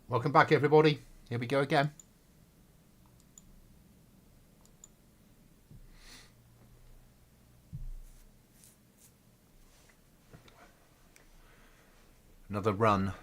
Welcome back, everybody. Here we go again. Another run.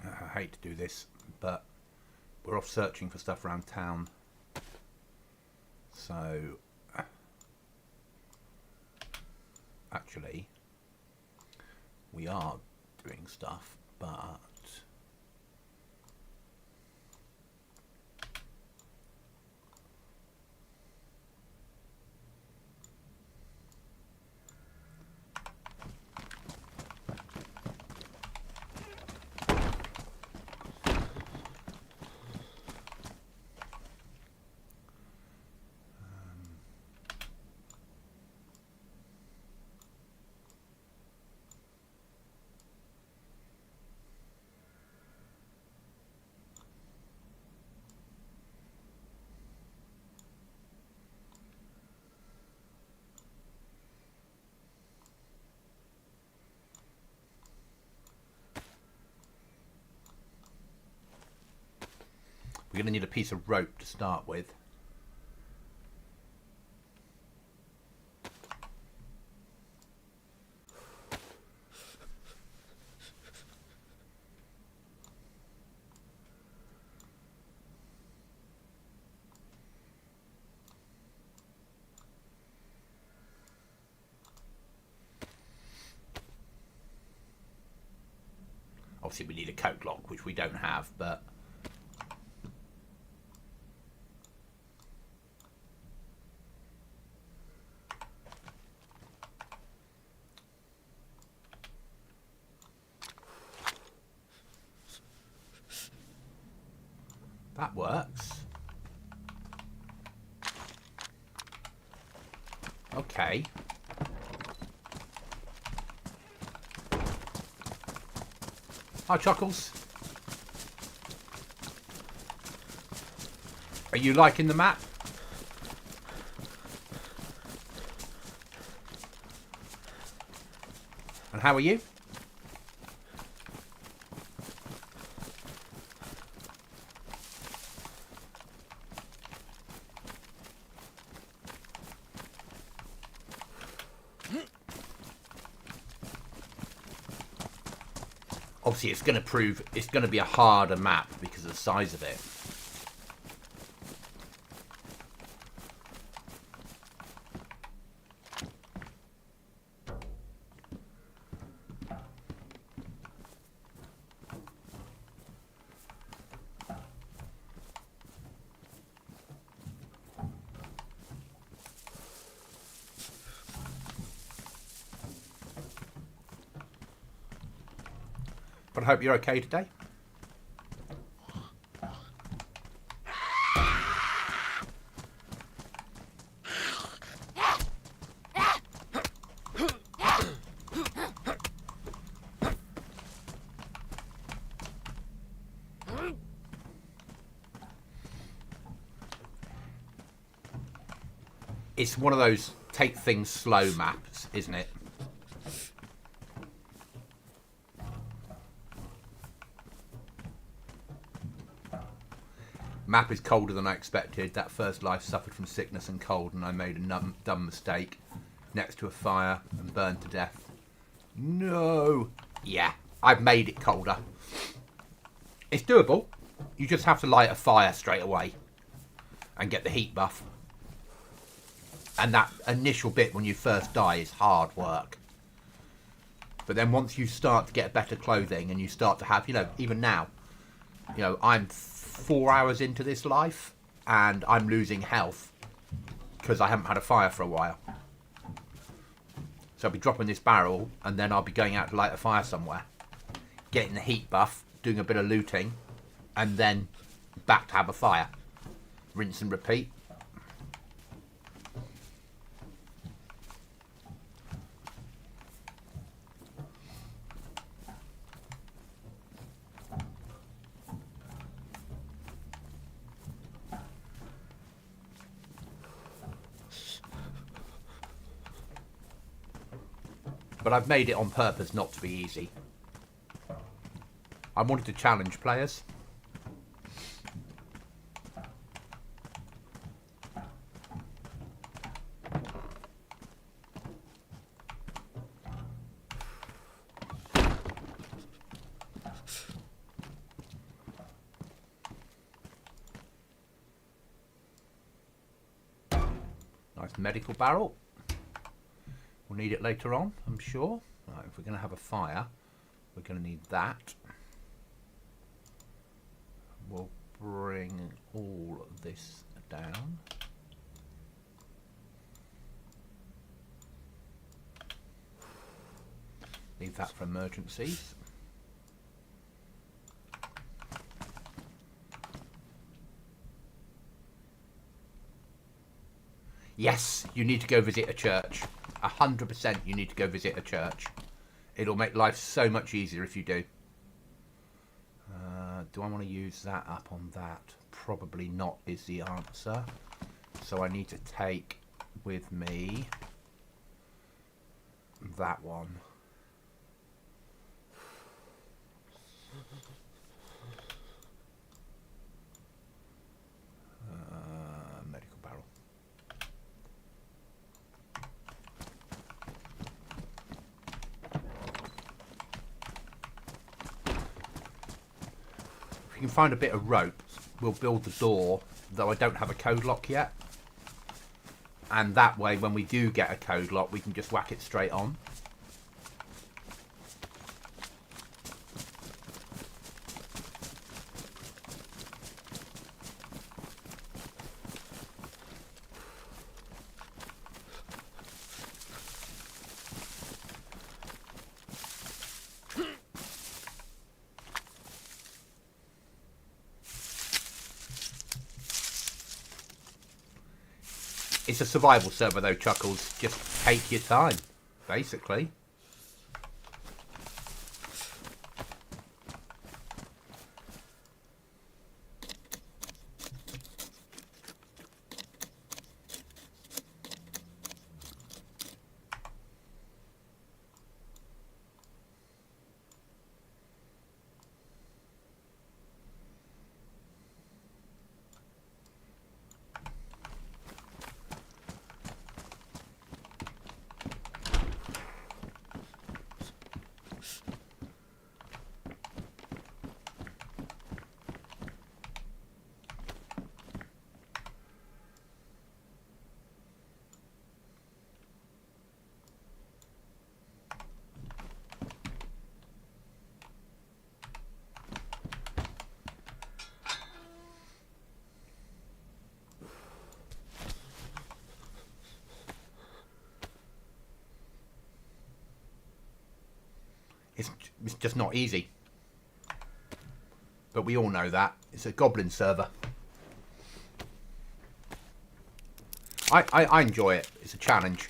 I hate to do this, but we're off searching for stuff around town. So, actually, we are doing stuff, but we're going to need a piece of rope to start with. Obviously, we need a coat lock, which we don't have, but that works. Okay. Hi, Chuckles. Are you liking the map? And how are you? Obviously, it's going to be a harder map because of the size of it. But I hope you're okay today. It's one of those take things slow maps, isn't it? Map is colder than I expected. That first life suffered from sickness and cold, and I made a dumb mistake next to a fire and burned to death. No. Yeah, I've made it colder. It's doable. You just have to light a fire straight away and get the heat buff. And that initial bit when you first die is hard work. But then once you start to get better clothing and you start to have, you know, even now, you know, I'm 4 hours into this life and I'm losing health because I haven't had a fire for a while. So I'll be dropping this barrel and then I'll be going out to light a fire somewhere, getting the heat buff, doing a bit of looting, and then back to have a fire. Rinse and repeat. But I've made it on purpose not to be easy. I wanted to challenge players. Nice medical barrel. We'll need it later on, I'm sure. Right, if we're going to have a fire, we're going to need that. We'll bring all of this down. Leave that for emergencies. Yes, you need to go visit a church. 100% you need to go visit a church. It'll make life so much easier if you do. Do I want to use that up on that? Probably not is the answer. So I need to take with me that one. Medical barrel. If you can find a bit of rope, we'll build the door, though I don't have a code lock yet. And that way, when we do get a code lock, we can just whack it straight on. It's a survival server though, Chuckles. Just take your time, basically. It's just not easy. But we all know that. It's a Goblin server. I enjoy it. It's a challenge.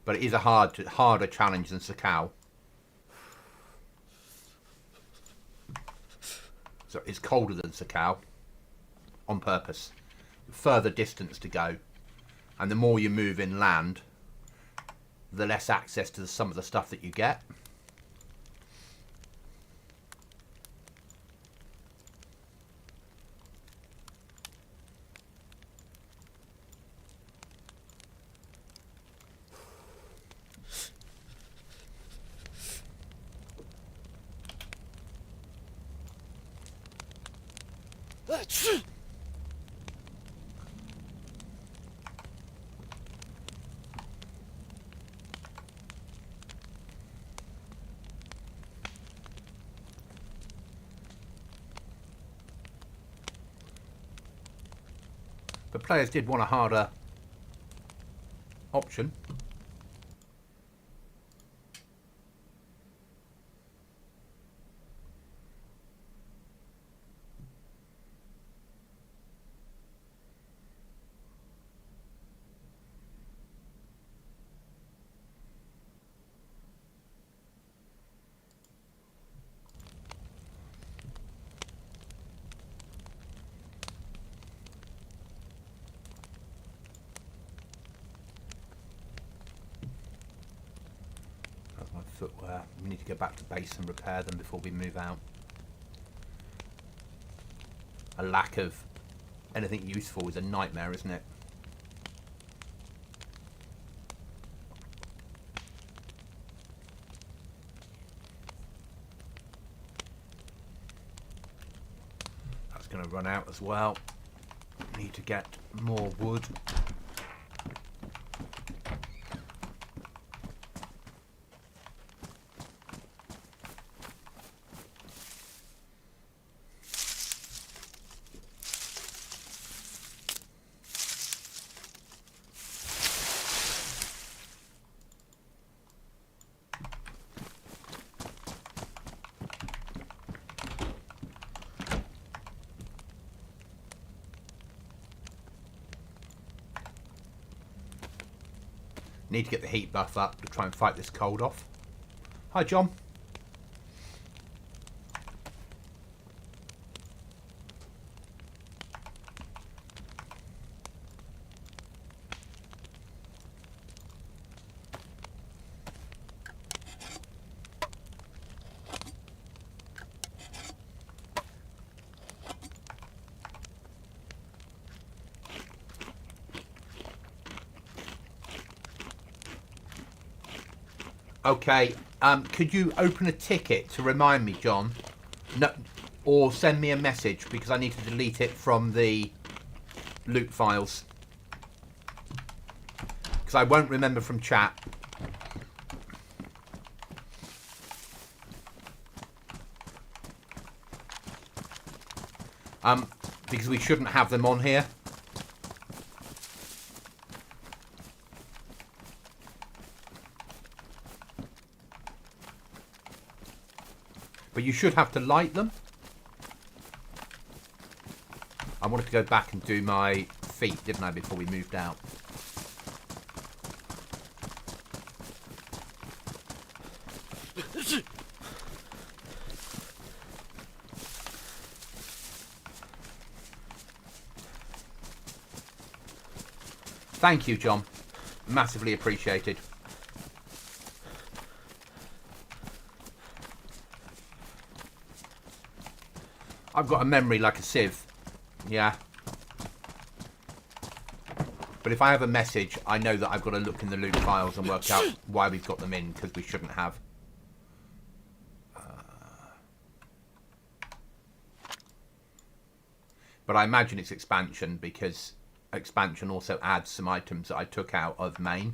But it is a harder challenge than Sakao. So it's colder than Sakao. On purpose. further distance to go. And the more you move inland, the less access to some of the stuff that you get. But players did want a harder option. Footwear. We need to go back to base and repair them before we move out. A lack of anything useful is a nightmare, isn't it? That's going to run out as well. Need to get more wood. Need to get the heat buff up to try and fight this cold off. Hi, John. Okay, could you open a ticket to remind me, John? No, or send me a message because I need to delete it from the loot files. Because I won't remember from chat. Because we shouldn't have them on here. But you should have to light them. I wanted to go back and do my feet, didn't I, before we moved out. Thank you, John. Massively appreciated. I've got a memory like a sieve. Yeah. But if I have a message, I know that I've got to look in the loot files and work out why we've got them in, because we shouldn't have. But I imagine it's expansion, because expansion also adds some items that I took out of main.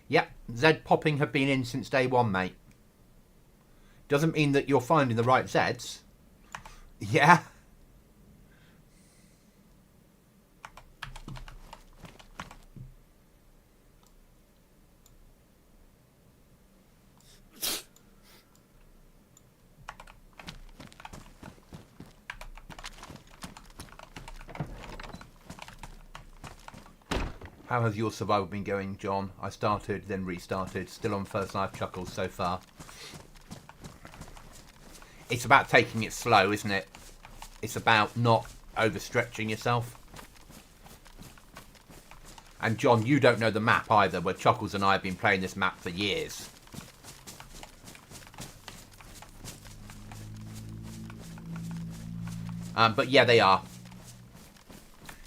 Yep, Z popping have been in since day one, mate. Doesn't mean that you're finding the right Zs. Yeah. How has your survival been going, John? I started, then restarted. Still on first life chuckles so far. It's about taking it slow, isn't it? It's about not overstretching yourself. And John, you don't know the map either, where Chuckles and I have been playing this map for years. But yeah, they are.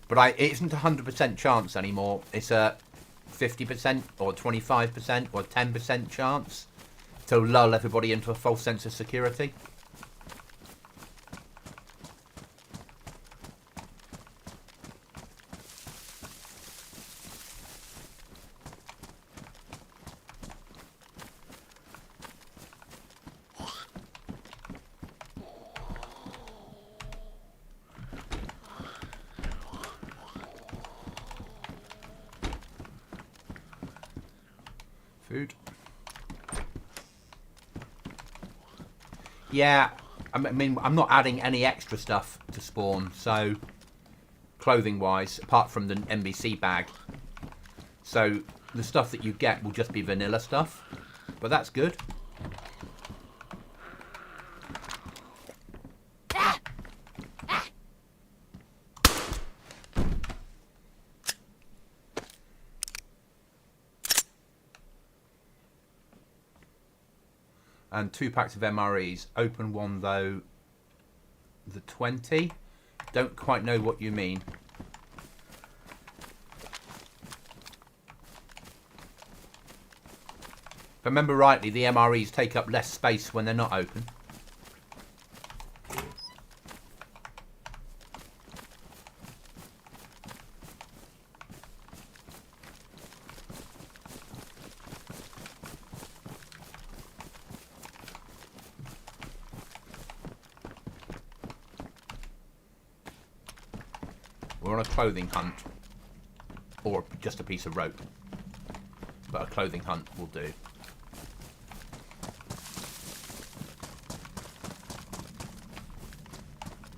But it isn't a 100% chance anymore. It's a 50% or 25% or 10% chance to lull everybody into a false sense of security. Food. Yeah, I mean, I'm not adding any extra stuff to spawn, so clothing-wise, apart from the NBC bag. So the stuff that you get will just be vanilla stuff, but that's good. And 2 packs of MREs. Open one though. The 20. Don't quite know what you mean. If I remember rightly, the MREs take up less space when they're not open. We're on a clothing hunt, or just a piece of rope, but a clothing hunt will do.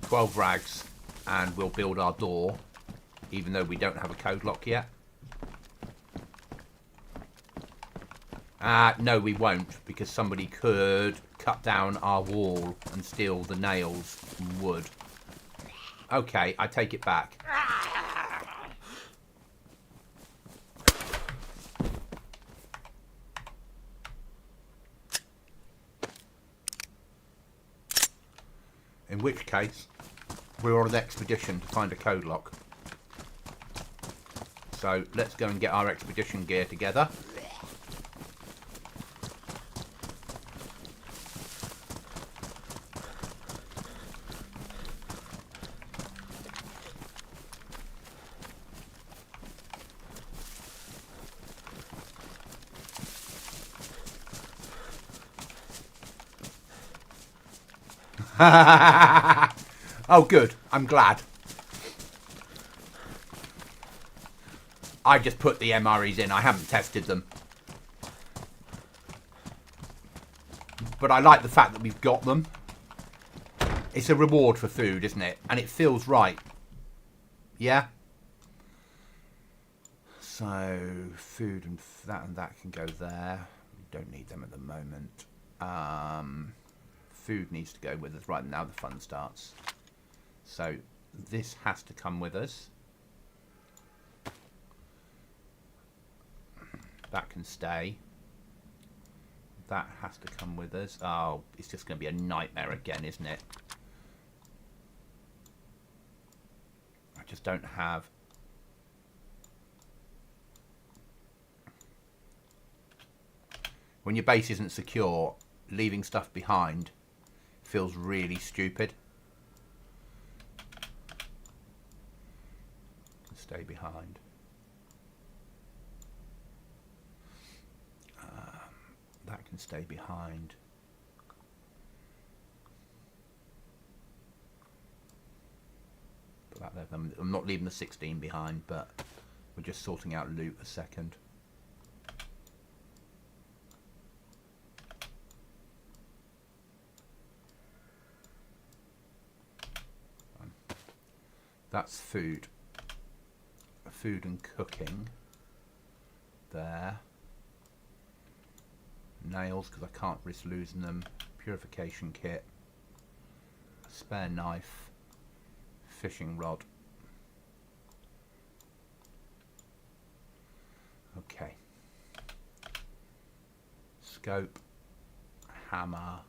$12 rags, and we'll build our door, even though we don't have a code lock yet. No, we won't, because somebody could cut down our wall and steal the nails and wood. Okay, I take it back. In which case, we're on an expedition to find a code lock. So let's go and get our expedition gear together. Oh, good. I'm glad. I just put the MREs in. I haven't tested them. But I like the fact that we've got them. It's a reward for food, isn't it? And it feels right. Yeah? So, food and that can go there. We don't need them at the moment. Food needs to go with us. Right, now the fun starts. So this has to come with us. That can stay. That has to come with us. Oh, it's just going to be a nightmare again, isn't it? I just don't have... When your base isn't secure, leaving stuff behind feels really stupid. Stay behind. That can stay behind. Put that there. I'm not leaving the 16 behind, but we're just sorting out loot a second. That's food. Food and cooking. There. Nails, because I can't risk losing them. Purification kit. spare knife, fishing rod. Okay. Scope, hammer,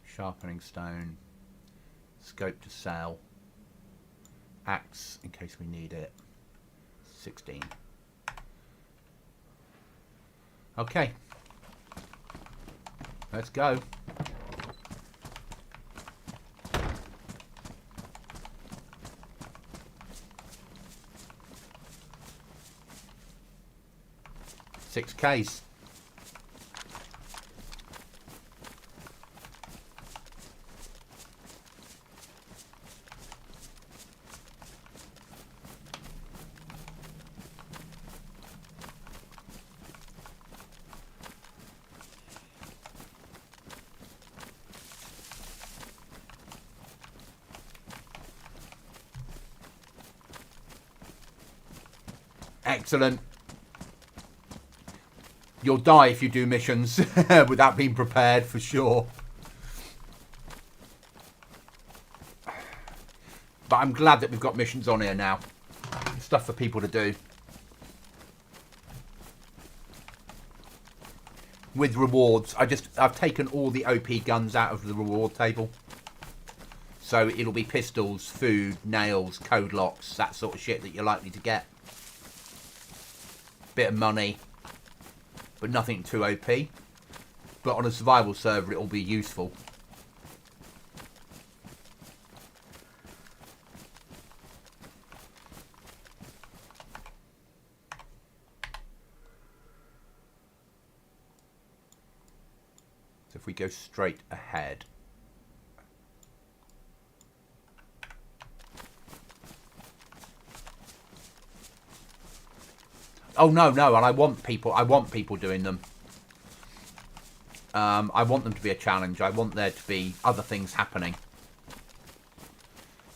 sharpening stone, scope to sell, axe in case we need it, 16. Okay, let's go. Six Ks. Excellent. You'll die if you do missions without being prepared, for sure. But I'm glad that we've got missions on here now. Stuff for people to do. With rewards. I've taken all the OP guns out of the reward table. So it'll be pistols, food, nails, code locks, that sort of shit that you're likely to get. Bit of money. But nothing too OP. But on a survival server, it'll be useful. So if we go straight ahead. Oh no, and I want people doing them. I want them to be a challenge. I want there to be other things happening.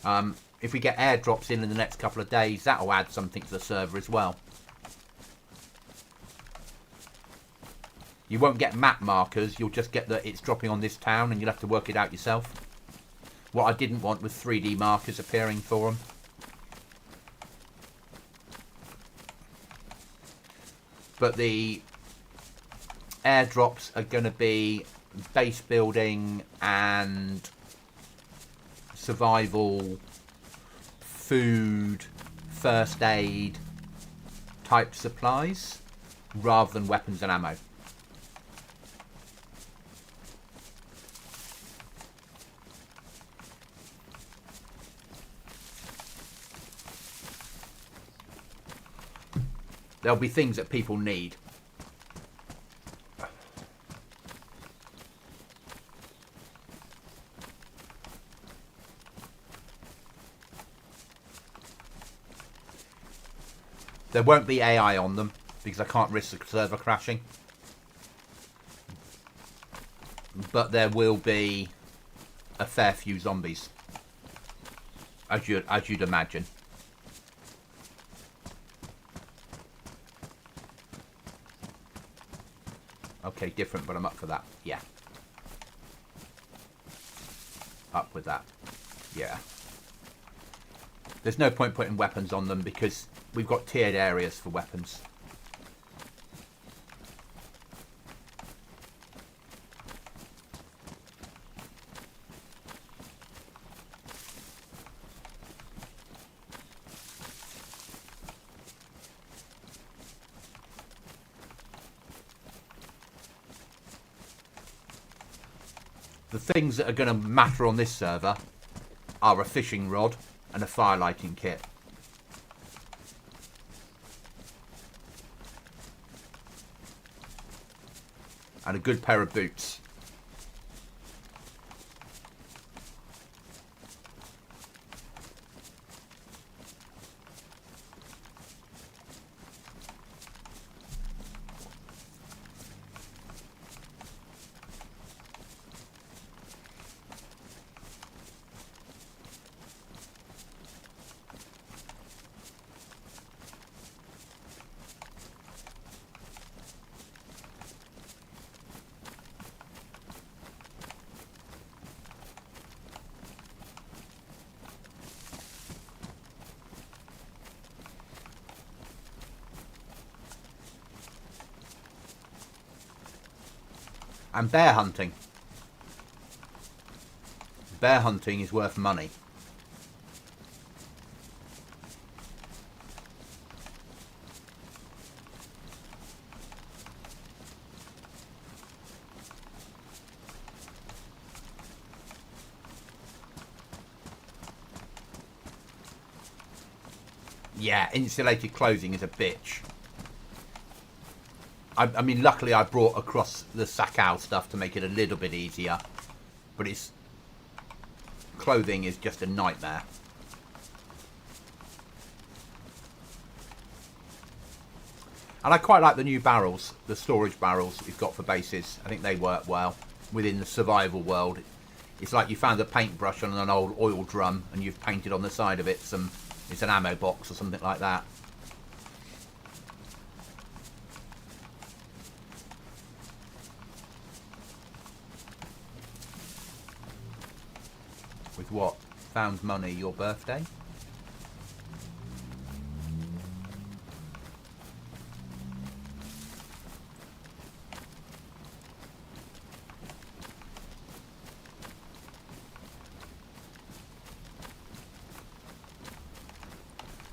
If we get airdrops in the next couple of days, that'll add something to the server as well. You won't get map markers, you'll just get that it's dropping on this town and you'll have to work it out yourself. What I didn't want was 3D markers appearing for them. But the airdrops are going to be base building and survival, food, first aid type supplies rather than weapons and ammo. There'll be things that people need. There won't be AI on them because I can't risk the server crashing. But there will be a fair few zombies, as you'd imagine. Okay, different, but I'm up for that. Yeah. Up with that. Yeah. There's no point putting weapons on them because we've got tiered areas for weapons. The things that are going to matter on this server are a fishing rod and a fire lighting kit. And a good pair of boots. And bear hunting. Bear hunting is worth money. Yeah, insulated clothing is a bitch. I mean, luckily I brought across the Sakao stuff to make it a little bit easier. But it's... clothing is just a nightmare. And I quite like the new barrels, the storage barrels you've got for bases. I think they work well within the survival world. It's like you found a paintbrush on an old oil drum and you've painted on the side of it some... it's an ammo box or something like that. With what? Found money, your birthday?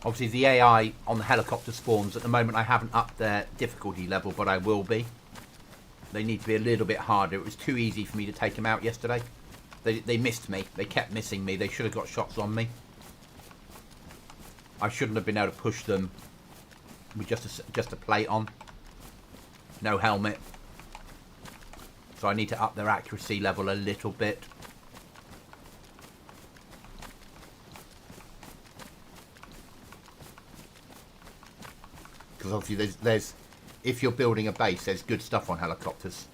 Obviously the AI on the helicopter spawns, at the moment I haven't upped their difficulty level, but I will be. They need to be a little bit harder. It was too easy for me to take them out yesterday. They missed me. They kept missing me. They should have got shots on me. I shouldn't have been able to push them with just a plate on. No helmet. So I need to up their accuracy level a little bit. Because obviously there's if you're building a base, there's good stuff on helicopters.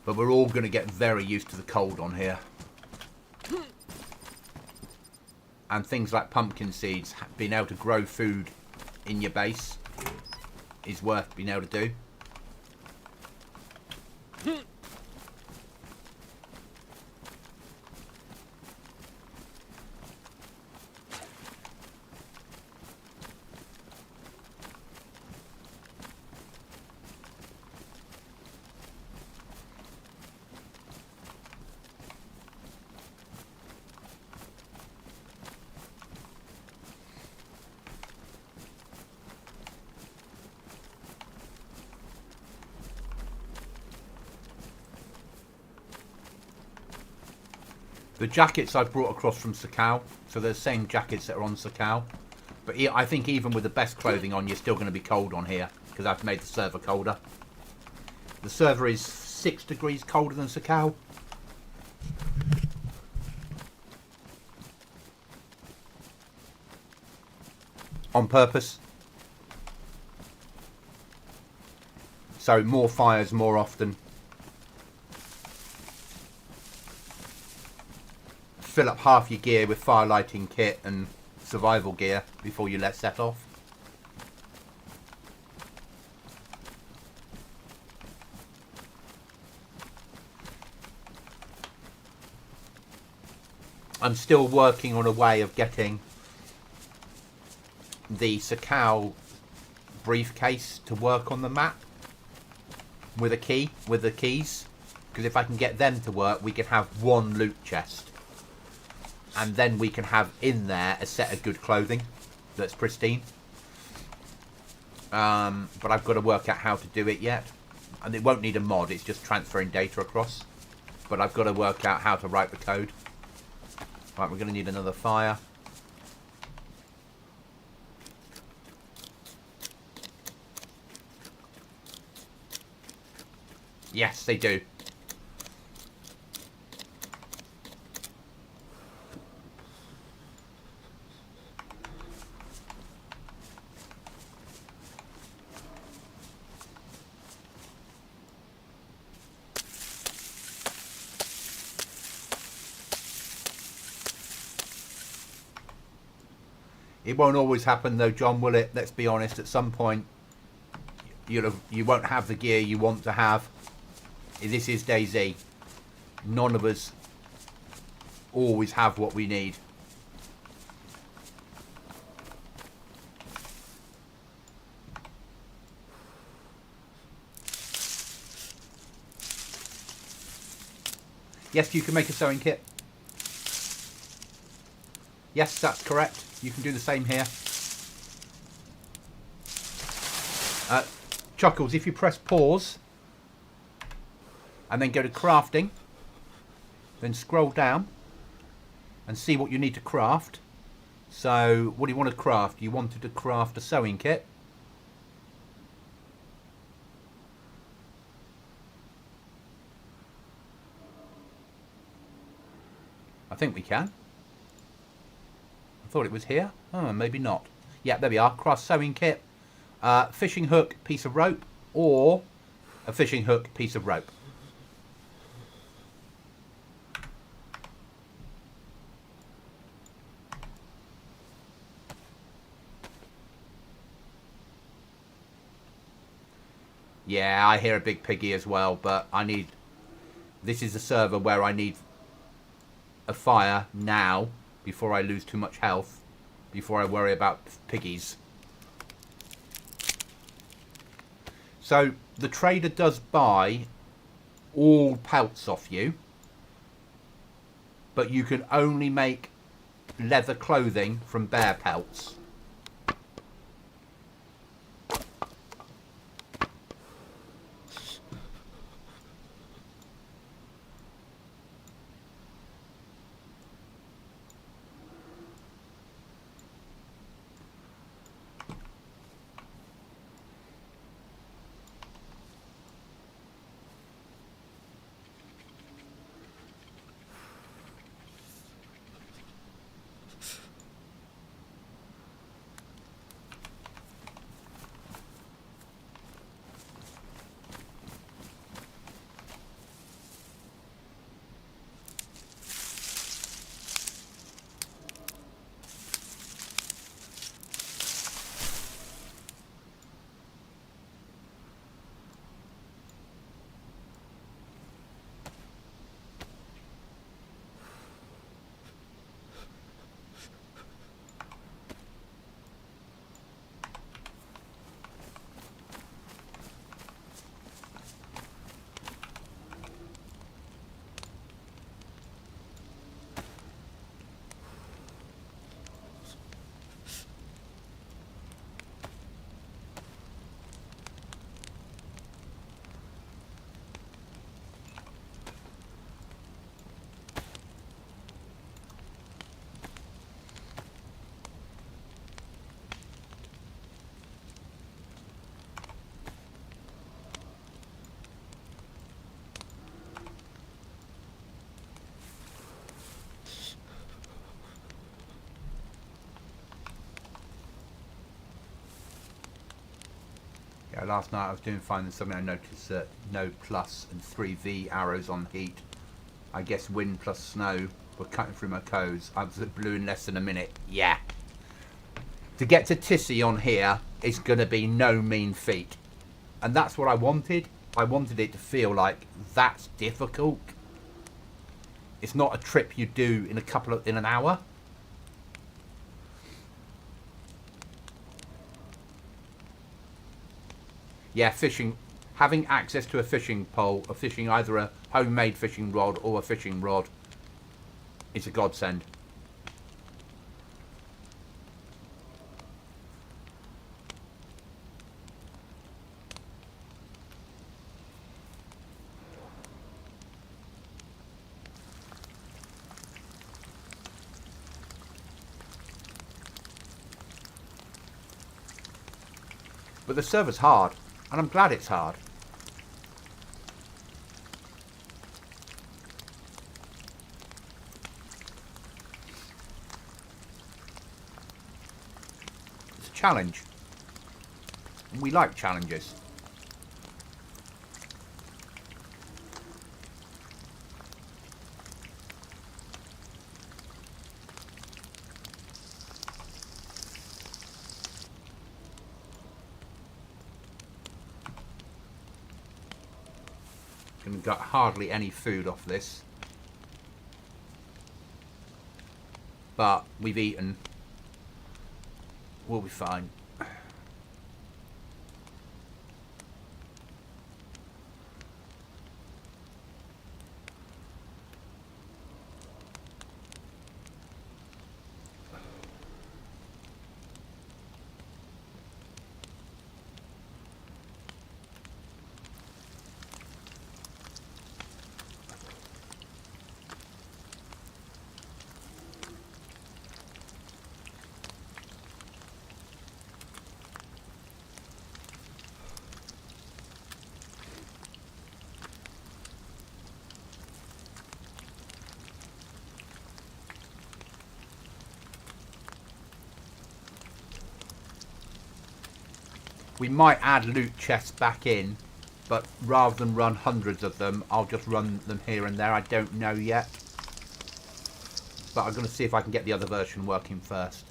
But we're all going to get very used to the cold on here. And things like pumpkin seeds, being able to grow food in your base is worth being able to do. The jackets I've brought across from Sakao, so they're the same jackets that are on Sakao. But I think even with the best clothing on, you're still going to be cold on here, because I've made the server colder. The server is 6 degrees colder than Sakao. On purpose. So more fires more often. Fill up half your gear with fire lighting kit and survival gear before you let set off. I'm still working on a way of getting the Sakao briefcase to work on the map with a key, with the keys, because if I can get them to work, we can have one loot chest. And then we can have in there a set of good clothing that's pristine. But I've got to work out how to do it yet. And it won't need a mod, it's just transferring data across. But I've got to work out how to write the code. Right, we're going to need another fire. Yes, they do. It won't always happen though, John, will it? Let's be honest, at some point you won't have the gear you want to have. This is DayZ. None of us always have what we need. Yes, you can make a sewing kit. Yes, that's correct. You can do the same here. Chuckles, if you press pause and then go to crafting, then scroll down and see what you need to craft. So, what do you want to craft? You wanted to craft a sewing kit. I think we can. I thought it was here. Oh, maybe not. Yeah, there we are. Craft sewing kit. Fishing hook, piece of rope, or a fishing hook, piece of rope. Yeah, I hear a big piggy as well, but I need... This is a server where I need a fire now, before I lose too much health, before I worry about piggies. So, the trader does buy all pelts off you, but you can only make leather clothing from bear pelts. Yeah, last night I was finding something. I noticed that no plus and 3V arrows on heat. I guess wind plus snow were cutting through my codes. I was at blue in less than a minute. Yeah. To get to Tissy on here is going to be no mean feat. And that's what I wanted. I wanted it to feel like that's difficult. It's not a trip you do in an hour. Yeah, fishing, having access to a fishing pole, either a homemade fishing rod or a fishing rod, is a godsend. But the server's hard. And I'm glad it's hard. It's a challenge. And we like challenges. And got hardly any food off this. But we've eaten. We'll be fine. We might add loot chests back in, but rather than run hundreds of them, I'll just run them here and there. I don't know yet. But I'm going to see if I can get the other version working first.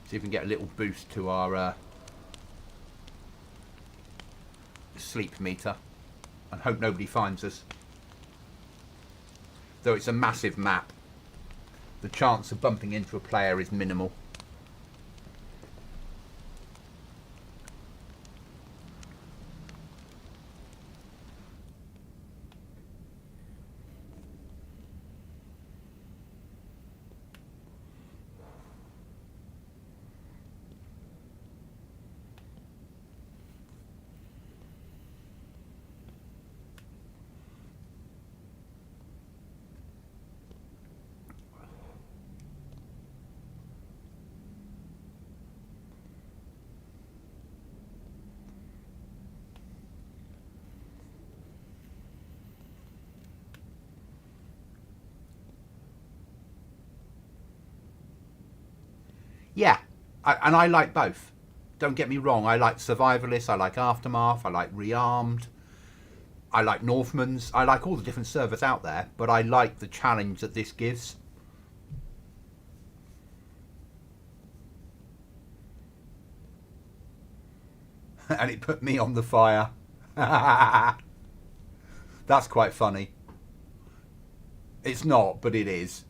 See if we can get a little boost to our sleep meter. And hope nobody finds us. Though it's a massive map, the chance of bumping into a player is minimal. Yeah, and I like both. Don't get me wrong, I like Survivalist, I like Aftermath, I like Rearmed, I like Northman's, I like all the different servers out there, but I like the challenge that this gives. And it put me on the fire. That's quite funny. It's not, but it is.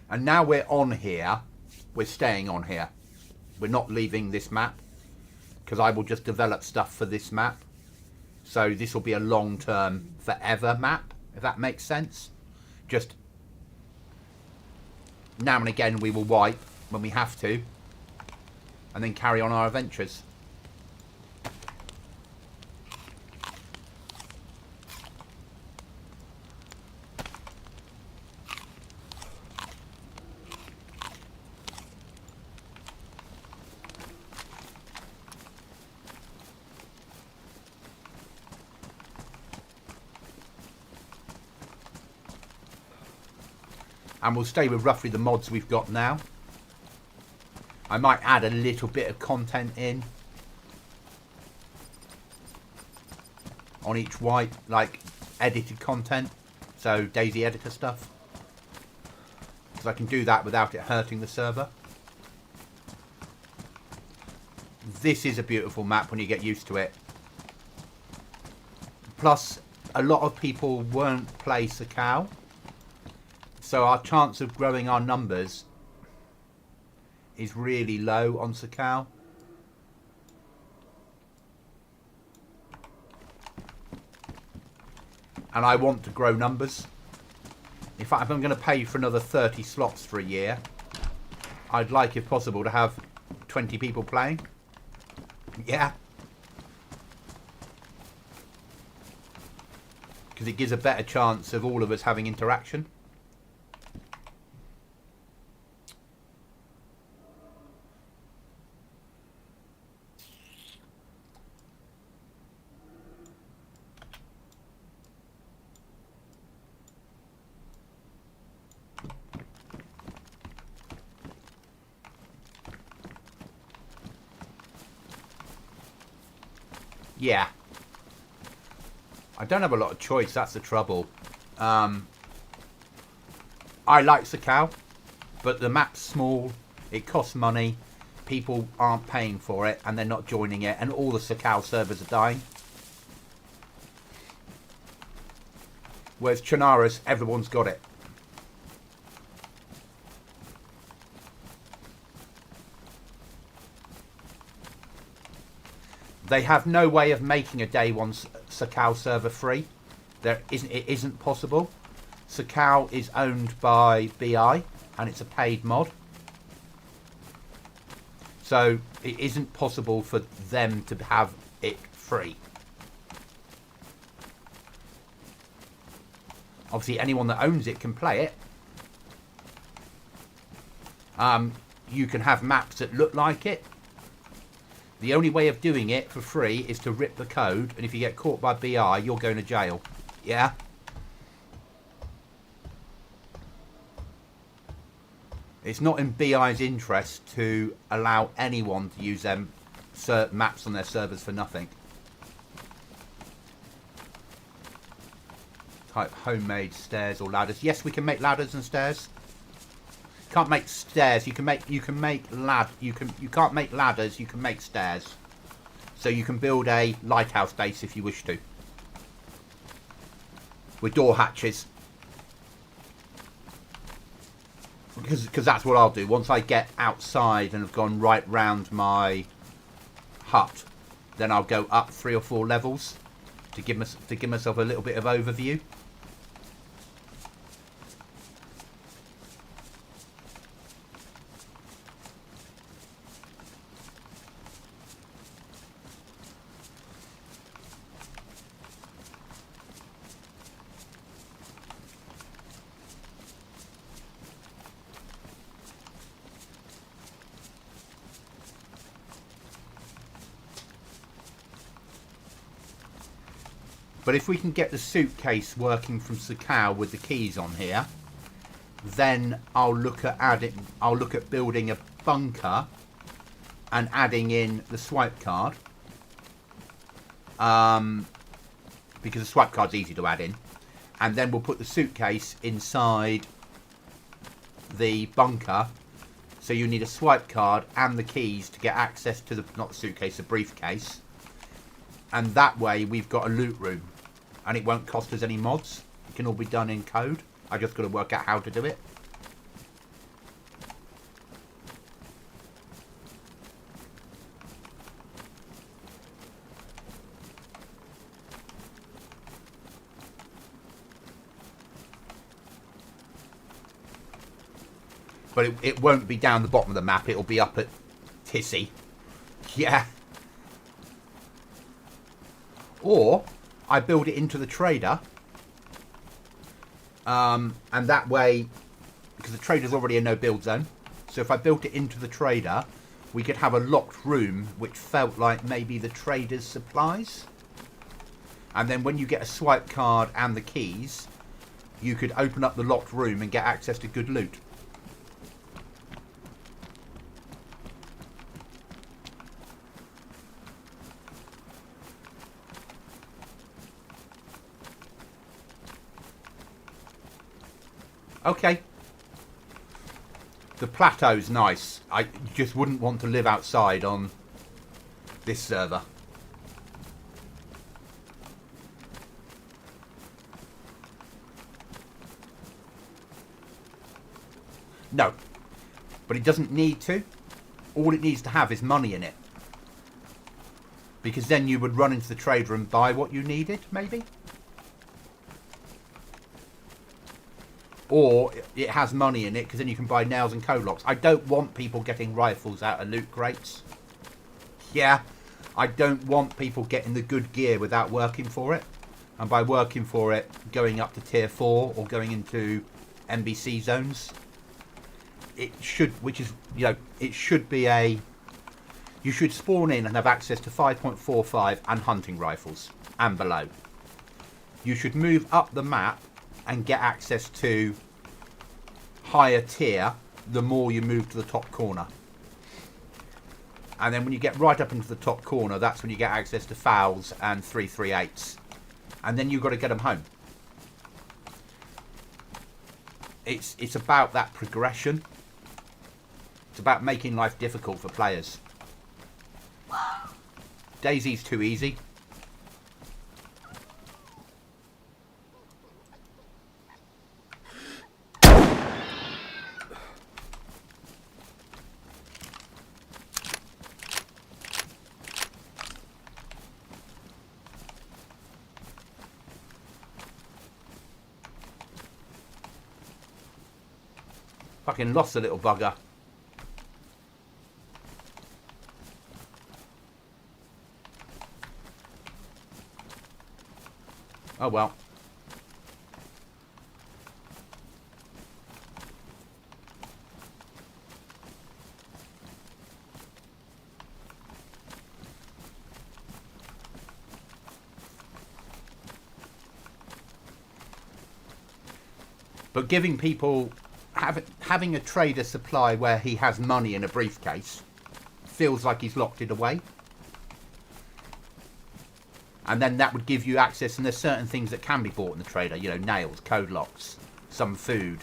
And now we're on here, we're staying on here. We're not leaving this map, because I will just develop stuff for this map. So this will be a long-term, forever map, if that makes sense. Just now and again we will wipe when we have to, and then carry on our adventures. And we'll stay with roughly the mods we've got now. I might add a little bit of content in on each wipe, like edited content, so DayZ editor stuff, because I can do that without it hurting the server. This is a beautiful map when you get used to it. Plus, a lot of people won't play Sakau, so our chance of growing our numbers is really low on Sakau. And I want to grow numbers. In fact, if I'm going to pay for another 30 slots for a year, I'd like, if possible, to have 20 people playing. Yeah. Because it gives a better chance of all of us having interaction. Yeah. I don't have a lot of choice, that's the trouble. I like Sakau, but the map's small, it costs money, people aren't paying for it, and they're not joining it, and all the Sakau servers are dying. Whereas Chernarus, everyone's got it. They have no way of making a day one Sakau server free. It isn't possible. Sakau is owned by BI and it's a paid mod. So it isn't possible for them to have it free. Obviously anyone that owns it can play it. You can have maps that look like it. The only way of doing it for free is to rip the code, and if you get caught by BI, you're going to jail. Yeah? It's not in BI's interest to allow anyone to use them maps on their servers for nothing. Type homemade stairs or ladders. Yes, we can make ladders and stairs. Can't make stairs. You can't make ladders. You can make stairs. So you can build a lighthouse base if you wish to, with door hatches. Because that's what I'll do. Once I get outside and have gone right round my hut, then I'll go up 3 or 4 levels to give myself a little bit of overview. But if we can get the suitcase working from Sakau with the keys on here, then I'll look at building a bunker and adding in the swipe card. Because the swipe card's easy to add in. And then we'll put the suitcase inside the bunker. So you need a swipe card and the keys to get access to the, not the suitcase, the briefcase. And that way we've got a loot room. And it won't cost us any mods. It can all be done in code. I just got to work out how to do it. But it won't be down the bottom of the map. It'll be up at Tissy. Yeah. Or I build it into the trader, and that way, because the trader's already a no build zone, so if I built it into the trader, we could have a locked room which felt like maybe the trader's supplies, and then when you get a swipe card and the keys, you could open up the locked room and get access to good loot. Okay. The plateau's nice. I just wouldn't want to live outside on this server. No. But it doesn't need to. All it needs to have is money in it. Because then you would run into the trader and buy what you needed, maybe? Or it has money in it, because then you can buy nails and code-locks. I don't want people getting rifles out of loot crates. Yeah, I don't want people getting the good gear without working for it. And by working for it, going up to tier 4 or going into NBC zones. It should, which is, you know, it should be a... You should spawn in and have access to 5.45 and hunting rifles and below. You should move up the map and get access to higher tier the more you move to the top corner. And then when you get right up into the top corner, that's when you get access to fouls and 338s. And then you've got to get them home. it's about that progression. It's about making life difficult for players. DayZ's too easy. Fucking lost the little bugger. Oh well. But giving people having a trader supply where he has money in a briefcase feels like he's locked it away. And then that would give you access, and there's certain things that can be bought in the trader, you know, nails, code locks, some food,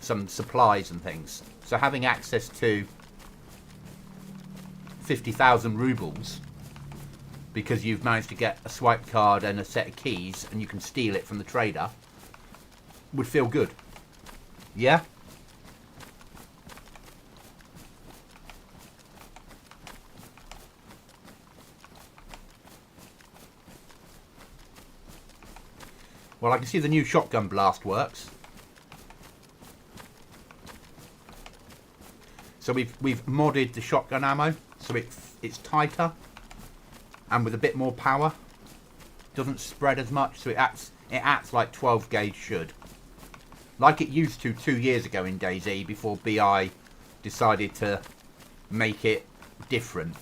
some supplies and things. So having access to 50,000 rubles because you've managed to get a swipe card and a set of keys and you can steal it from the trader would feel good. Yeah? Well, I can see the new shotgun blast works. So we've modded the shotgun ammo, so it's tighter and with a bit more power. Doesn't spread as much, so it acts like 12 gauge should, like it used to 2 years ago in DayZ before BI decided to make it different.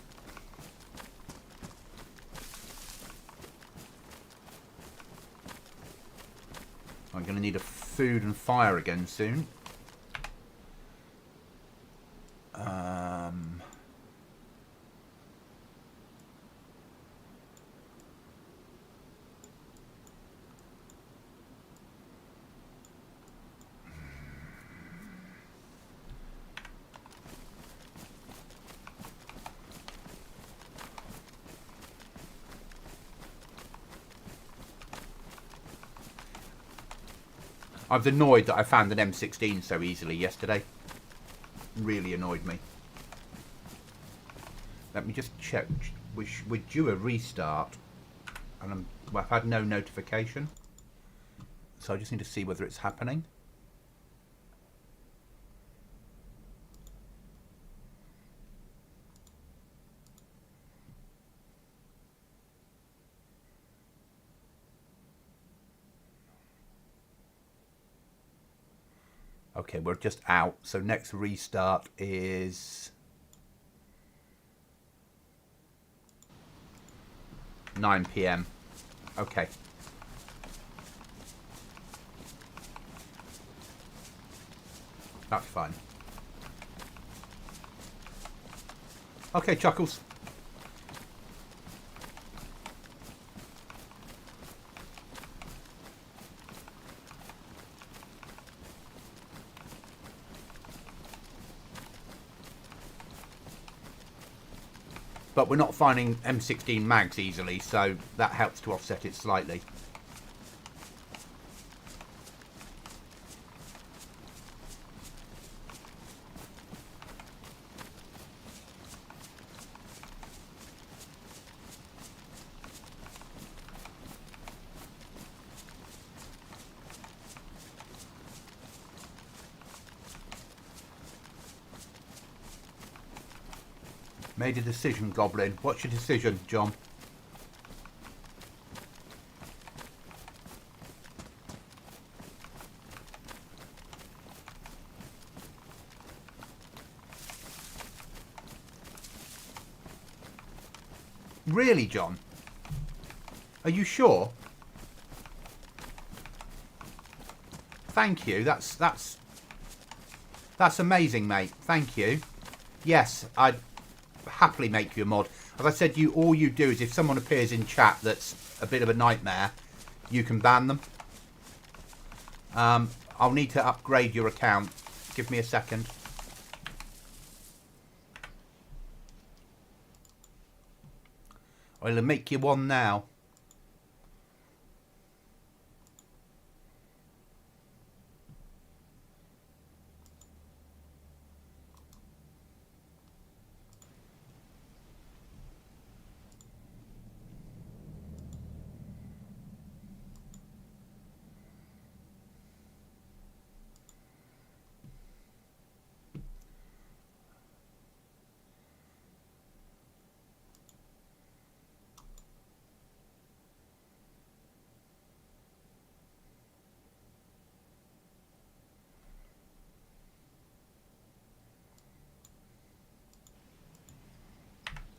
I'm going to need a food and fire again soon. I was annoyed that I found an M16 so easily yesterday. Really annoyed me. Let me just check. We're due a restart. And well, I've had no notification. So I just need to see whether it's happening. Okay, we're just out. So next restart is 9 PM. Okay. That's fine. Okay, Chuckles. But we're not finding M16 mags easily, so that helps to offset it slightly. Made a decision, Goblin. What's your decision, John? Really, John? Are you sure? Thank you. That's amazing, mate. Thank you. Yes, I'd happily make you a mod. As I said, all you do is if someone appears in chat that's a bit of a nightmare, you can ban them. I'll need to upgrade your account. Give me a second. I'll make you one now.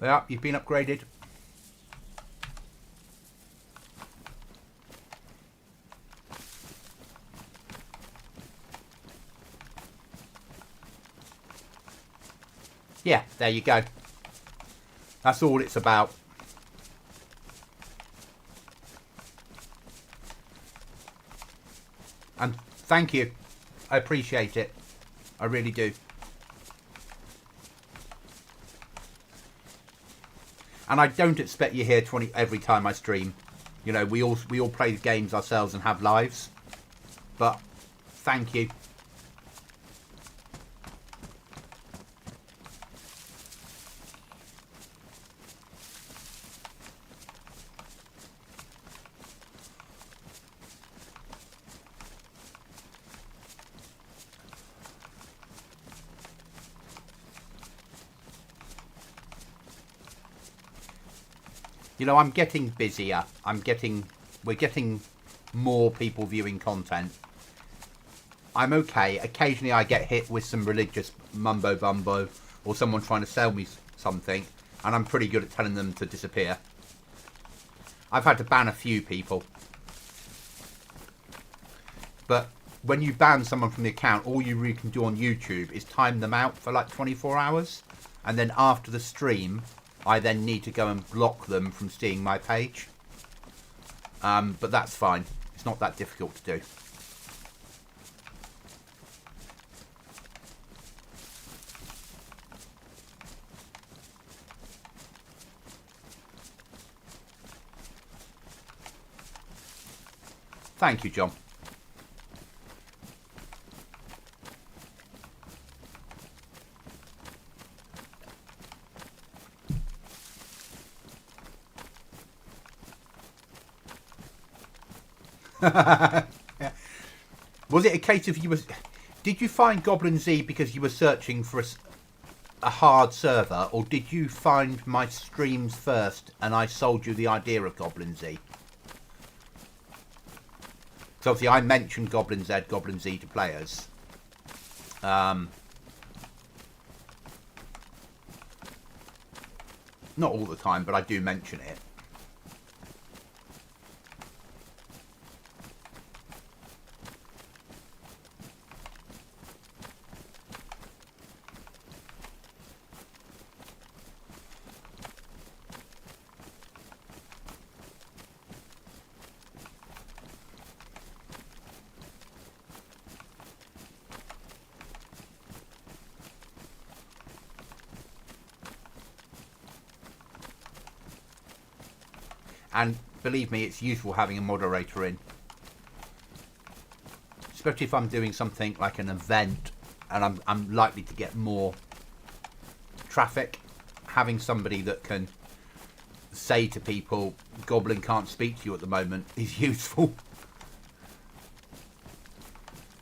Yeah, you've been upgraded. Yeah, there you go. That's all it's about. And thank you. I appreciate it. I really do. And I don't expect you here every time I stream. You know, we all play games ourselves and have lives. But thank you. You know, I'm getting busier. We're getting more people viewing content. I'm okay. Occasionally I get hit with some religious mumbo bumbo or someone trying to sell me something, and I'm pretty good at telling them to disappear. I've had to ban a few people. But when you ban someone from the account, all you really can do on YouTube is time them out for like 24 hours. And then after the stream, I then need to go and block them from seeing my page. But that's fine. It's not that difficult to do. Thank you, John. Yeah. Was it a case of did you find GoblinZ because you were searching for a hard server, or did you find my streams first and I sold you the idea of GoblinZ? So obviously I mentioned GoblinZ to players. Not all the time, but I do mention it. And believe me, it's useful having a moderator in. Especially if I'm doing something like an event and I'm likely to get more traffic. Having somebody that can say to people, Goblin can't speak to you at the moment, is useful.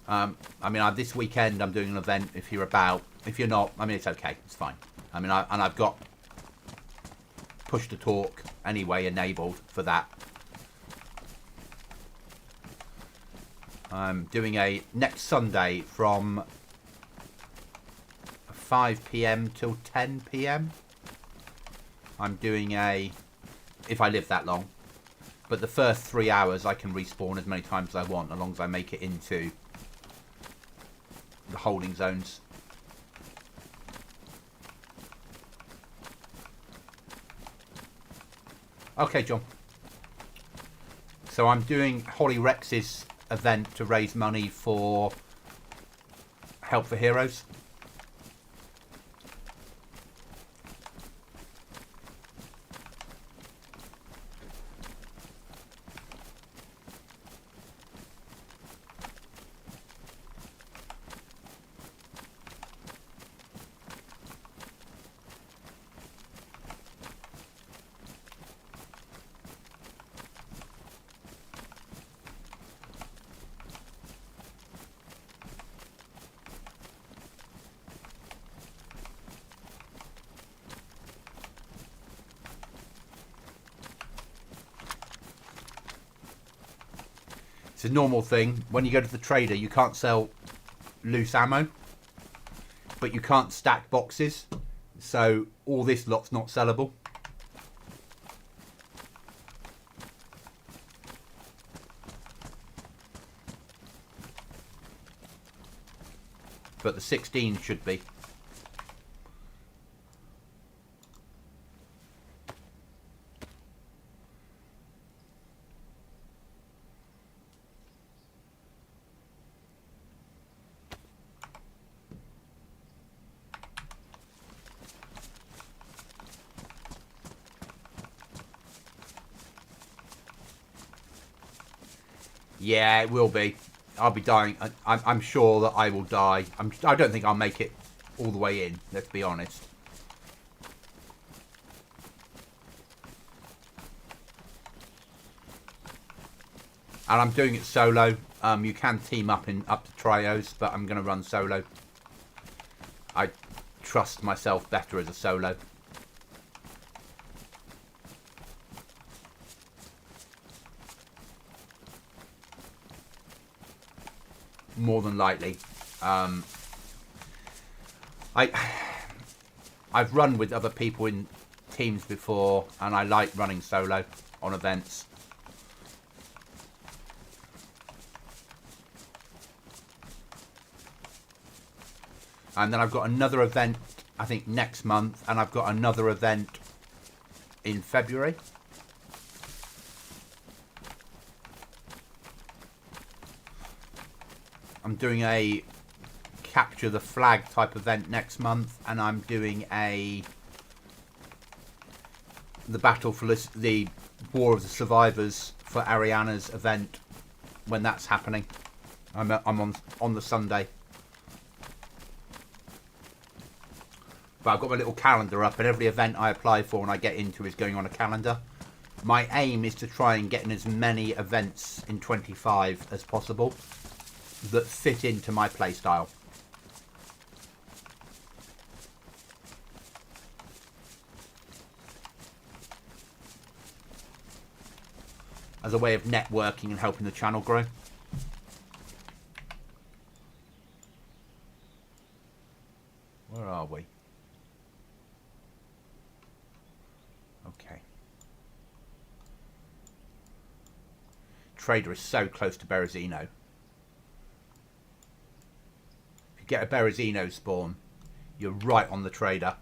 I mean, this weekend I'm doing an event if you're about. If you're not, I mean, it's okay. It's fine. I mean, I've got push to talk anyway enabled for that. I'm doing a next Sunday from 5 PM till 10 PM. I'm doing if I live that long, but the first 3 hours I can respawn as many times as I want, as long as I make it into the holding zones. Okay, John. So I'm doing Holly Rex's event to raise money for Help for Heroes. It's a normal thing. When you go to the trader, you can't sell loose ammo, but you can't stack boxes. So all this lot's not sellable. But the 16 should be. Yeah, it will be. I'll be dying. I'm sure that I will die. I don't think I'll make it all the way in, let's be honest. And I'm doing it solo. You can team up in up to trios, but I'm going to run solo. I trust myself better as a solo. More than likely. I've run with other people in teams before, and I like running solo on events. And then I've got another event, I think, next month, and I've got another event in February. I'm doing a capture the flag type event next month, and I'm doing the battle for the War of the Survivors for Ariana's event when that's happening. I'm on the Sunday. But I've got my little calendar up, and every event I apply for and I get into is going on a calendar. My aim is to try and get in as many events in 25 as possible that fit into my playstyle. As a way of networking and helping the channel grow. Where are we? Okay. Trader is so close to Berezino. Get a Berezino spawn, you're right on the trader.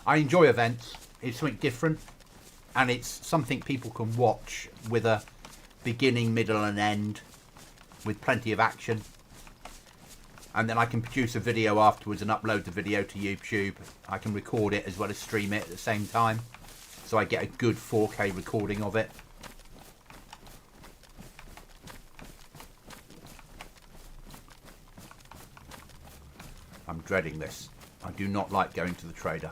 I enjoy events. It's something different, and it's something people can watch with a beginning, middle and end, with plenty of action. And then I can produce a video afterwards and upload the video to YouTube. I can record it as well as stream it at the same time. So I get a good 4K recording of it. I'm dreading this. I do not like going to the trader.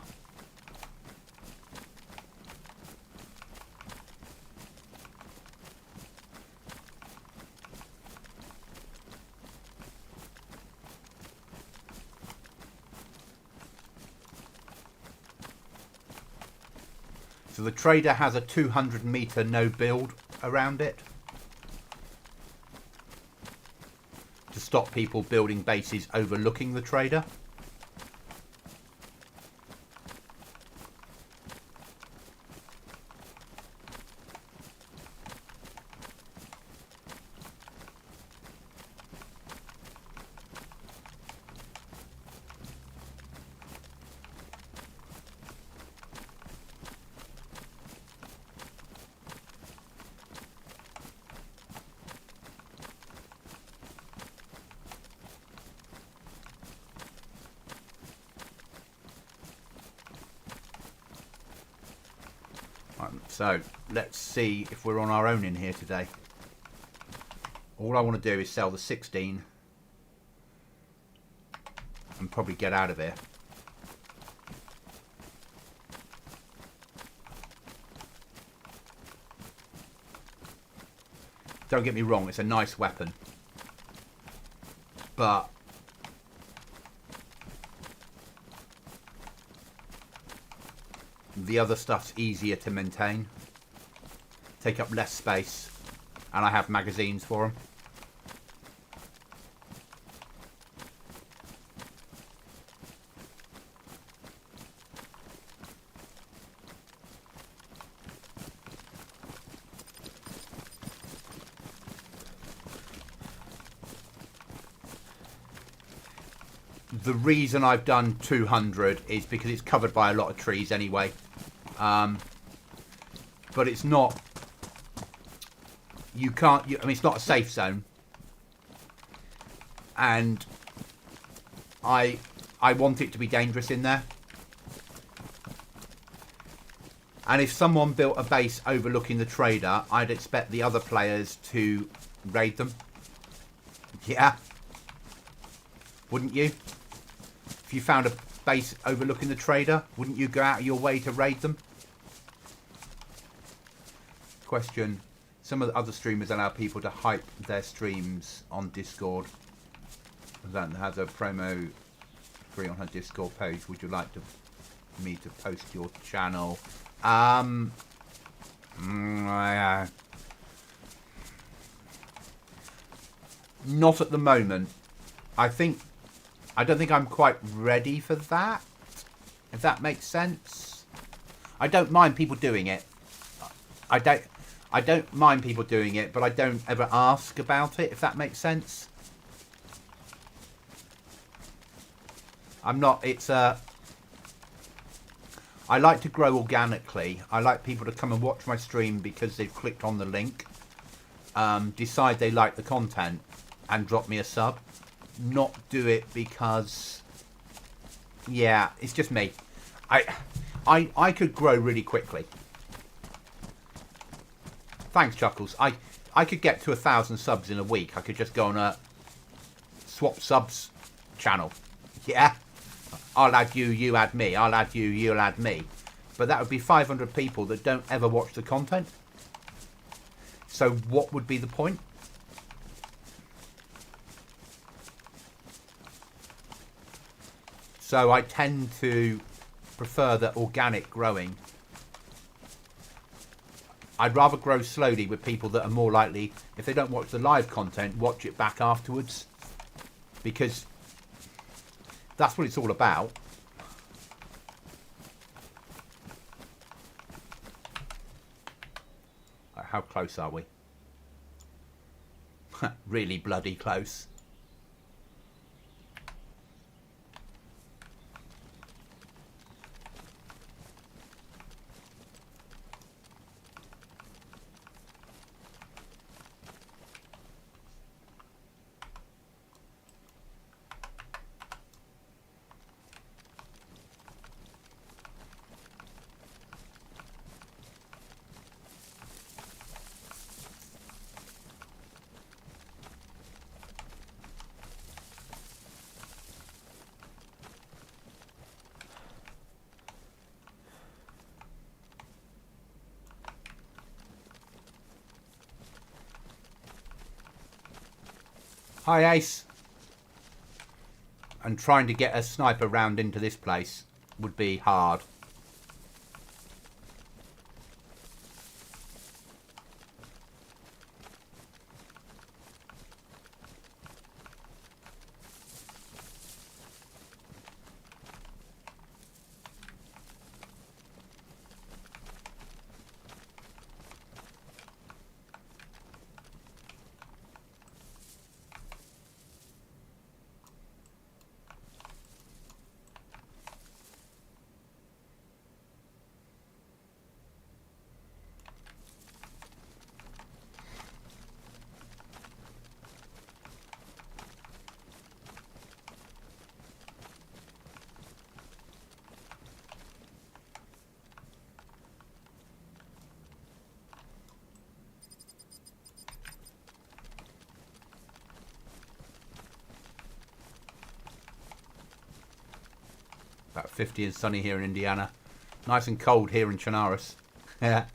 So the trader has a 200 meter no build around it to stop people building bases overlooking the trader. So let's see if we're on our own in here today. All I want to do is sell the 16 and probably get out of here. Don't get me wrong, it's a nice weapon. But the other stuff's easier to maintain. Take up less space. And I have magazines for them. The reason I've done 200 is because it's covered by a lot of trees anyway. But it's not... You can't... I mean, it's not a safe zone. And I want it to be dangerous in there. And if someone built a base overlooking the trader, I'd expect the other players to raid them. Yeah. Wouldn't you? If you found a base overlooking the trader, wouldn't you go out of your way to raid them? Question. Some of the other streamers allow people to hype their streams on Discord. That has a promo free on her Discord page. Would you like me to post your channel? Not at the moment. I don't think I'm quite ready for that, if that makes sense. I don't mind people doing it. I don't mind people doing it, but I don't ever ask about it, if that makes sense. I'm not, I like to grow organically. I like people to come and watch my stream because they've clicked on the link, decide they like the content, and drop me a sub. Not do it because, yeah, it's just me. I could grow really quickly. Thanks, Chuckles. I could get to 1,000 subs in a week. I could just go on a swap subs channel. Yeah, I'll add you, you add me. I'll add you, you'll add me. But that would be 500 people that don't ever watch the content. So what would be the point? So I tend to prefer the organic growing. I'd rather grow slowly with people that are more likely, if they don't watch the live content, watch it back afterwards. Because that's what it's all about. How close are we? Really bloody close. Hi, Ace. And trying to get a sniper round into this place would be hard. About 50 and sunny here in Indiana. Nice and cold here in Chernarus. Yeah.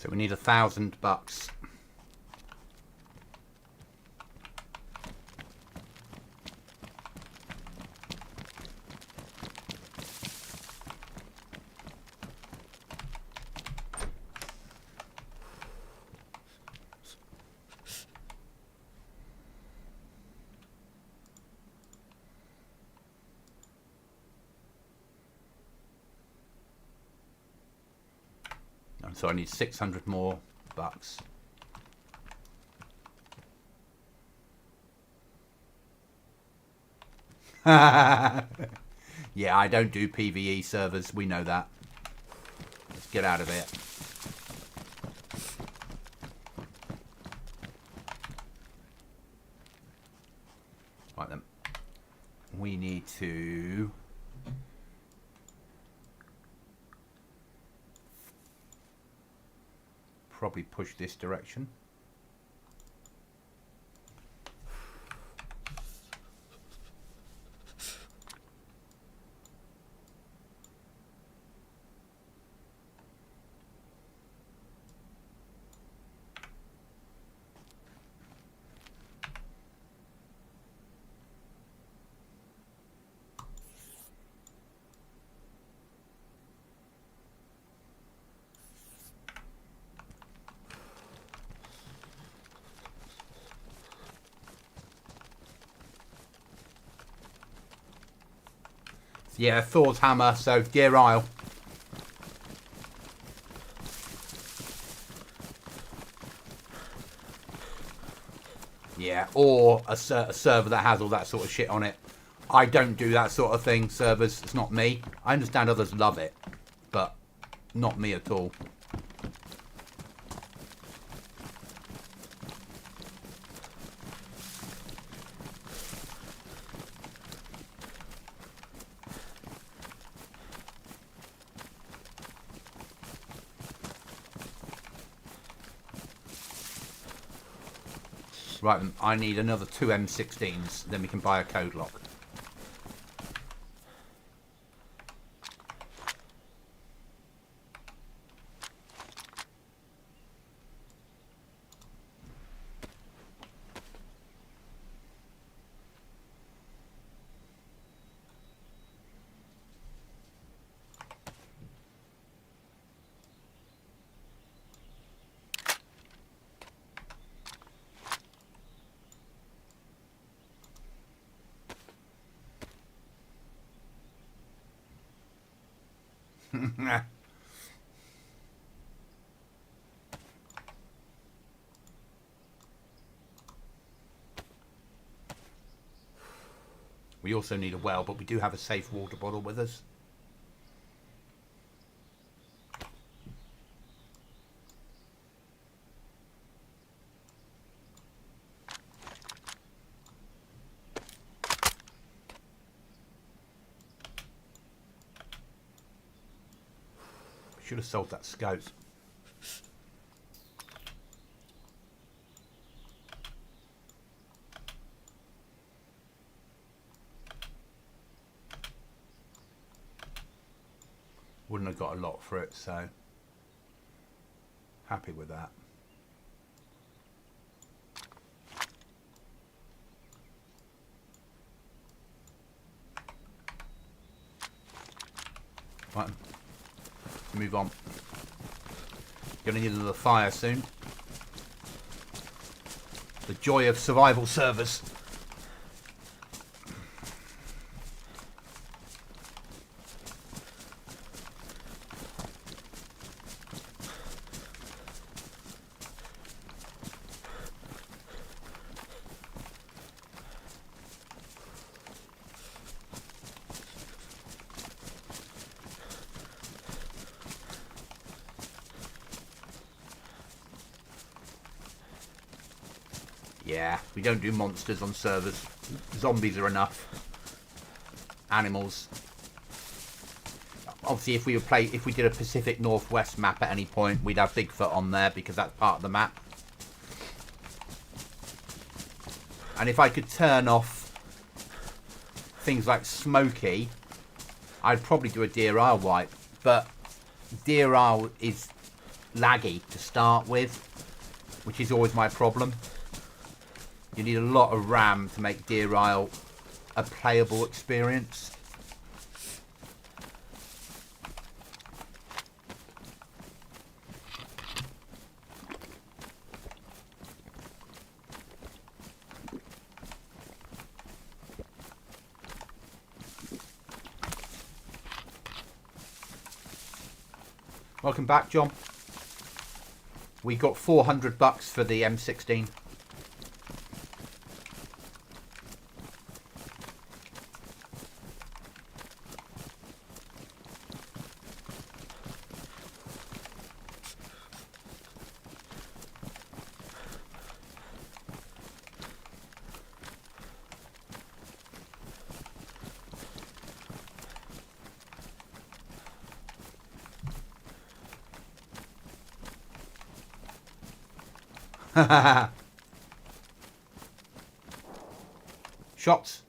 So we need $1,000. So I need 600 more bucks. Yeah, I don't do PvE servers. We know that. Let's get out of it. Right then. We need to... probably push this direction. Yeah, Thor's hammer, so Deer Isle. Yeah, or a server that has all that sort of shit on it. I don't do that sort of thing, servers. It's not me. I understand others love it, but not me at all. Right, then, I need another 2 M16s, then we can buy a code lock. We also need a well, but we do have a safe water bottle with us. Should have sold that scout. Wouldn't have got a lot for it, so happy with that. Right, move on. Gonna need another fire soon. The joy of survival servers. Yeah, we don't do monsters on servers. Zombies are enough. Animals. Obviously, if we did a Pacific Northwest map at any point, we'd have Bigfoot on there because that's part of the map. And if I could turn off things like Smoky, I'd probably do a Deer Isle wipe. But Deer Isle is laggy to start with, which is always my problem. You need a lot of RAM to make Deer Isle a playable experience. Welcome back, John. We got $400 for the M16. Shots.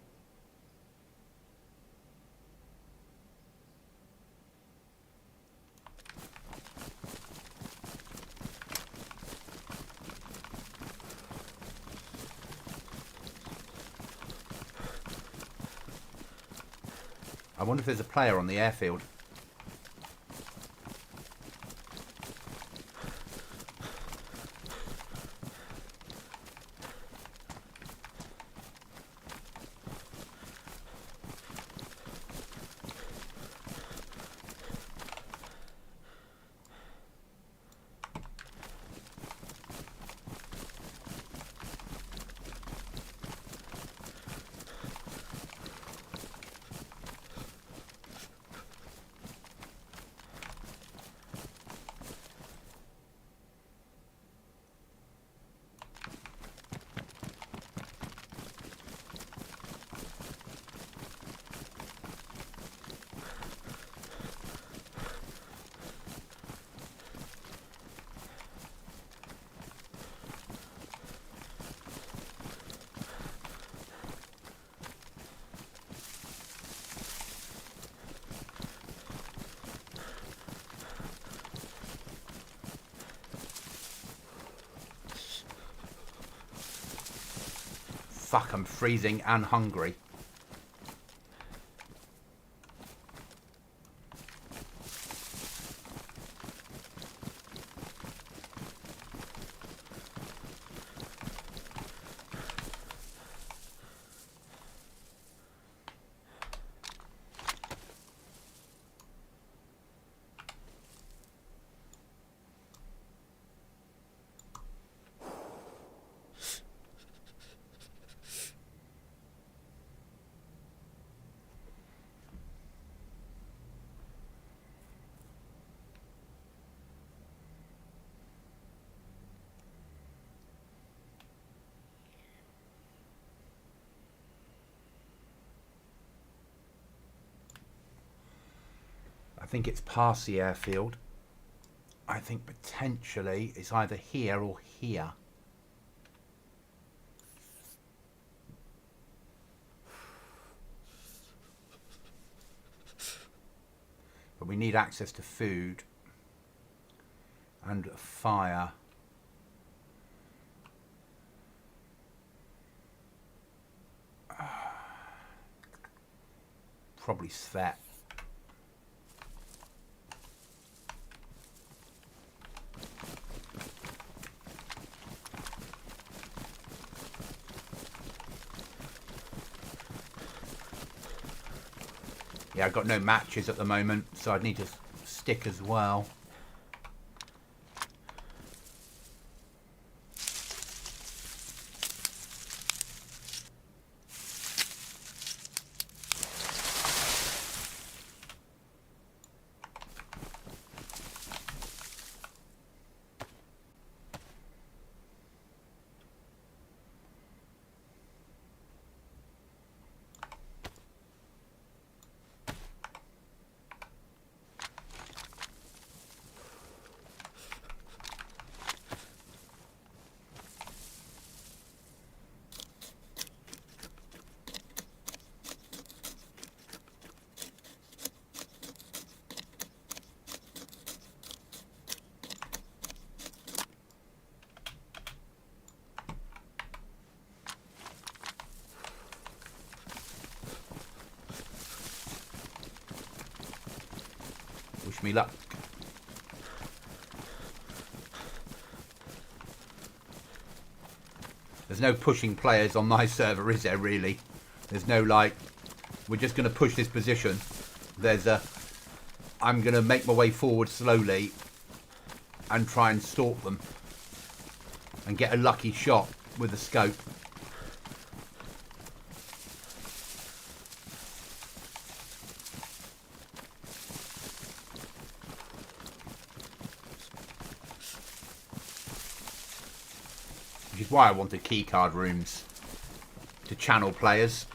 I wonder if there's a player on the airfield. fuck, I'm freezing and hungry. I think it's past the airfield. I think potentially it's either here or here. But we need access to food and fire. Probably Svet. Yeah, I've got no matches at the moment, so I'd need to stick as well. Wish me luck. There's no pushing players on my server, is there really? There's no like, we're just going to push this position. There's a, I'm going to make my way forward slowly and try and stalk them and get a lucky shot with the scope. Which is why I wanted keycard rooms to channel players.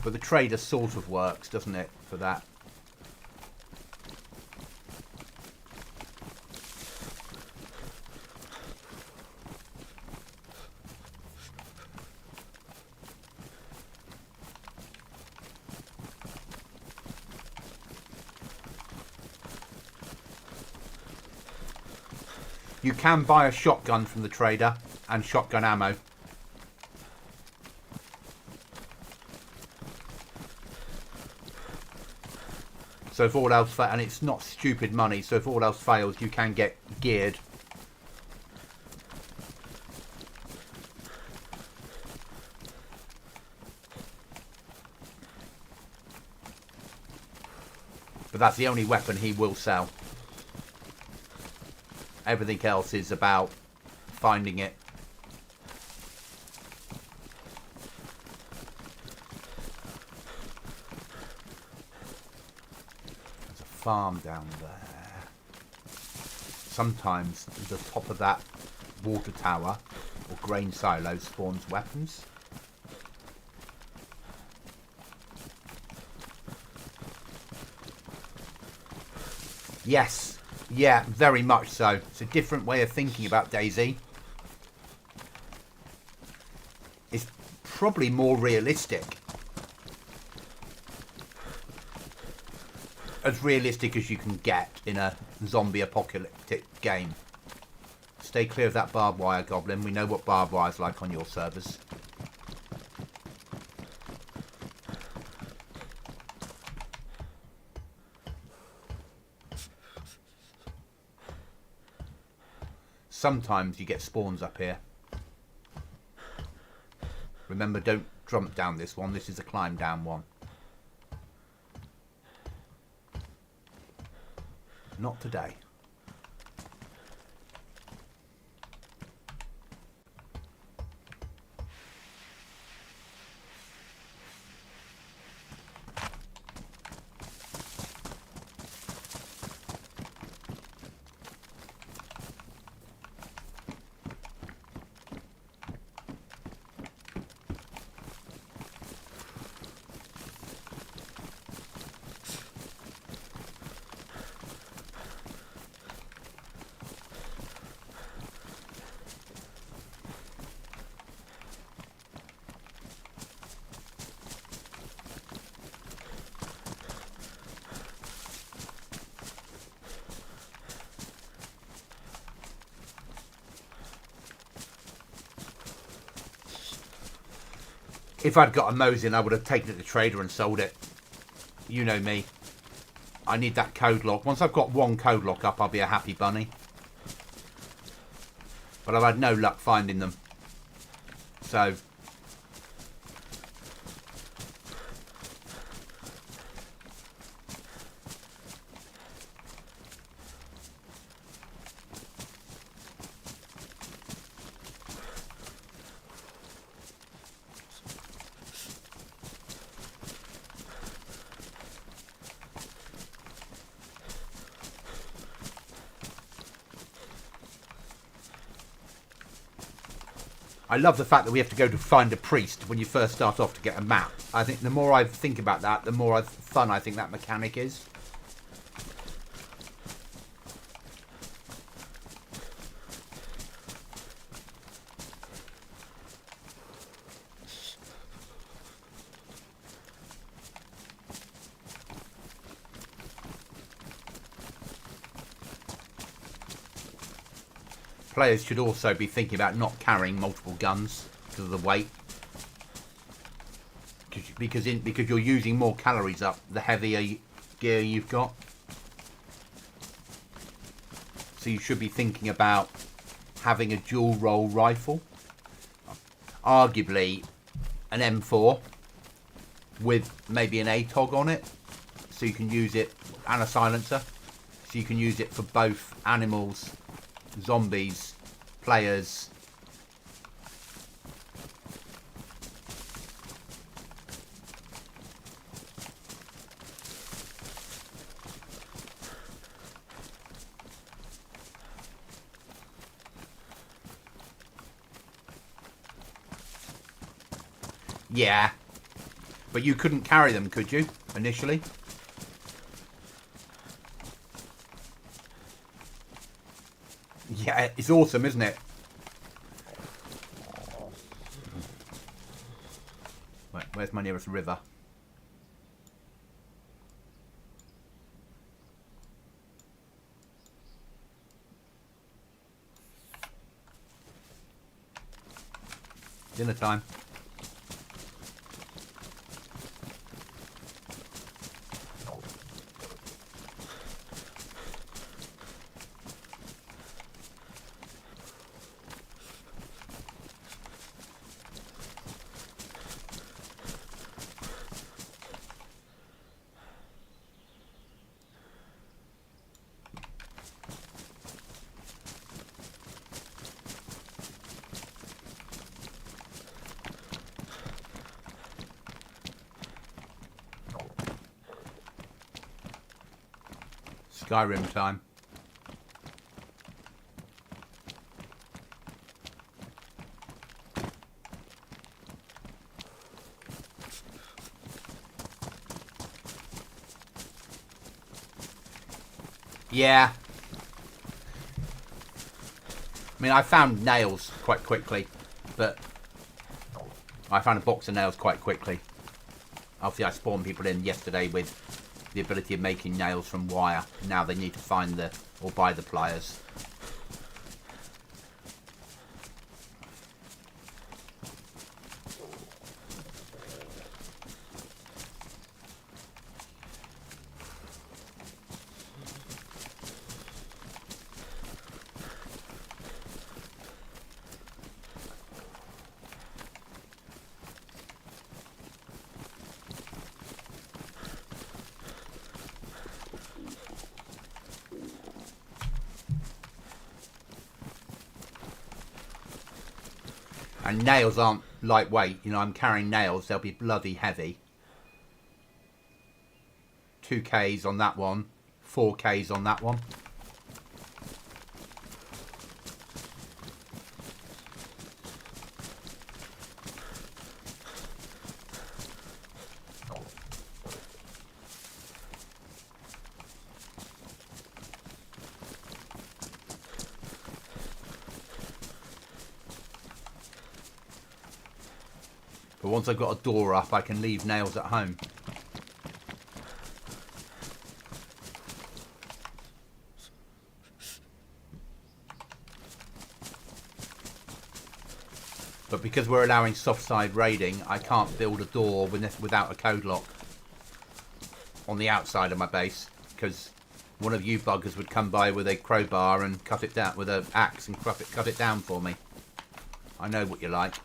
But the trader sort of works, doesn't it, for that? You can buy a shotgun from the trader and shotgun ammo. So if all else fails, and it's not stupid money, so if all else fails, you can get geared. But that's the only weapon he will sell. Everything else is about finding it. There's a farm down there. Sometimes the top of that water tower or grain silo spawns weapons. Yes. Yeah, very much so. It's a different way of thinking about DayZ. It's probably more realistic. As realistic as you can get in a zombie apocalyptic game. Stay clear of that barbed wire, Goblin. We know what barbed wire's like on your servers. Sometimes you get spawns up here. Remember, don't jump down this one. This is a climb down one. Not today. If I'd got a Mosin, I would have taken it to the trader and sold it. You know me. I need that code lock. Once I've got one code lock up, I'll be a happy bunny. But I've had no luck finding them. So... I love the fact that we have to go to find a priest when you first start off to get a map. I think the more I think about that, the more fun I think that mechanic is. Players should also be thinking about not carrying multiple guns because of the weight. Because you're using more calories up the heavier gear you've got. So you should be thinking about having a dual role rifle. Arguably an M4 with maybe an ATOG on it. So you can use it, and a silencer. So you can use it for both animals, zombies, players. Yeah, but you couldn't carry them, could you, initially? Yeah, it's awesome, isn't it? Right, where's my nearest river? Dinner time. Skyrim time. Yeah. I mean, I found nails quite quickly, but I found a box of nails quite quickly. Obviously, I spawned people in yesterday with the ability of making nails from wire. Now they need to find or buy the pliers. And nails aren't lightweight. You know, I'm carrying nails. They'll be bloody heavy. 2Ks on that one. 4Ks on that one. But once I've got a door up, I can leave nails at home. But because we're allowing soft side raiding, I can't build a door without a code lock on the outside of my base, because one of you buggers would come by with a crowbar and cut it down with an axe and cut it down for me. I know what you're like.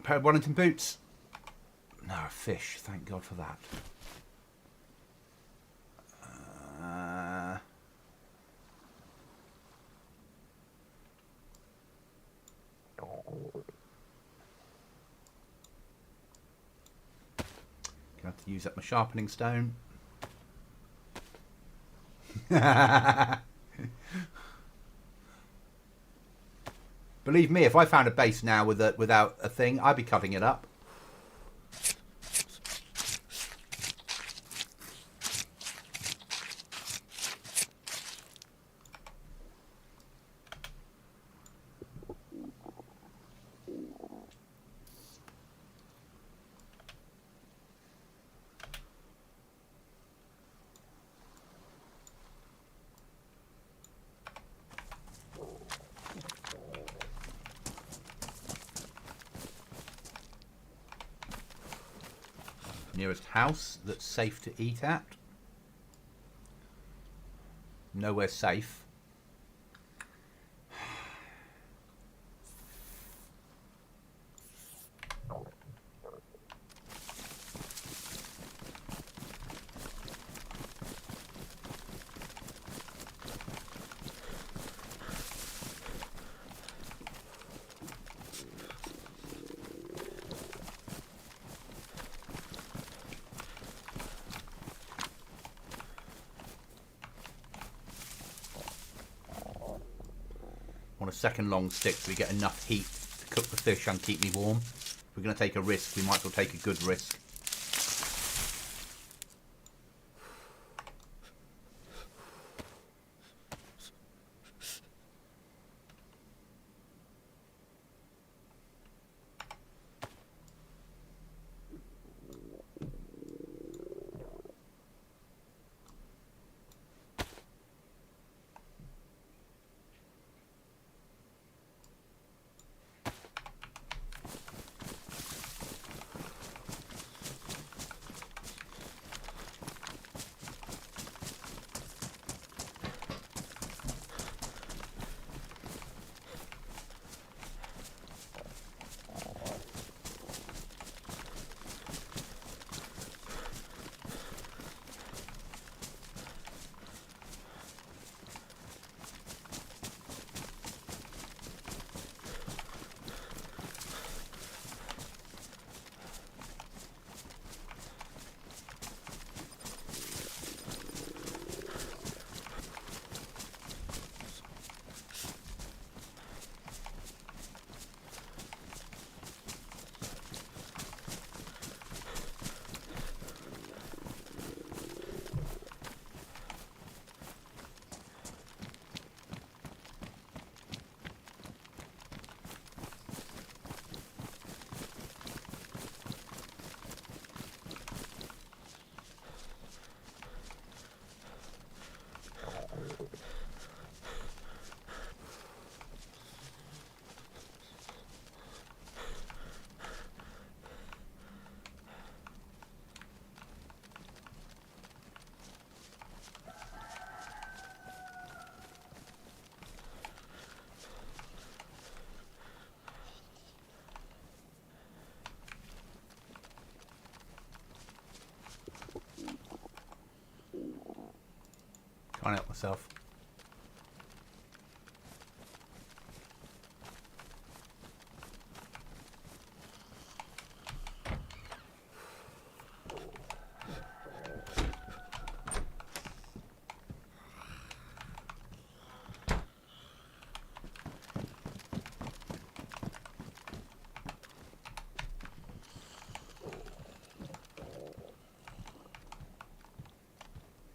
Pair of Wellington boots. No, a fish. Thank God for that. Gonna have to use up my sharpening stone. Believe me, if I found a base now without a thing, I'd be cutting it up. Nearest house that's safe to eat at. Nowhere safe. On a second long stick so we get enough heat to cook the fish and keep me warm. If we're going to take a risk, we might as well take a good risk. Trying to help myself.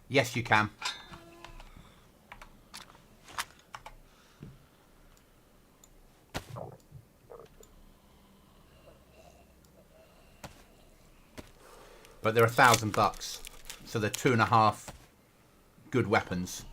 Yes, you can. But they're $1,000, so they're 2.5 good weapons.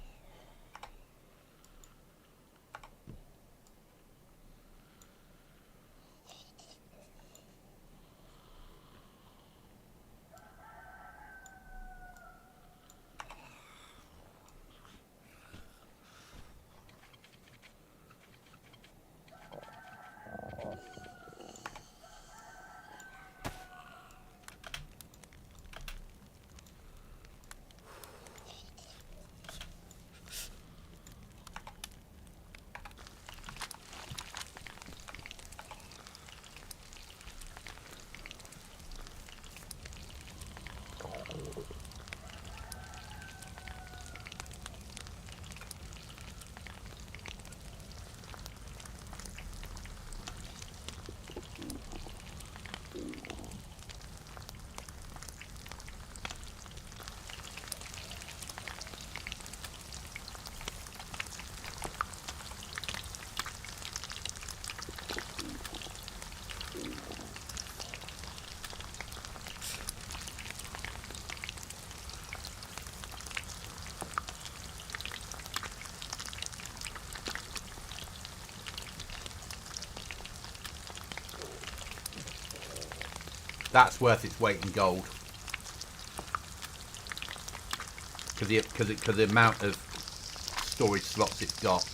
That's worth its weight in gold. Because the amount of storage slots it's got.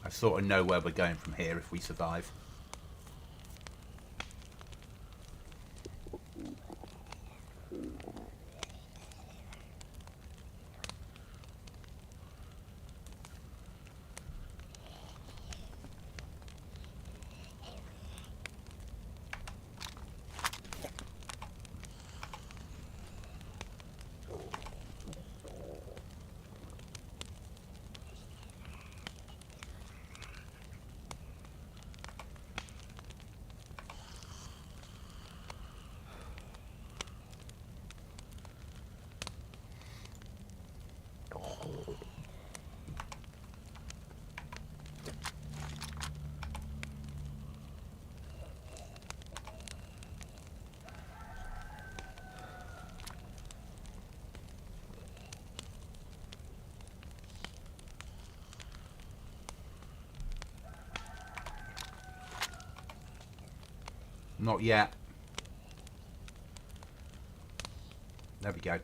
I sort of know where we're going from here if we survive. Not yet. There we go.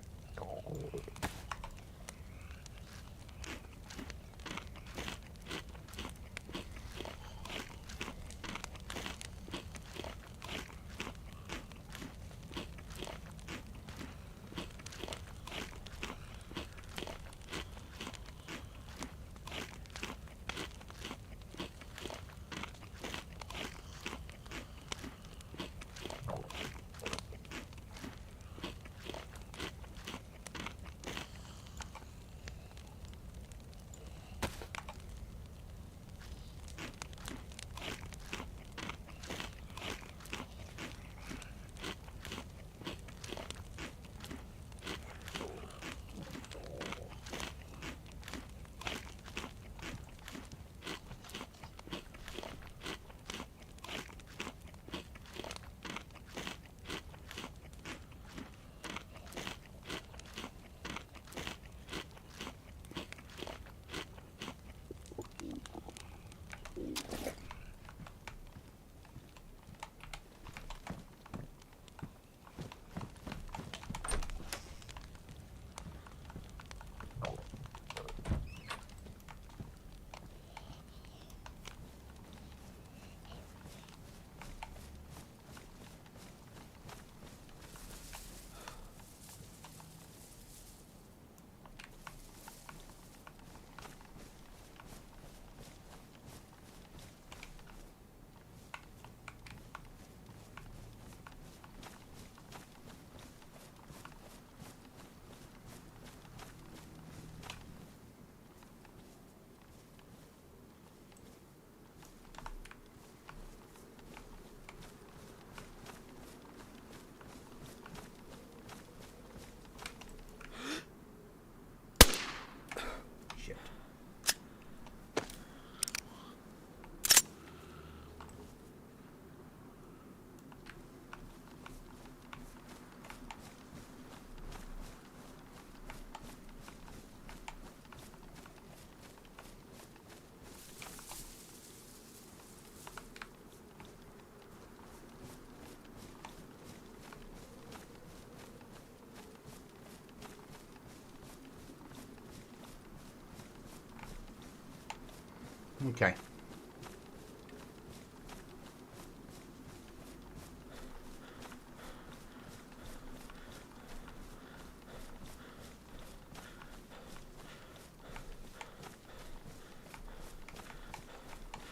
Okay.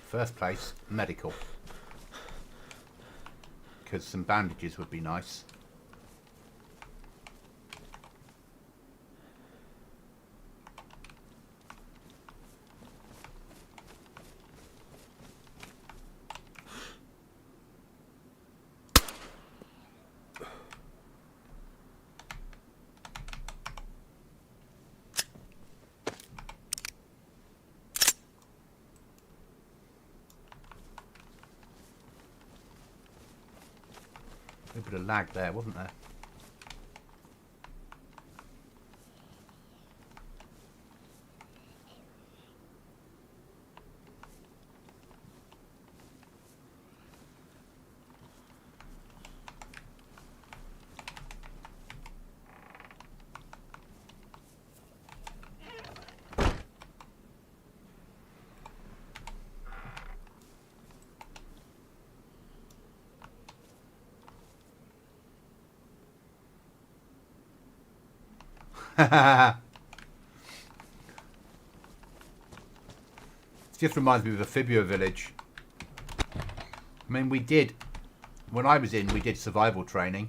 First place, medical. Because some bandages would be nice. A bit of lag there, wasn't there? It just reminds me of the Fibula village. I mean, we did, when I was in, we did survival training.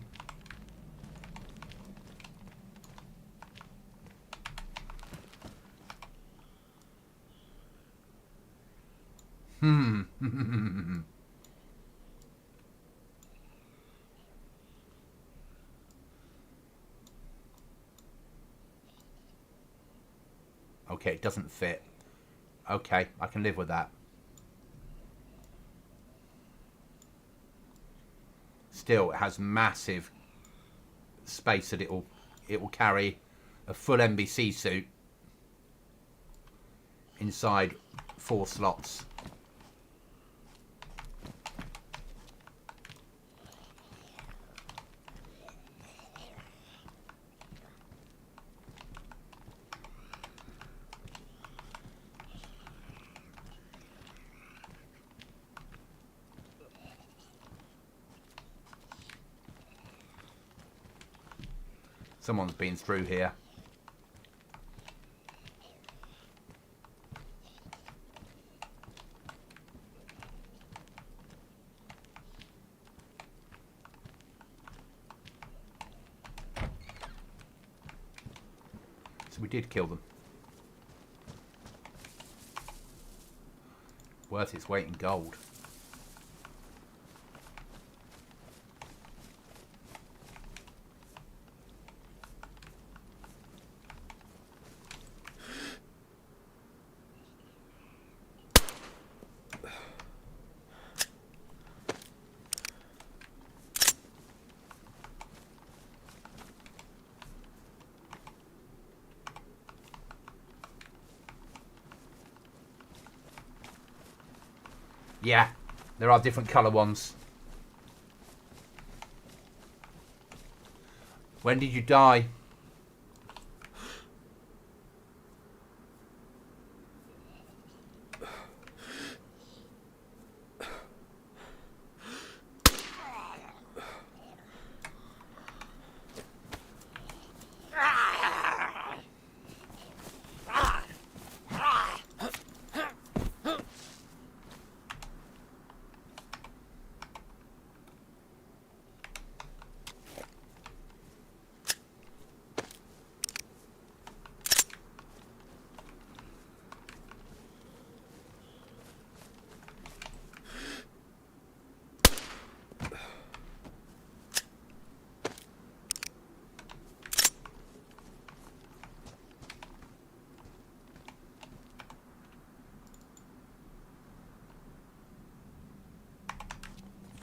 Okay, it doesn't fit. Okay, I can live with that. Still, it has massive space that it will carry a full NBC suit inside 4 slots. Someone's been through here. So we did kill them. Worth its weight in gold. Yeah, there are different colour ones. When did you die?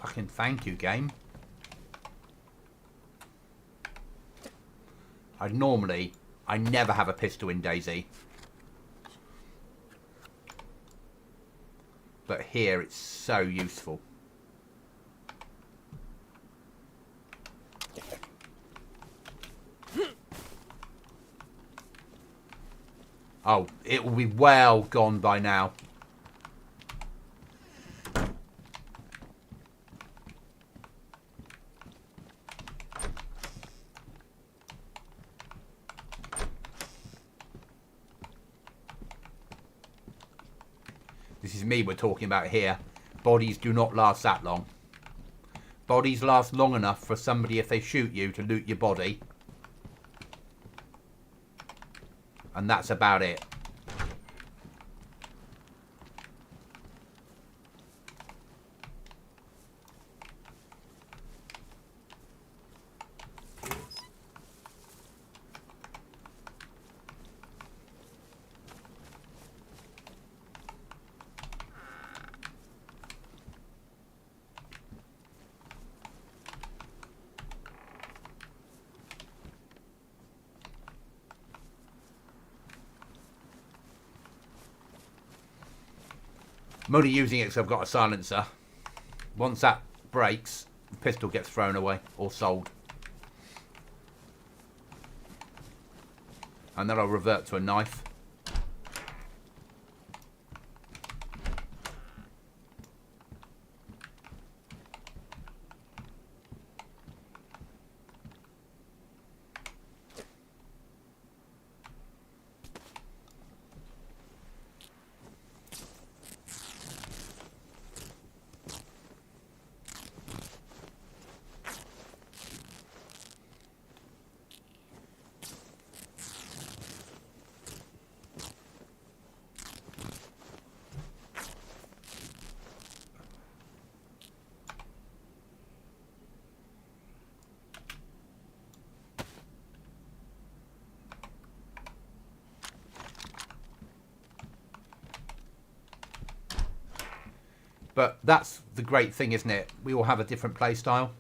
Fucking thank you, game. I never have a pistol in DayZ. But here it's so useful. Oh, it will be well gone by now. This is me we're talking about here. Bodies do not last that long. Bodies last long enough for somebody, if they shoot you, to loot your body. And that's about it. I'm only using it because I've got a silencer. Once that breaks, the pistol gets thrown away or sold. And then I'll revert to a knife. But that's the great thing, isn't it? We all have a different play style.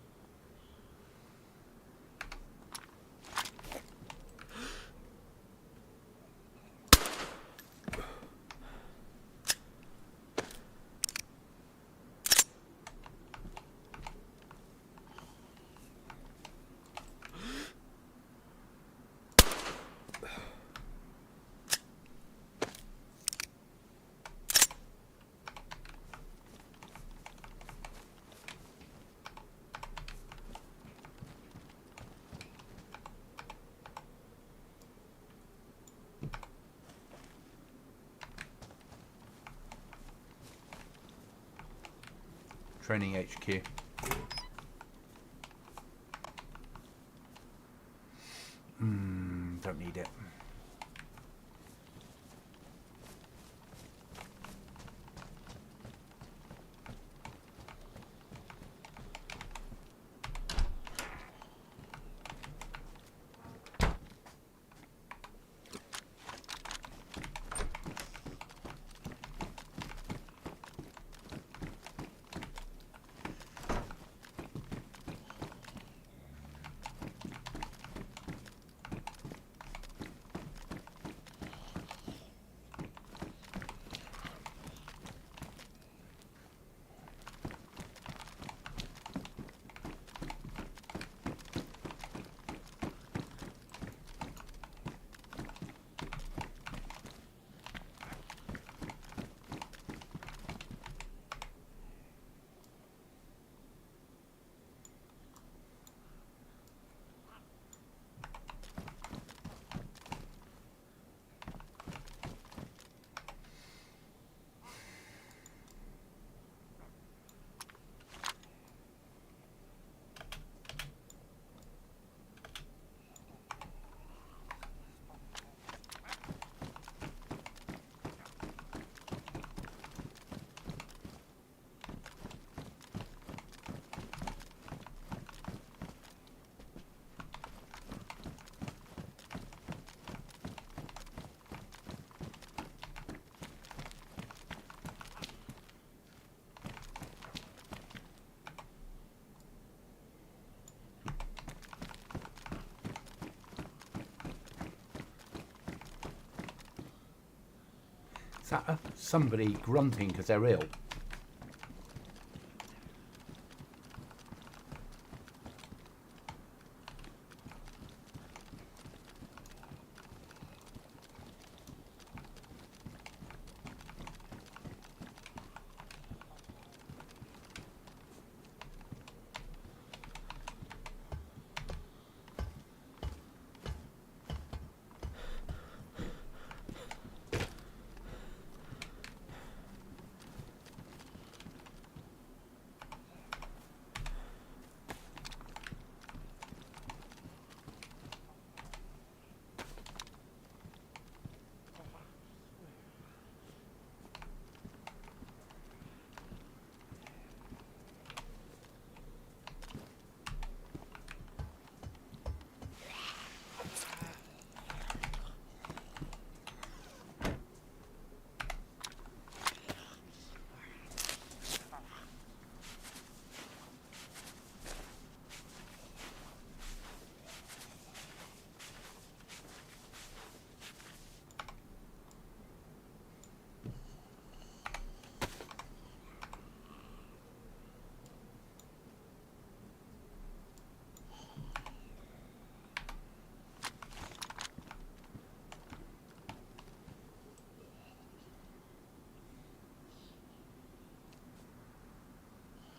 Training HQ. Don't need it. Is that somebody grunting because they're ill?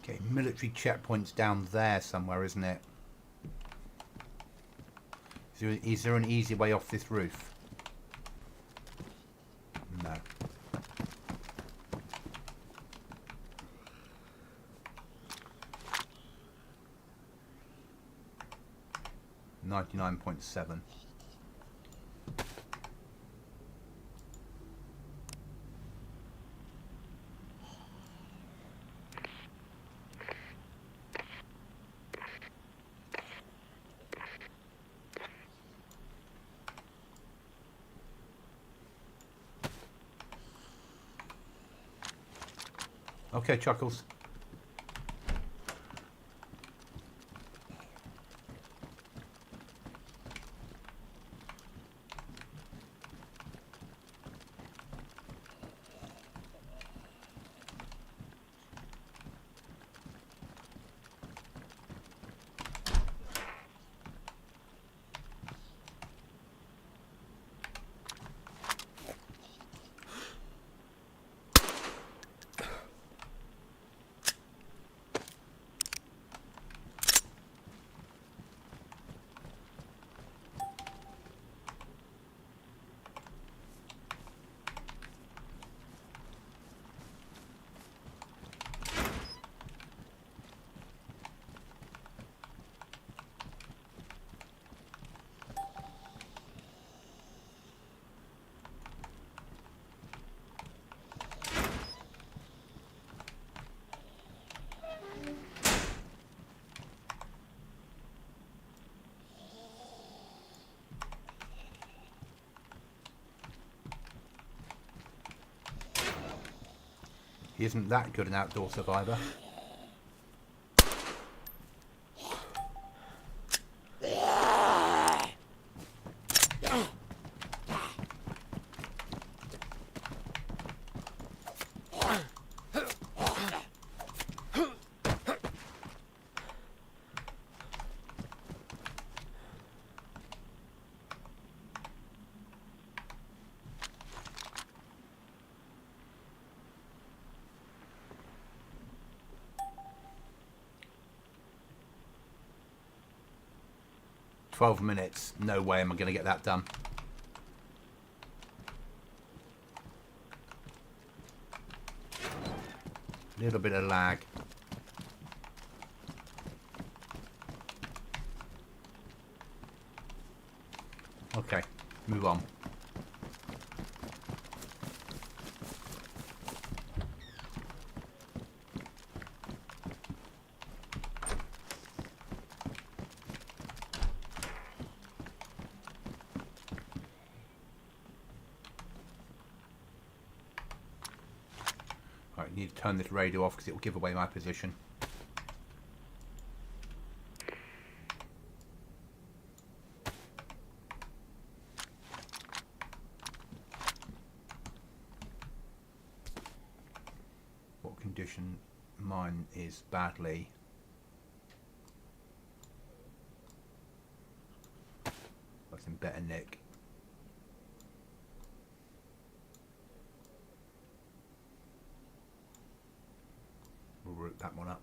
Okay, military checkpoint's down there somewhere, isn't it? Is there an easy way off this roof? No. 99.7. Okay, Chuckles. He isn't that good an outdoor survivor. "12 minutes. No way am I going to get that done." Little bit of lag. Okay, move on. Right, need to turn this radio off because it will give away my position. What condition? Mine is badly. That's in better nick. We'll root that one up.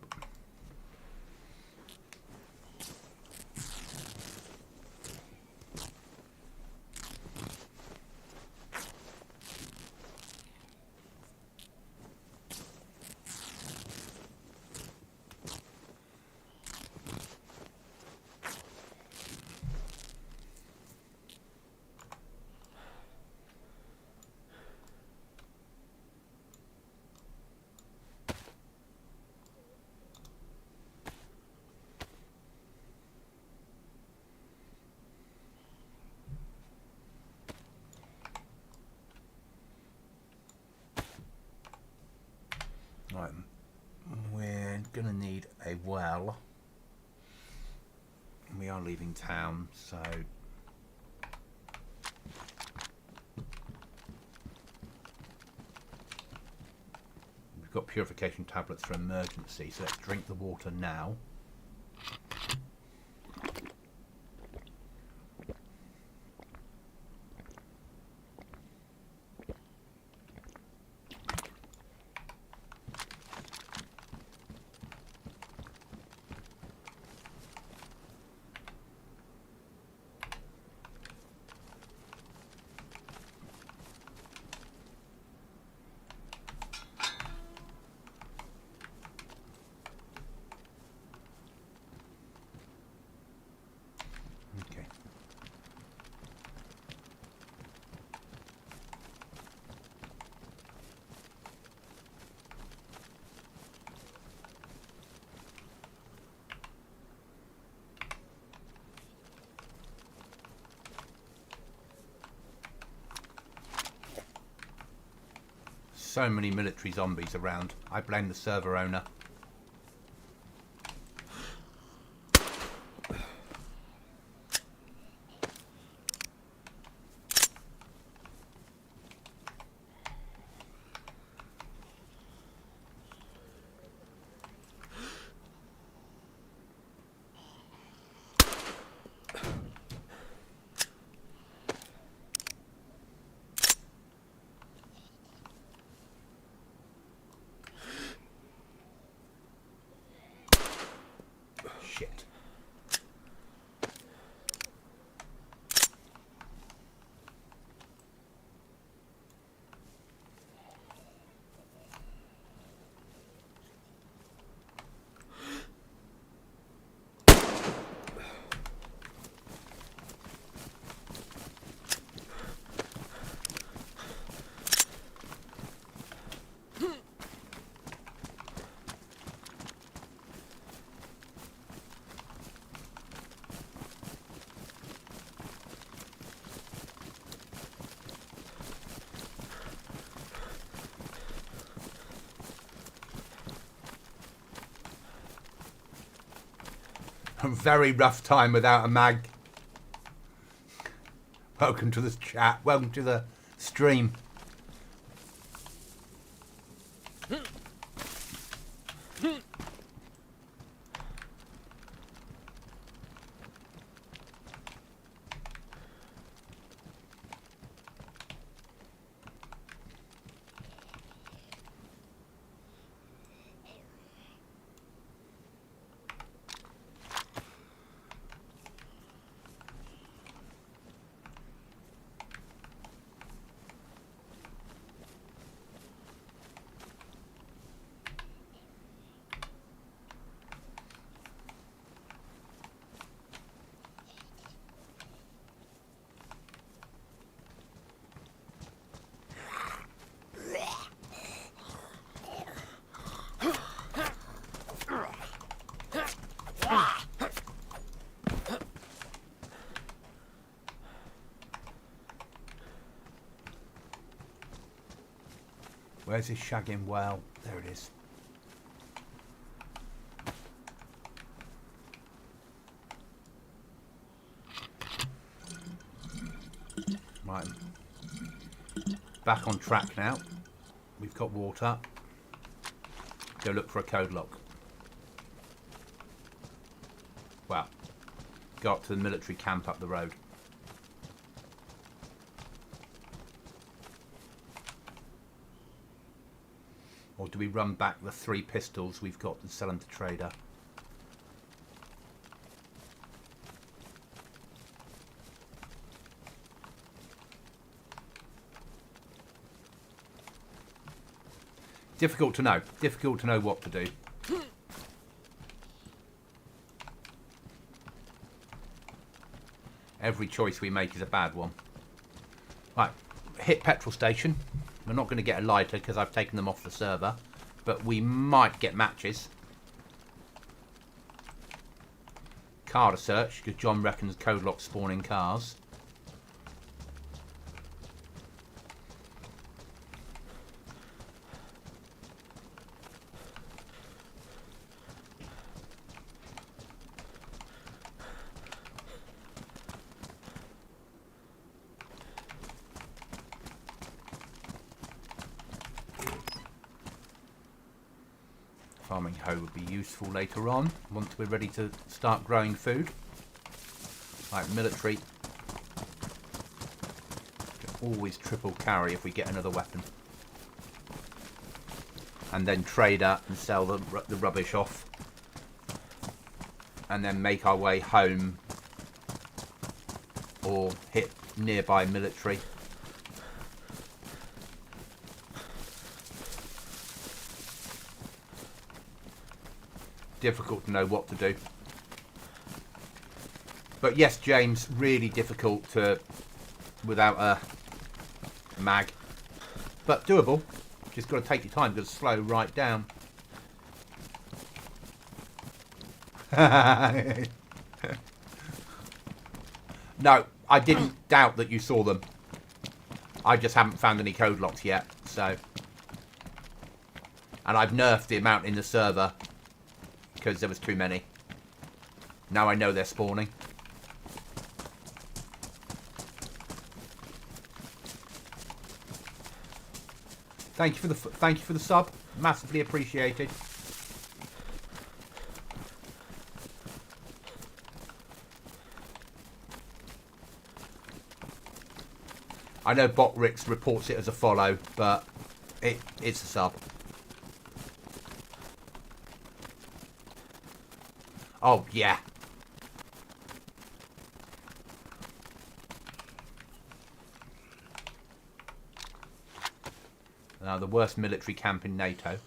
Right, we're gonna need a well. We are leaving town, so we've got purification tablets for emergency, so let's drink the water now. so many military zombies around. I blame the server owner. Shit. A very rough time without a mag. Welcome to the chat. Welcome to the stream. Where's his shagging well? There it is. Right. Back on track now. We've got water. Go look for a code lock. Well, go up to the military camp up the road. Or do we run back the 3 pistols we've got and sell them to trader? Difficult to know. Difficult to know what to do. Every choice we make is a bad one. Right, hit petrol station. We're not going to get a lighter because I've taken them off the server, but we might get matches. Car to search because John reckons code lock spawning cars. Farming hoe would be useful later on once we're ready to start growing food. Like military. Can always triple carry if we get another weapon. And then trader and sell the rubbish off. And then make our way home or hit nearby military. Difficult to know what to do. But yes, James, really difficult to without a mag. But doable. Just got to take your time, got to slow right down. No, I didn't doubt that you saw them. I just haven't found any code locks yet, so And I've nerfed the amount in the server because there was too many. Now I know they're spawning. Thank you for the sub. Massively appreciated. I know Botrix reports it as a follow, but it's a sub. Oh, yeah. Now, the worst military camp in NATO.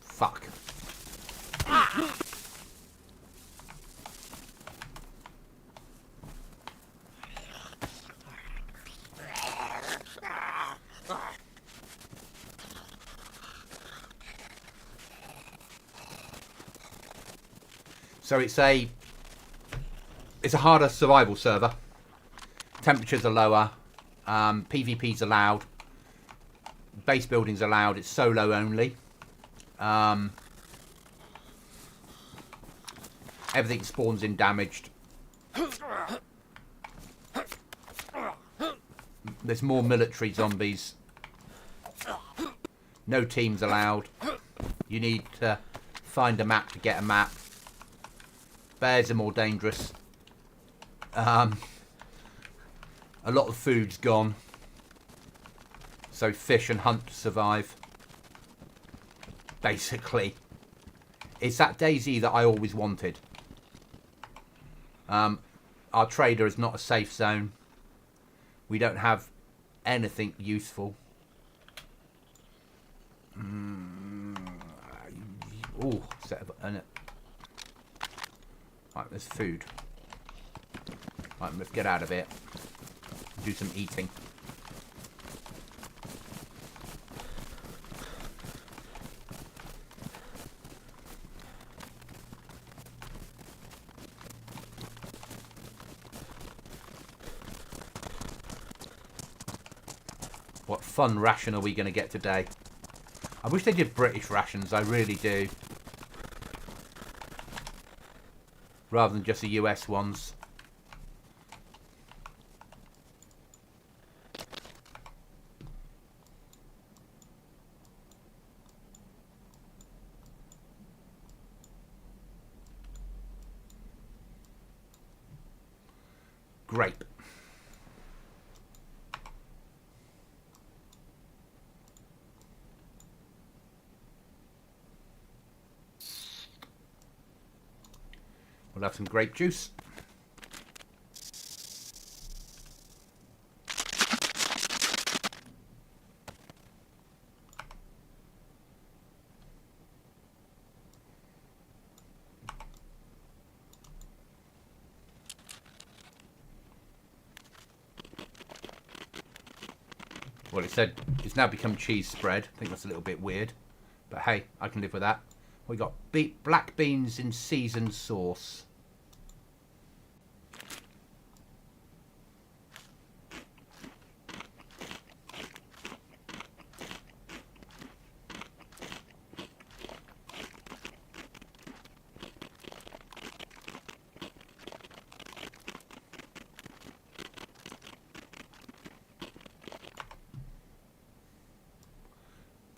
Fuck. So it's a harder survival server. Temperatures are lower. PvP's allowed. Base building's allowed. It's solo only. Everything spawns in damaged. There's more military zombies. No teams allowed. You need to find a map to get a map. Bears are more dangerous. A lot of food's gone. So fish and hunt to survive. Basically. It's that DayZ that I always wanted. Our trader is not a safe zone. We don't have anything useful. Oh, set up an. Right, there's food. Right, let's get out of it. Do some eating. What fun ration are we going to get today? I wish they did British rations, I really do. Rather than just the US ones. Grape. We'll have some grape juice. Well, it said it's now become cheese spread. I think that's a little bit weird. But hey, I can live with that. We got black beans in seasoned sauce.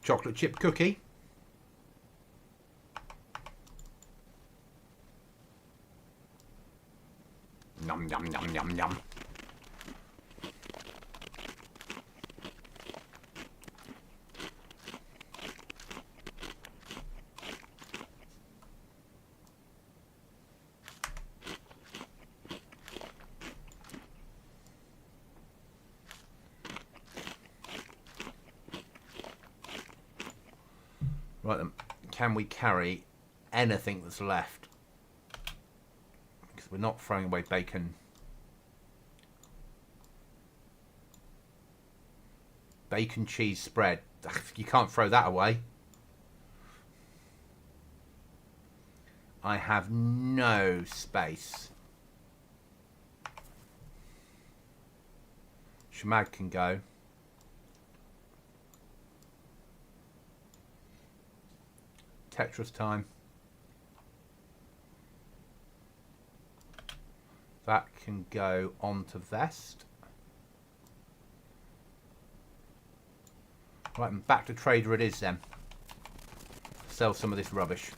Chocolate chip cookie. Nom nom nom nom nom. Right then, can we carry anything that's left? Because we're not throwing away bacon. Bacon cheese spread. You can't throw that away. I have no space. Shemag can go. Tetris time. That can go onto Vest. Right, and back to Trader it is then. Sell some of this rubbish.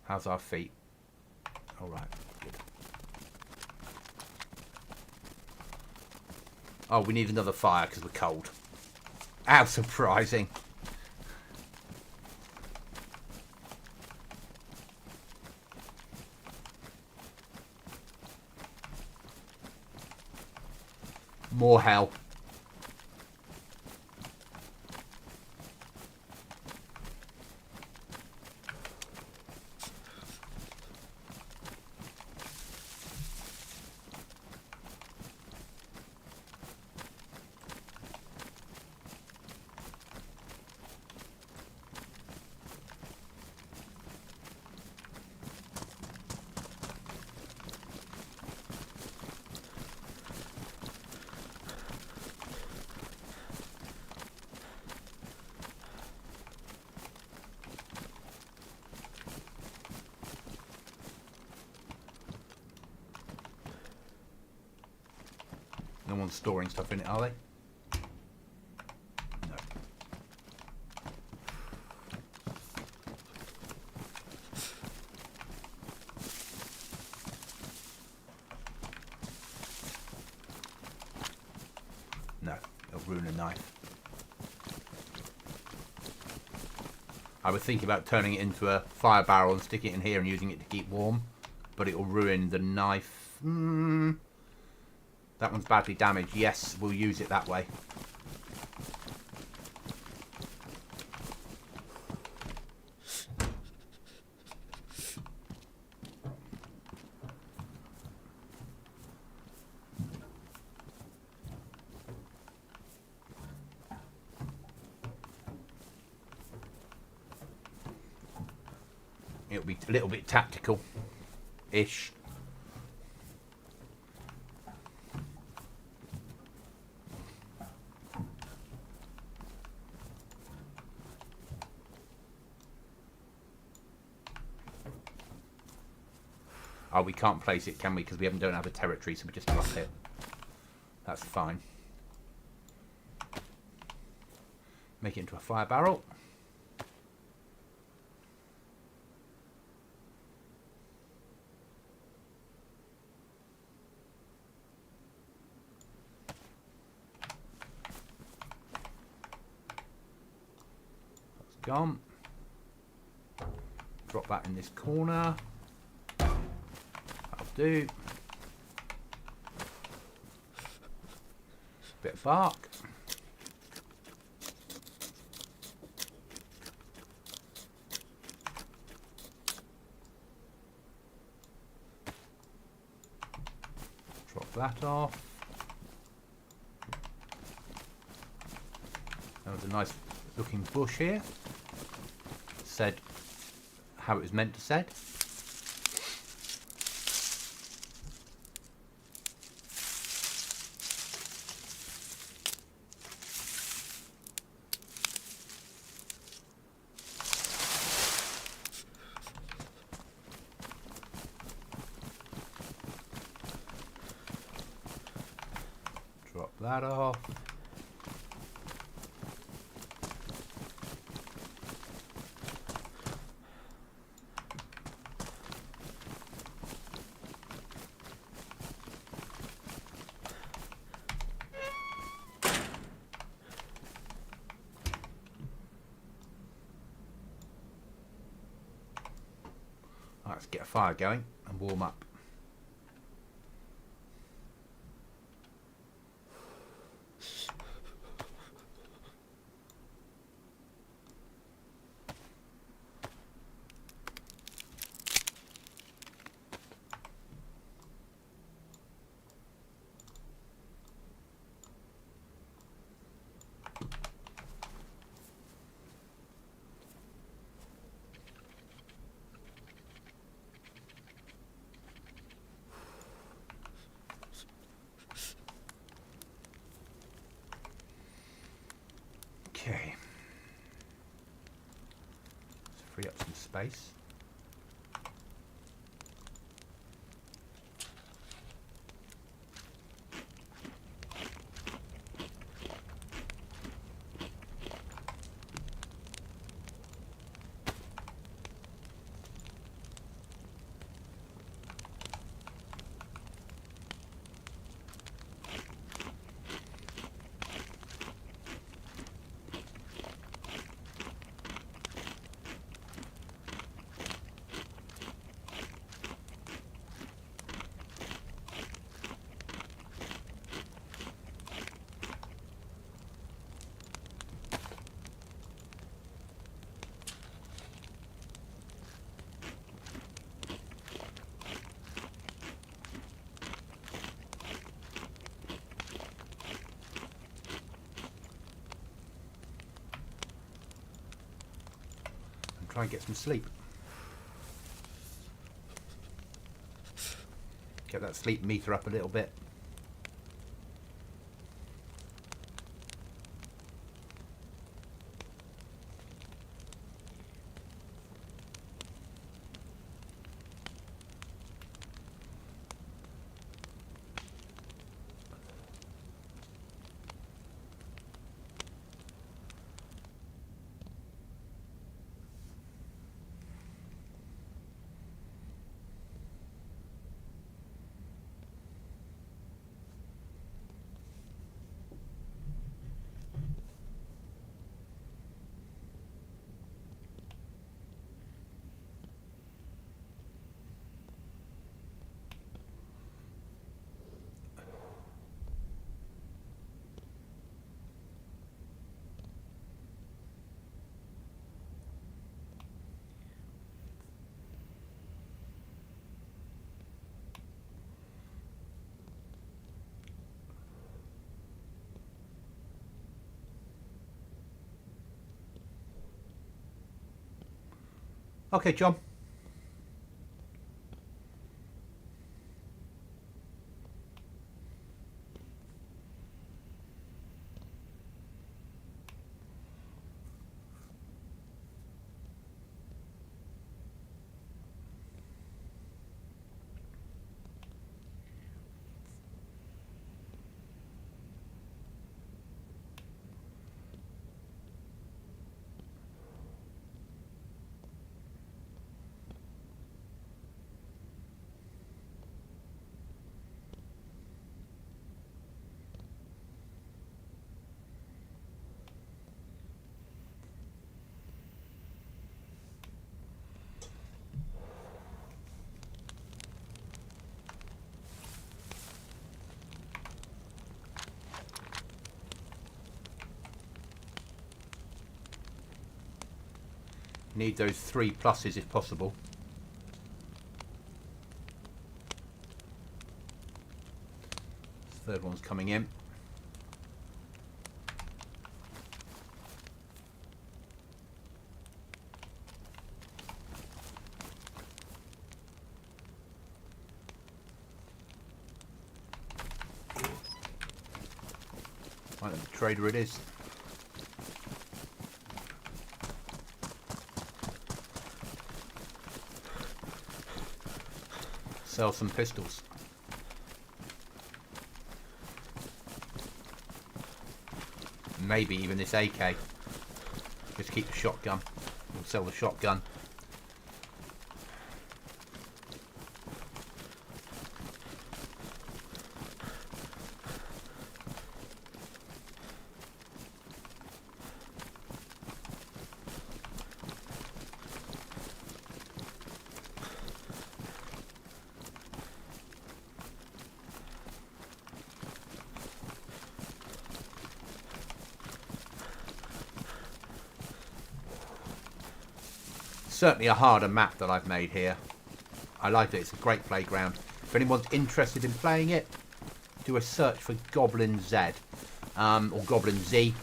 How's our feet? All right, good. Oh, we need another fire because we're cold. How surprising. More hell. No one's storing stuff in it, are they? No. No, it'll ruin a knife. I was thinking about turning it into a fire barrel and sticking it in here and using it to keep warm, but it will ruin the knife. That one's badly damaged. Yes, we'll use it that way. It'll be a little bit tactical-ish. Oh, we can't place it, can we? Because we don't have a territory, so we just drop it. That's fine. Make it into a fire barrel. That's gone. Drop that in this corner. Do bit of bark. Drop that off. That was a nice looking bush here. Said how it was meant to said. Drop that off. Let's get a fire going and warm up. Okay. Let's free up some space. Try and get some sleep. Get that sleep meter up a little bit. Okay, John. Need those 3 pluses if possible. Third one's coming in. Right, the trader it is. Sell some pistols. Maybe even this AK. Just keep the shotgun. We'll sell the shotgun. Certainly a harder map that I've made here. I like it. It's a great playground. If anyone's interested in playing it, do a search for GoblinZ or GoblinZ.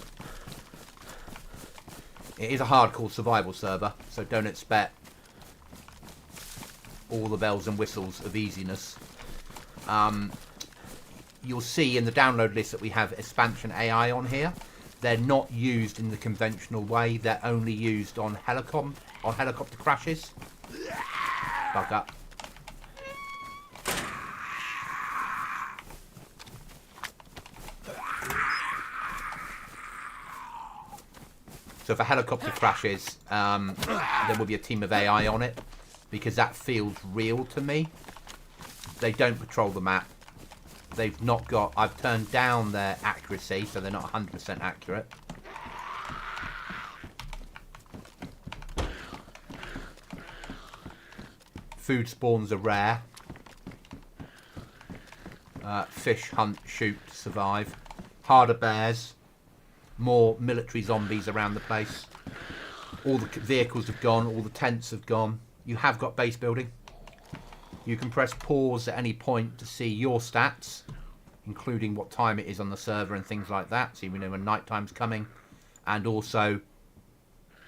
It is a hardcore survival server, so don't expect all the bells and whistles of easiness. You'll see in the download list that we have expansion AI on here. they're not used in the conventional way. They're only used on helicopter crashes. Bug up. So for helicopter crashes, there will be a team of AI on it, because that feels real to me. They don't patrol the map. They've not got... I've turned down their accuracy, so they're not 100% accurate. Food spawns are rare. Fish, hunt, shoot, survive. Harder bears. More military zombies around the place. All the vehicles have gone. All the tents have gone. You have got base building. You can press pause at any point to see your stats, including what time it is on the server and things like that, so you know when night time's coming. And also,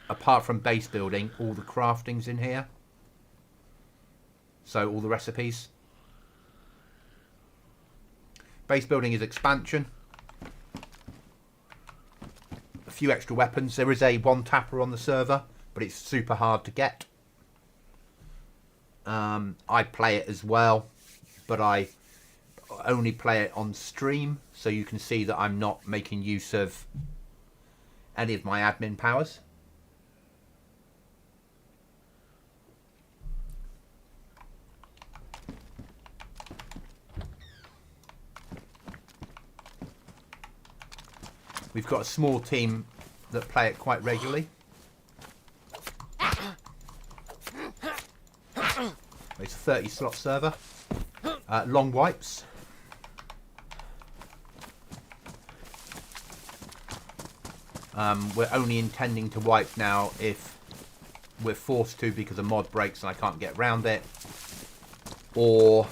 apart from base building, all the crafting's in here. So all the recipes. Base building is expansion. A few extra weapons. There is a one-tapper on the server, but it's super hard to get. I play it as well, but I only play it on stream, so you can see that I'm not making use of any of my admin powers. We've got a small team that play it quite regularly. It's a 30 slot server. Long wipes. We're only intending to wipe now if we're forced to because a mod breaks and I can't get around it. Or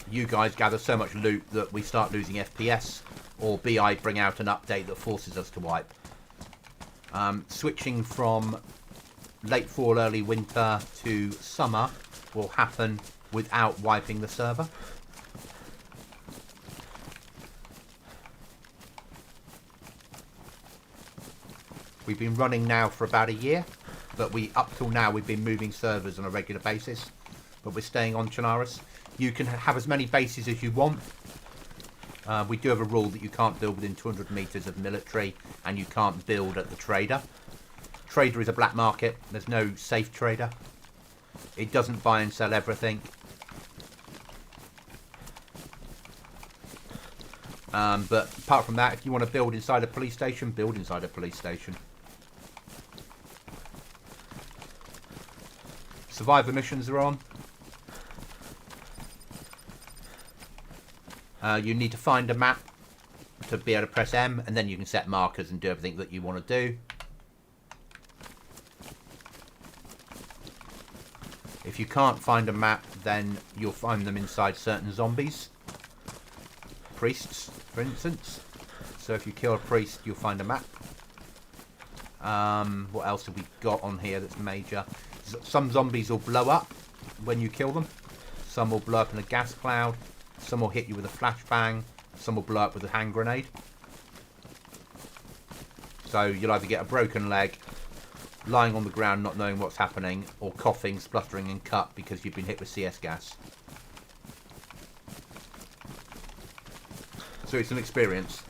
you guys gather so much loot that we start losing FPS. Or BI bring out an update that forces us to wipe. Switching from late fall, early winter to summer will happen without wiping the server. We've been running now for about a year, but up till now we've been moving servers on a regular basis, but we're staying on Chernarus. You can have as many bases as you want. We do have a rule that you can't build within 200 meters of military, and you can't build at the trader. Trader is a black market. There's no safe trader. It doesn't buy and sell everything. But apart from that, if you want to build inside a police station, build inside a police station. Survivor missions are on. You need to find a map to be able to press M, and then you can set markers and do everything that you want to do. If you can't find a map, then you'll find them inside certain zombies. Priests, for instance. So if you kill a priest, you'll find a map. What else have we got on here that's major? Some zombies will blow up when you kill them. Some will blow up in a gas cloud. Some will hit you with a flashbang. Some will blow up with a hand grenade. So you'll either get a broken leg, lying on the ground not knowing what's happening, or coughing, spluttering and cut because you've been hit with CS gas. So it's an experience.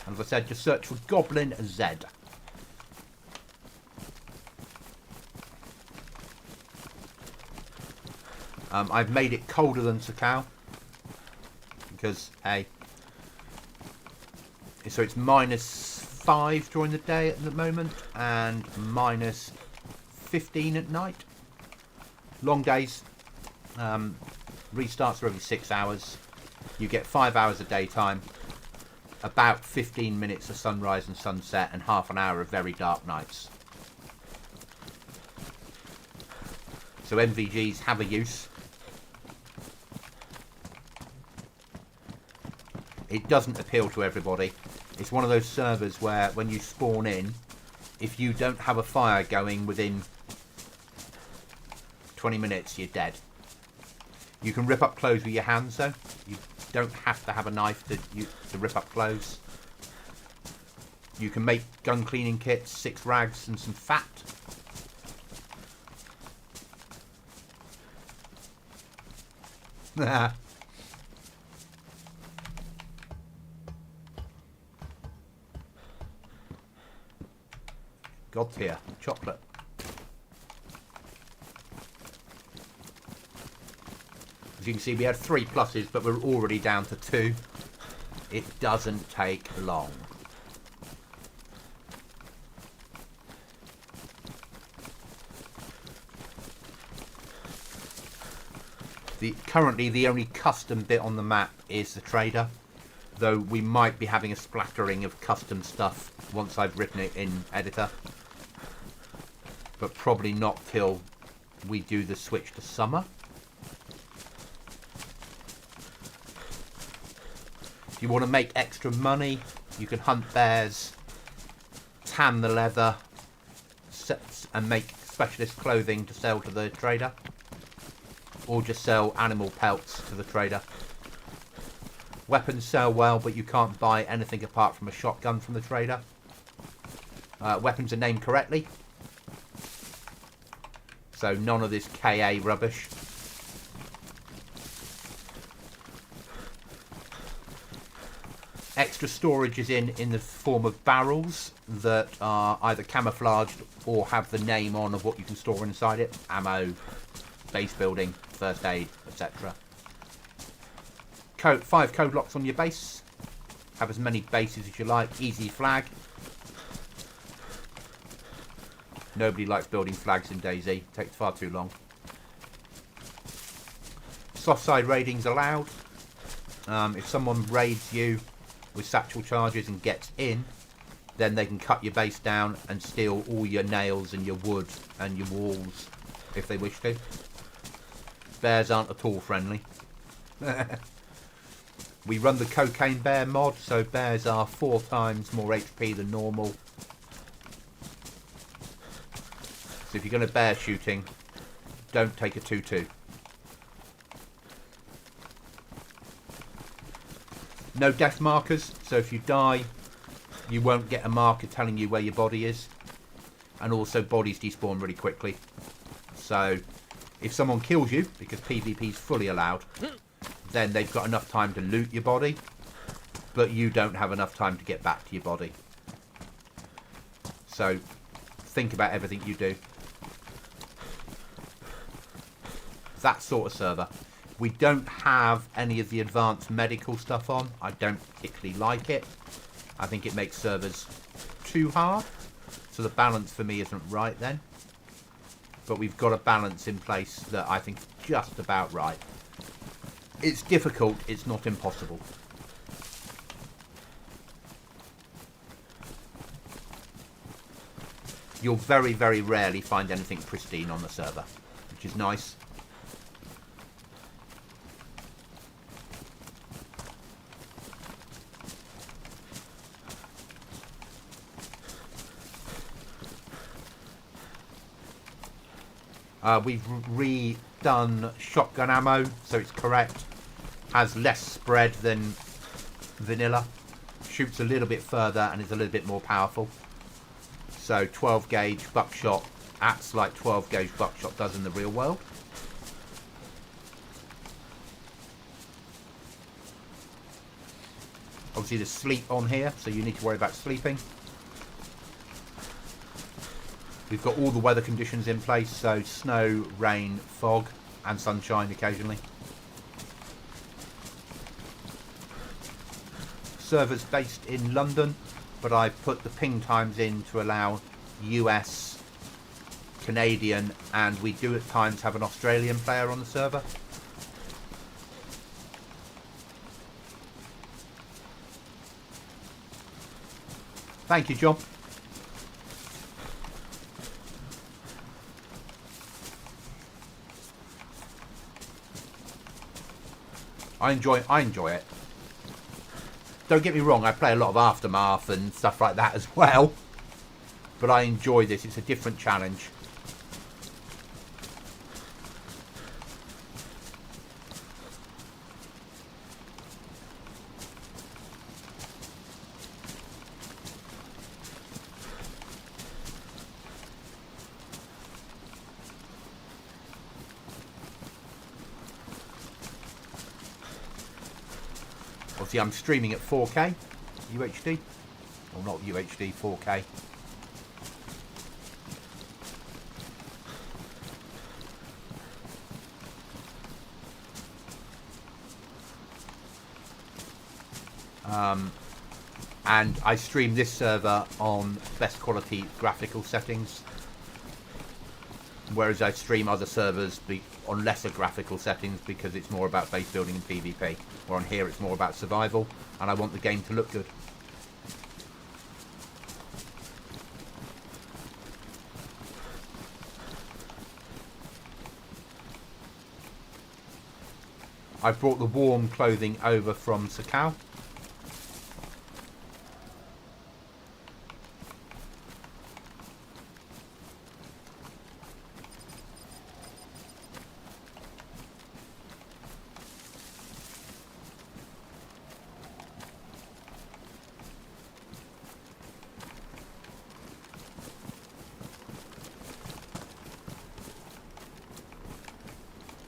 And as I said, just search for GoblinZ. I've made it colder than Sakau. Because, hey. So it's -5 during the day at the moment, and -15 at night. Long days. Restarts are every 6 hours. You get 5 hours of daytime, about 15 minutes of sunrise and sunset, and half an hour of very dark nights. So MVGs have a use. It doesn't appeal to everybody. It's one of those servers where when you spawn in, if you don't have a fire going within 20 minutes, you're dead. You can rip up clothes with your hands though. You don't have to have a knife to rip up clothes. You can make gun cleaning kits, 6 rags and some fat. God tier, chocolate. As you can see, we had 3 pluses, but we're already down to 2. It doesn't take long. Currently, the only custom bit on the map is the trader, though we might be having a splattering of custom stuff once I've written it in editor, but probably not till we do the switch to summer. If you want to make extra money, you can hunt bears, tan the leather, and make specialist clothing to sell to the trader. Or just sell animal pelts to the trader. Weapons sell well, but you can't buy anything apart from a shotgun from the trader. Weapons are named correctly. So none of this KA rubbish. Extra storage is in the form of barrels that are either camouflaged or have the name on of what you can store inside it. Ammo, base building, first aid, etc. 5 code locks on your base. Have as many bases as you like. Easy flag. Nobody likes building flags in DayZ. Takes far too long. Soft side raiding's allowed. If someone raids you with satchel charges and gets in, then they can cut your base down and steal all your nails and your wood and your walls if they wish to. Bears aren't at all friendly. We run the cocaine bear mod, so bears are 4 times more HP than normal. So if you're going to bear shooting, don't take a 2-2. No death markers, so if you die, you won't get a marker telling you where your body is. And also bodies despawn really quickly. So if someone kills you, because PvP is fully allowed, then they've got enough time to loot your body, but you don't have enough time to get back to your body. So think about everything you do. That sort of server. We don't have any of the advanced medical stuff on. I don't particularly like it. I think it makes servers too hard. So the balance for me isn't right then. But we've got a balance in place that I think is just about right. It's difficult, it's not impossible. You'll very, very rarely find anything pristine on the server, which is nice. We've redone shotgun ammo, so it's correct. Has less spread than vanilla. Shoots a little bit further and is a little bit more powerful. So 12 gauge buckshot acts like 12 gauge buckshot does in the real world. Obviously there's sleep on here, so you need to worry about sleeping. We've got all the weather conditions in place, so snow, rain, fog, and sunshine occasionally. Server's based in London, but I've put the ping times in to allow US, Canadian, and we do at times have an Australian player on the server. Thank you, John. I enjoy it. Don't get me wrong, I play a lot of Aftermath and stuff like that as well. But I enjoy this, it's a different challenge. See, I'm streaming at 4K UHD. Or not UHD, 4K. And I stream this server on best quality graphical settings, whereas I stream other servers on lesser graphical settings because it's more about base building and PvP. Or on here it's more about survival, and I want the game to look good. I've brought the warm clothing over from Sakau.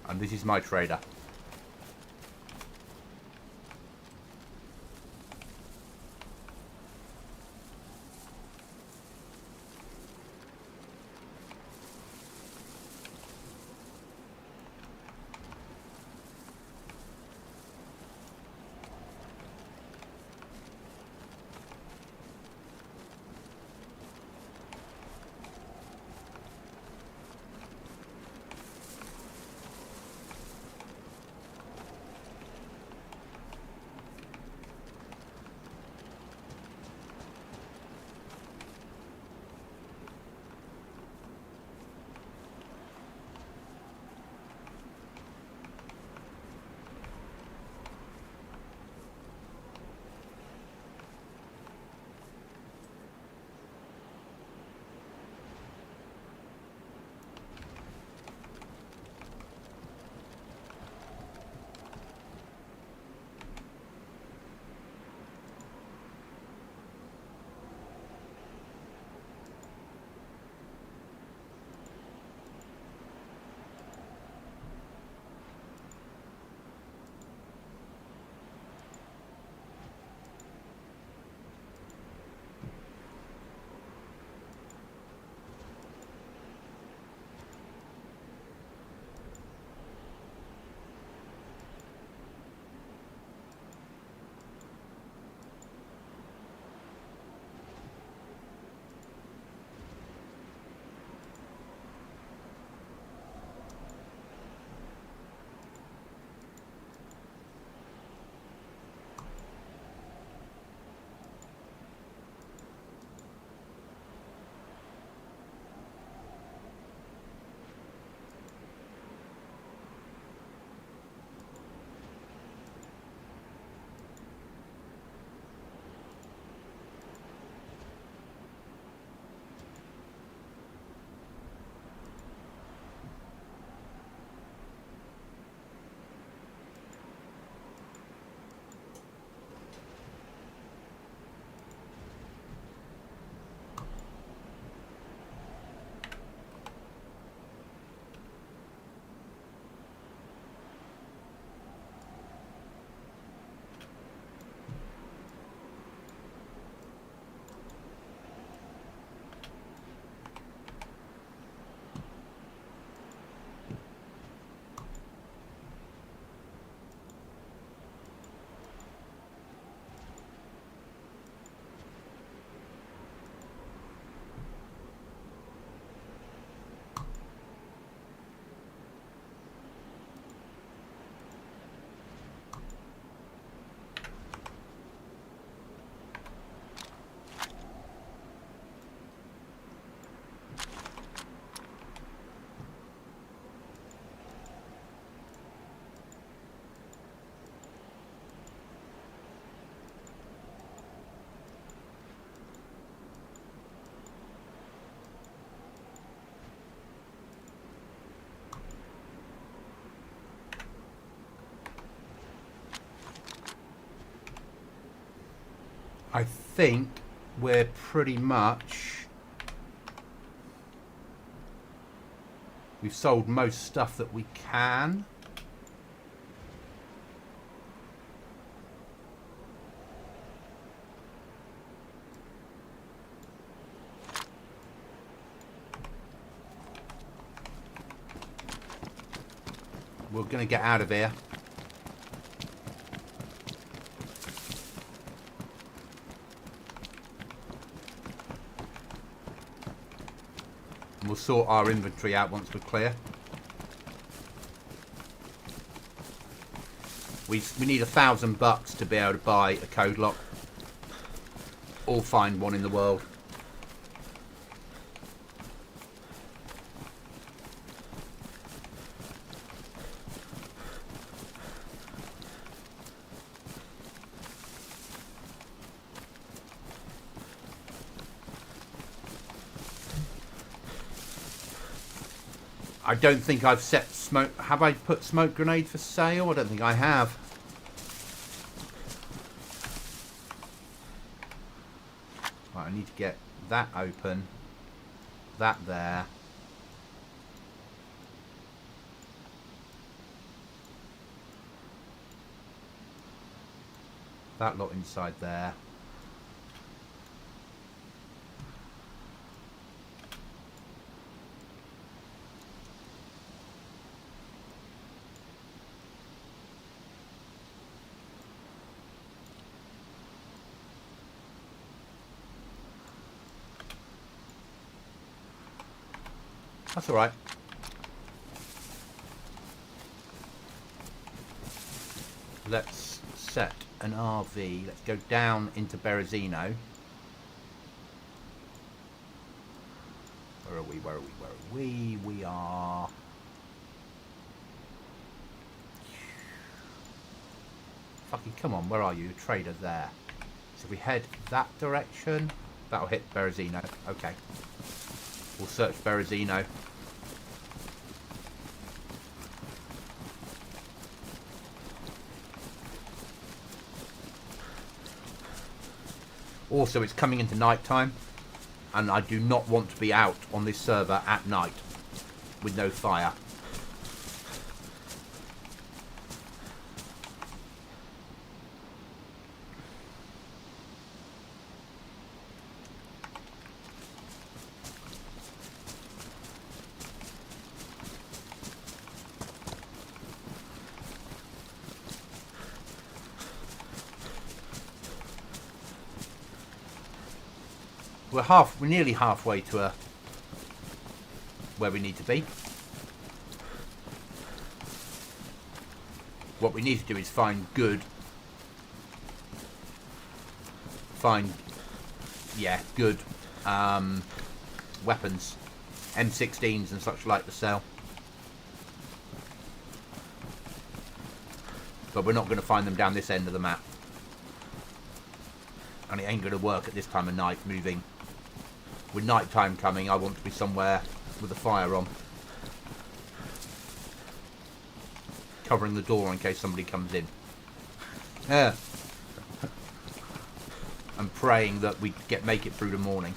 And this is my trader. I think we're pretty much... We've sold most stuff that we can. we're going to get out of here. And we'll sort our inventory out once we're clear. We need $1,000 to be able to buy a code lock. Or find one in the world. I don't think I've set smoke. Have I put smoke grenade for sale? I don't think I have. Right, I need to get that open. That there. That lot inside there. That's all right. Let's set an RV. Let's go down into Berezino. Where are we? Where are we? Where are we? We are... Fucking come on, where are you? Trader there. So if we head that direction, that'll hit Berezino. Okay. We'll search Berezino. Also, it's coming into night time, and I do not want to be out on this server at night with no fire. We're nearly halfway to where we need to be. What we need to do is find good weapons, M16s and such like to sell. But we're not going to find them down this end of the map. And it ain't going to work at this time of night moving. With night time coming, I want to be somewhere with a fire on. Covering the door in case somebody comes in. Yeah. And praying that we make it through the morning.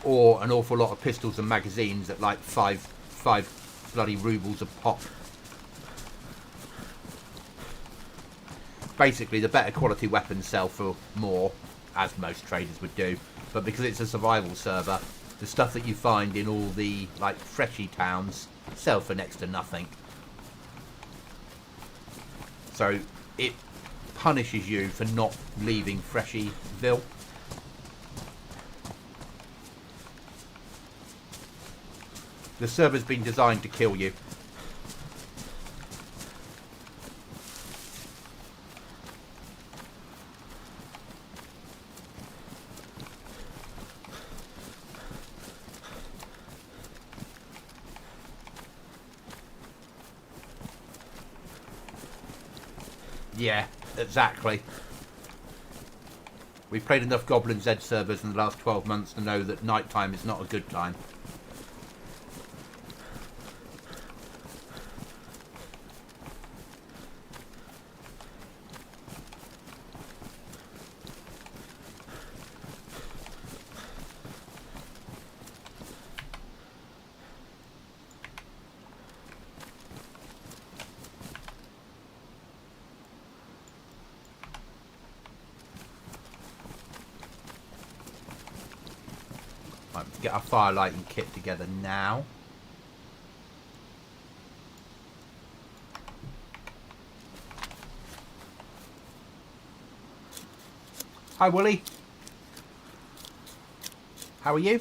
Or an awful lot of pistols and magazines at like five bloody rubles a pop. Basically, the better quality weapons sell for more, as most traders would do. But because it's a survival server, the stuff that you find in all the like freshy towns sell for next to nothing. So it punishes you for not leaving Freshyville. The server's been designed to kill you. Yeah, exactly. We've played enough GoblinZ servers in the last 12 months to know that nighttime is not a good time. get our fire lighting kit together now. Hi, Wooly. How are you?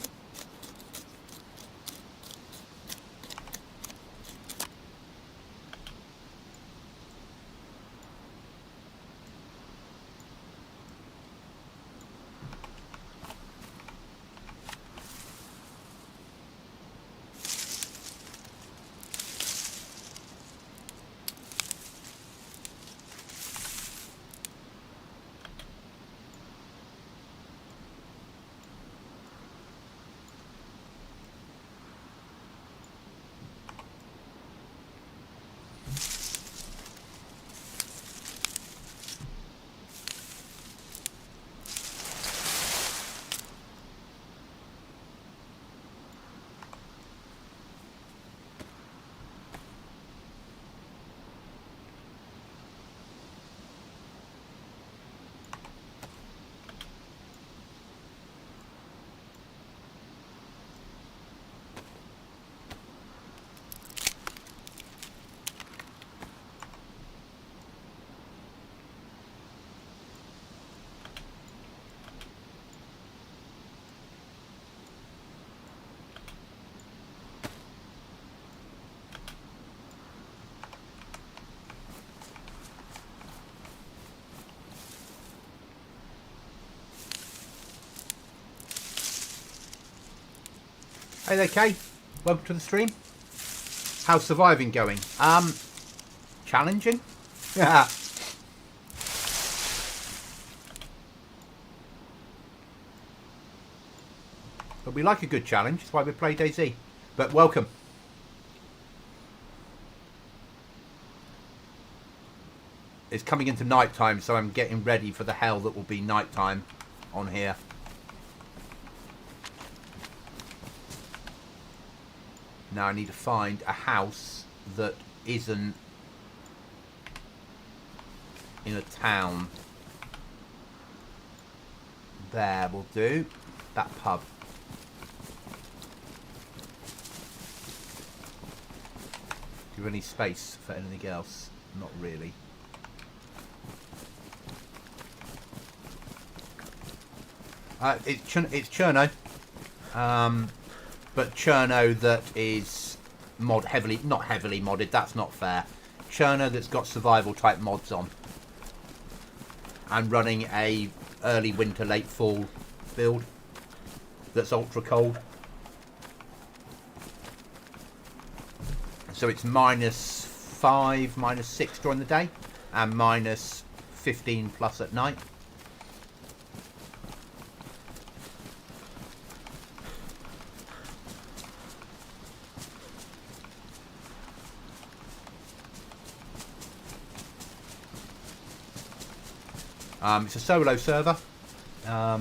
Hey there, Kay. Welcome to the stream. How's surviving going? Challenging? Yeah. But we like a good challenge. That's why we play DayZ. But welcome. It's coming into night time, so I'm getting ready for the hell that will be night time on here. Now I need to find a house that isn't in a town. There will do. That pub. Do you have any space for anything else? Not really. It's Cherno. But Cherno that is not heavily modded, that's not fair. Cherno that's got survival type mods on. And running a early winter, late fall build that's ultra cold. So it's -5, -6 during the day and -15 plus at night. It's a solo server. There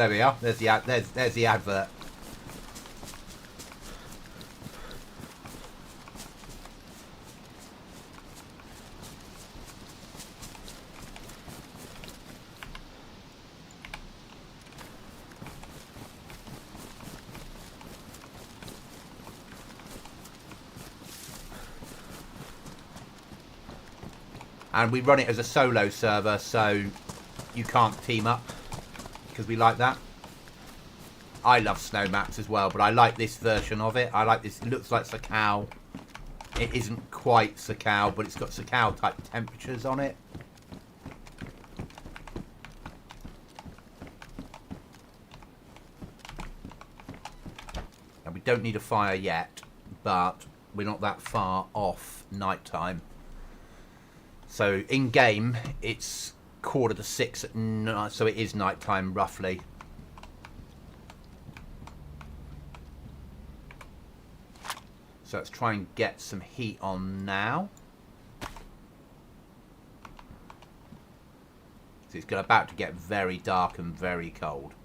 we are. There's the advert. And we run it as a solo server, so you can't team up, because we like that. I love snow maps as well, but I like this version of it. I like this. It looks like Sakau. It isn't quite Sakau, but it's got Sakau type temperatures on it. And we don't need a fire yet, but we're not that far off nighttime. So in game, it's 5:45 at night, so it is nighttime roughly. So let's try and get some heat on now. So it's about to get very dark and very cold.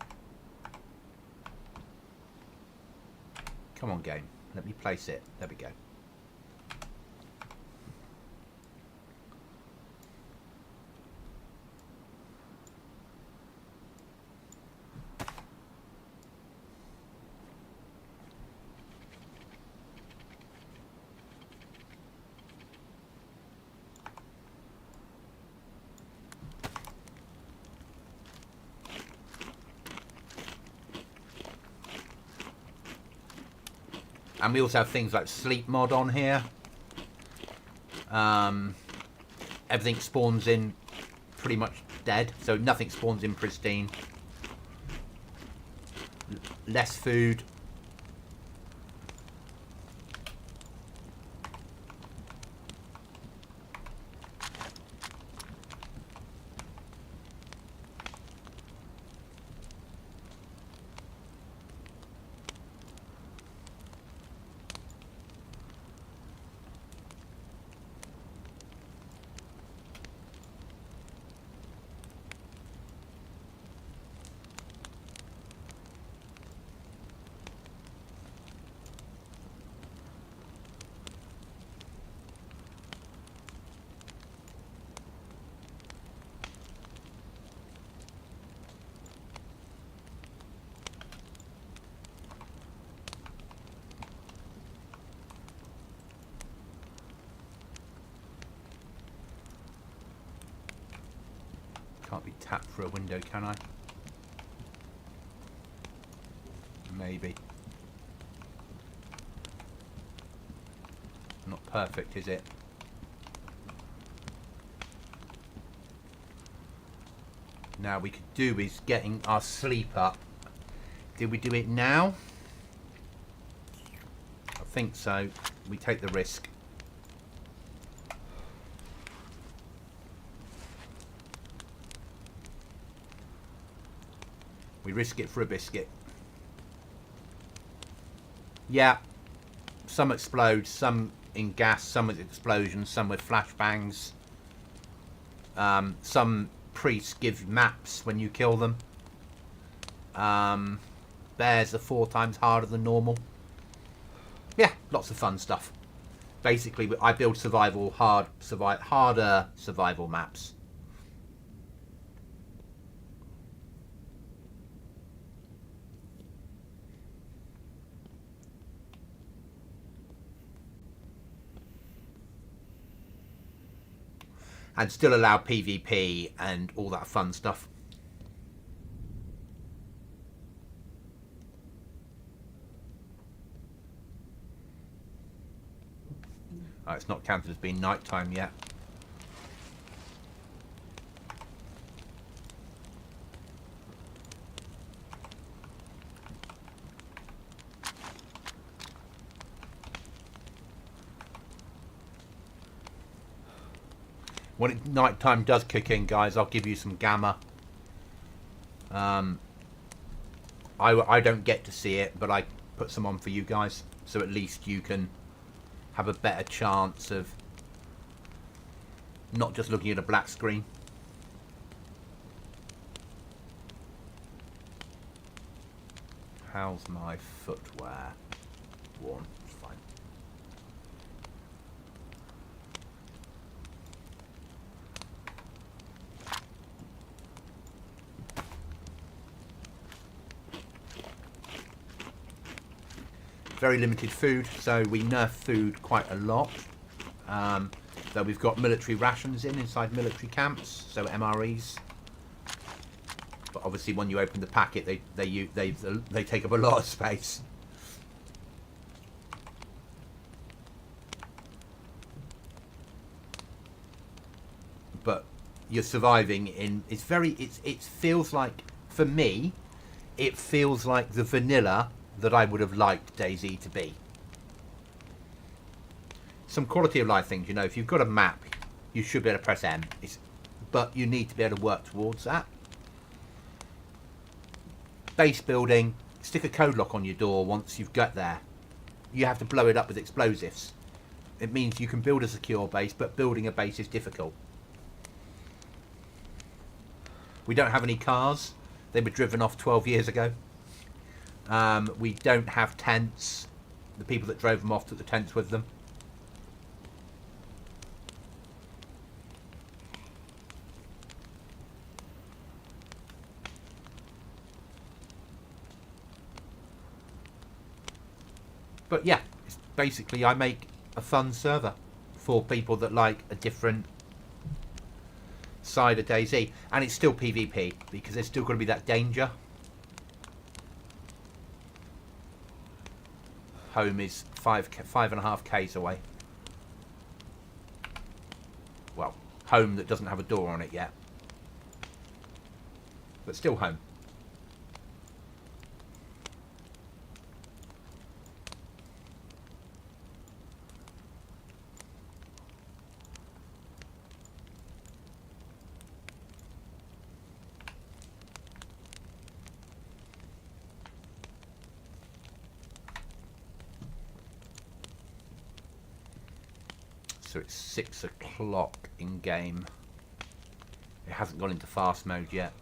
Come on, game. Let me place it. There we go. And we also have things like sleep mod on here. Everything spawns in pretty much dead, so nothing spawns in pristine. Less food. Can't be tapped for a window, can I? Maybe. Not perfect, is it? Now we could do is getting our sleep up. Did we do it now? I think so. We take the risk. We risk it for a biscuit. Yeah. Some explode, some in gas, some with explosions, some with flashbangs. Some priests give maps when you kill them. Bears are 4 times harder than normal. Yeah, lots of fun stuff. Basically, I build harder survival maps. And still allow PvP and all that fun stuff. Oh, it's not counted as being nighttime yet. When nighttime does kick in, guys, I'll give you some gamma. I don't get to see it, but I put some on for you guys, so at least you can have a better chance of not just looking at a black screen. How's my footwear? Worn. Fine. Very limited food, so we nerf food quite a lot. So we've got military rations inside military camps, so MREs. But obviously, when you open the packet, they take up a lot of space. But you're surviving in. It feels like, for me, it feels like the vanilla that I would have liked DayZ to be. Some quality of life things, you know, if you've got a map, you should be able to press M. But you need to be able to work towards that. Base building, stick a code lock on your door once you've got there. You have to blow it up with explosives. It means you can build a secure base, but building a base is difficult. We don't have any cars. They were driven off 12 years ago. We don't have tents. The people that drove them off took the tents with them. But yeah, it's basically I make a fun server for people that like a different side of DayZ. And it's still PvP, because there's still got to be that danger. home is 5.5 k's away. Well, home that doesn't have a door on it yet. But still home. So it's 6 o'clock in game. It hasn't gone into fast mode yet.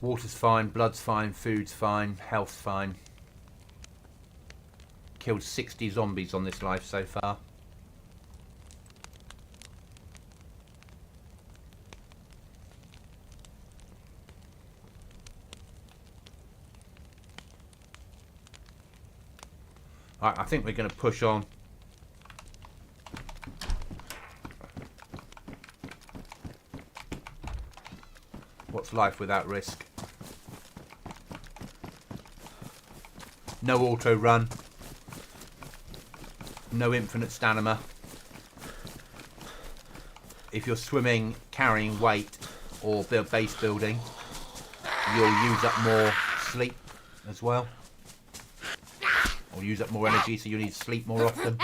Water's fine, blood's fine, food's fine, health's fine. Killed 60 zombies on this life so far. Right, I think we're going to push on. What's life without risk? No auto run. No infinite stamina. If you're swimming, carrying weight, or base building, you'll use up more sleep as well. Or use up more energy, so you need to sleep more often.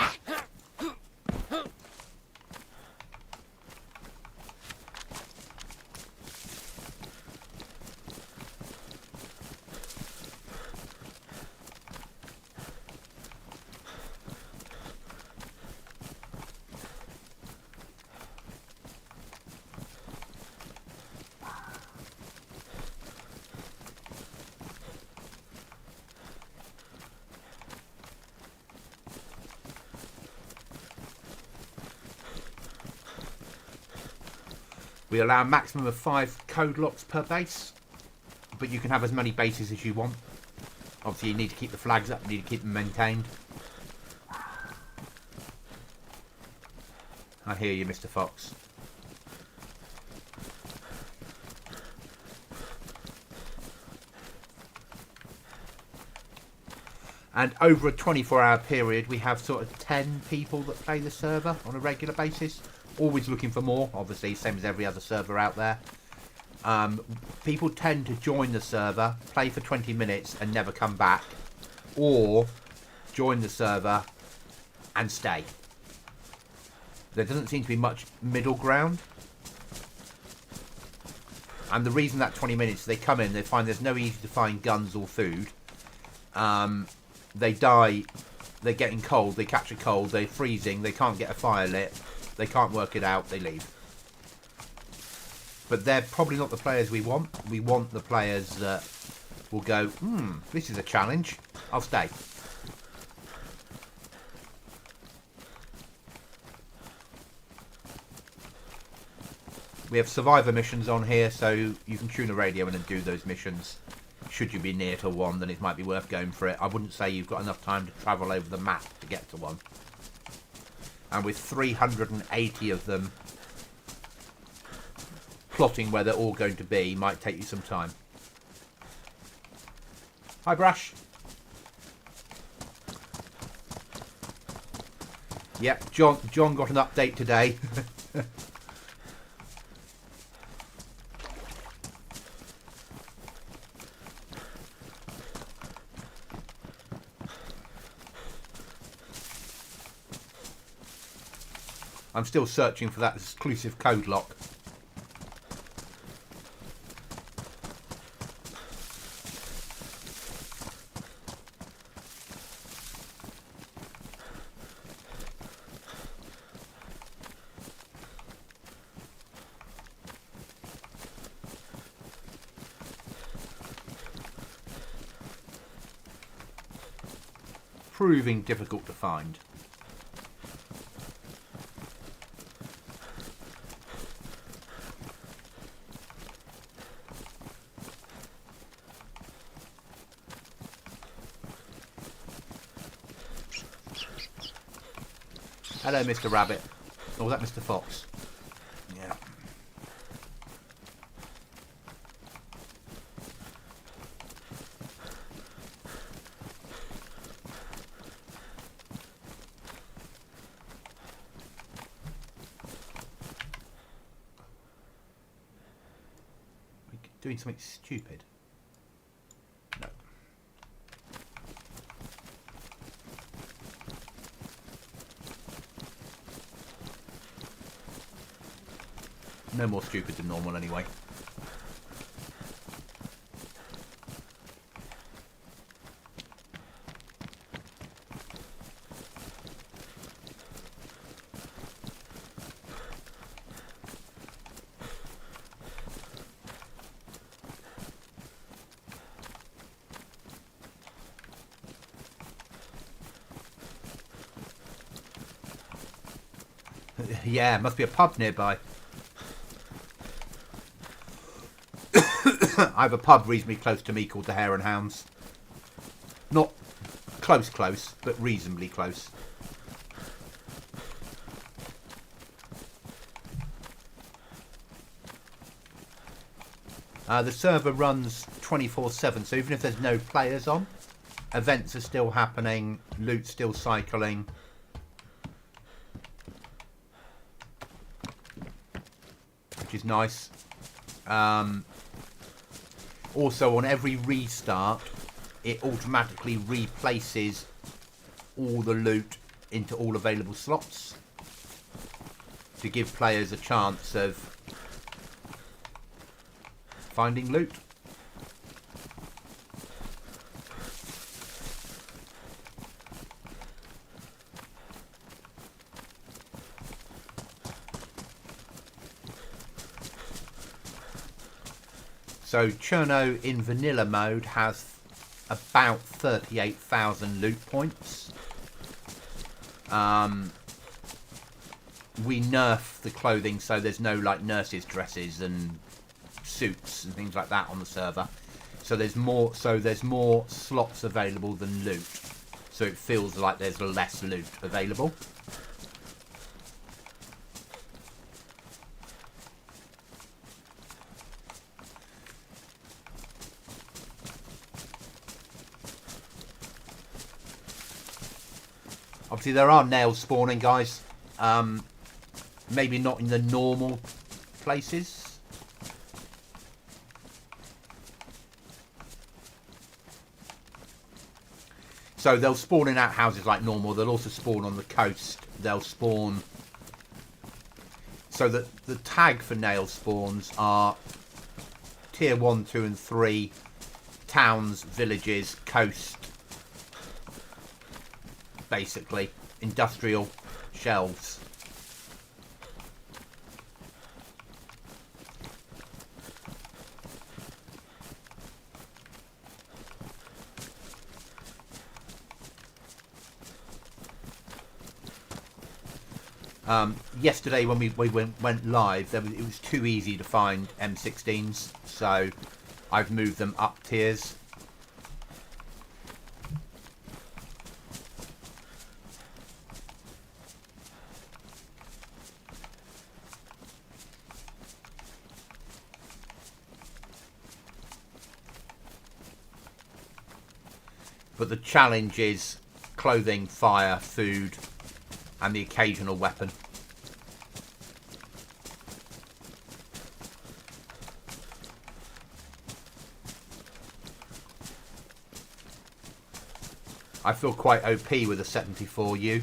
We allow a maximum of 5 code locks per base, but you can have as many bases as you want. Obviously you need to keep the flags up, you need to keep them maintained. I hear you, Mr. Fox. And over a 24-hour period, we have sort of 10 people that play the server on a regular basis. Always looking for more, obviously, same as every other server out there. People tend to join the server, play for 20 minutes and never come back. Or join the server and stay. There doesn't seem to be much middle ground. And the reason that 20 minutes, they come in, they find there's no easy to find guns or food. They die, they're getting cold, they catch a cold, they're freezing, they can't get a fire lit. They can't work it out, they leave. But they're probably not the players we want. We want the players that will go, this is a challenge, I'll stay. We have survivor missions on here, so you can tune a radio in and do those missions. Should you be near to one, then it might be worth going for it. I wouldn't say you've got enough time to travel over the map to get to one. And with 380 of them, plotting where they're all going to be might take you some time. Hi, Brash. Yep, John got an update today. I'm still searching for that exclusive code lock. Proving difficult to find. Hello, Mr. Rabbit. Or was that Mr. Fox? Yeah. doing something stupid. No. No more stupid than normal anyway. Yeah, must be a pub nearby. I have a pub reasonably close to me called the Hare and Hounds. Not close, but reasonably close. The server runs 24/7, so even if there's no players on, events are still happening, loot's still cycling. Which is nice. Also, on every restart, it automatically replaces all the loot into all available slots to give players a chance of finding loot. So Cherno in vanilla mode has about 38,000 loot points. We nerf the clothing, so there's no like nurses' dresses and suits and things like that on the server. So there's more slots available than loot. So it feels like there's less loot available. Obviously, there are nails spawning, guys. Maybe not in the normal places. So they'll spawn in outhouses like normal. They'll also spawn on the coast. They'll spawn... So that the tag for nail spawns are tier 1, 2 and 3. Towns, villages, coast. Basically, industrial shelves. Yesterday when we went live, it was too easy to find M16s, so I've moved them up tiers. But the challenge is clothing, fire, food, and the occasional weapon. I feel quite OP with a 74U.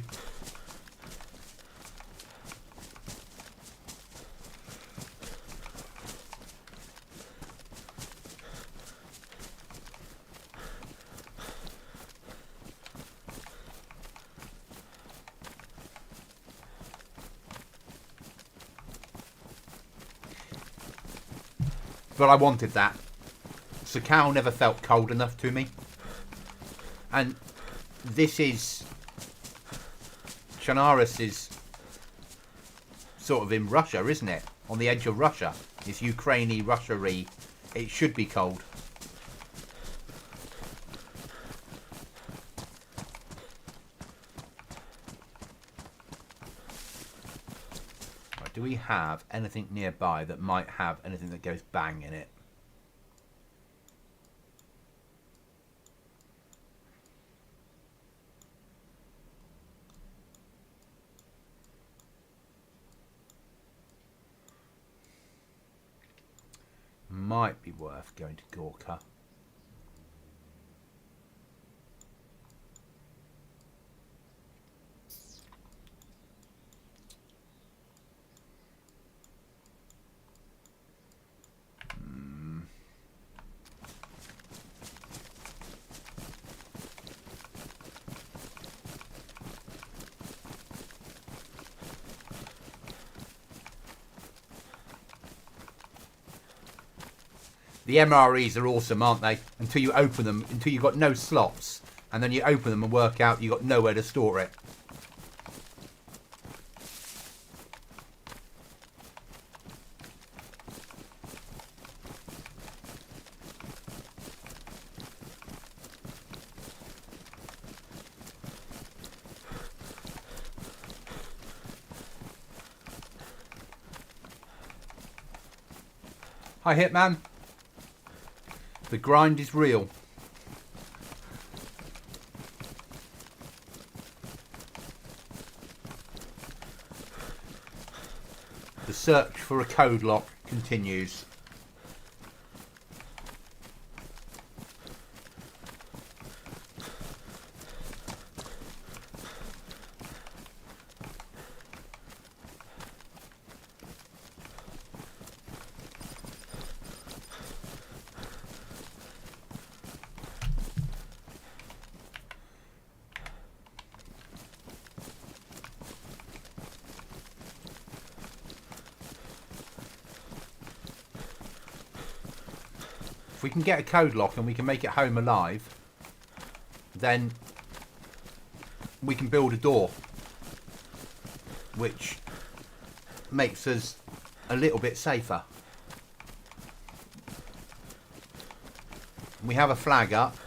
But I wanted that. Sakao never felt cold enough to me. And this is... Chernarus is sort of in Russia, isn't it? On the edge of Russia. It's Ukraine-y, Russia-y. It should be cold. Do we have anything nearby that might have anything that goes bang in it? might be worth going to Gorka. The MREs are awesome, aren't they? Until you open them, until you've got no slots. And then you open them and work out you've got nowhere to store it. Hi, Hitman. The grind is real. The search for a code lock continues. If we can get a code lock and we can make it home alive, then we can build a door, which makes us a little bit safer. We have a flag up.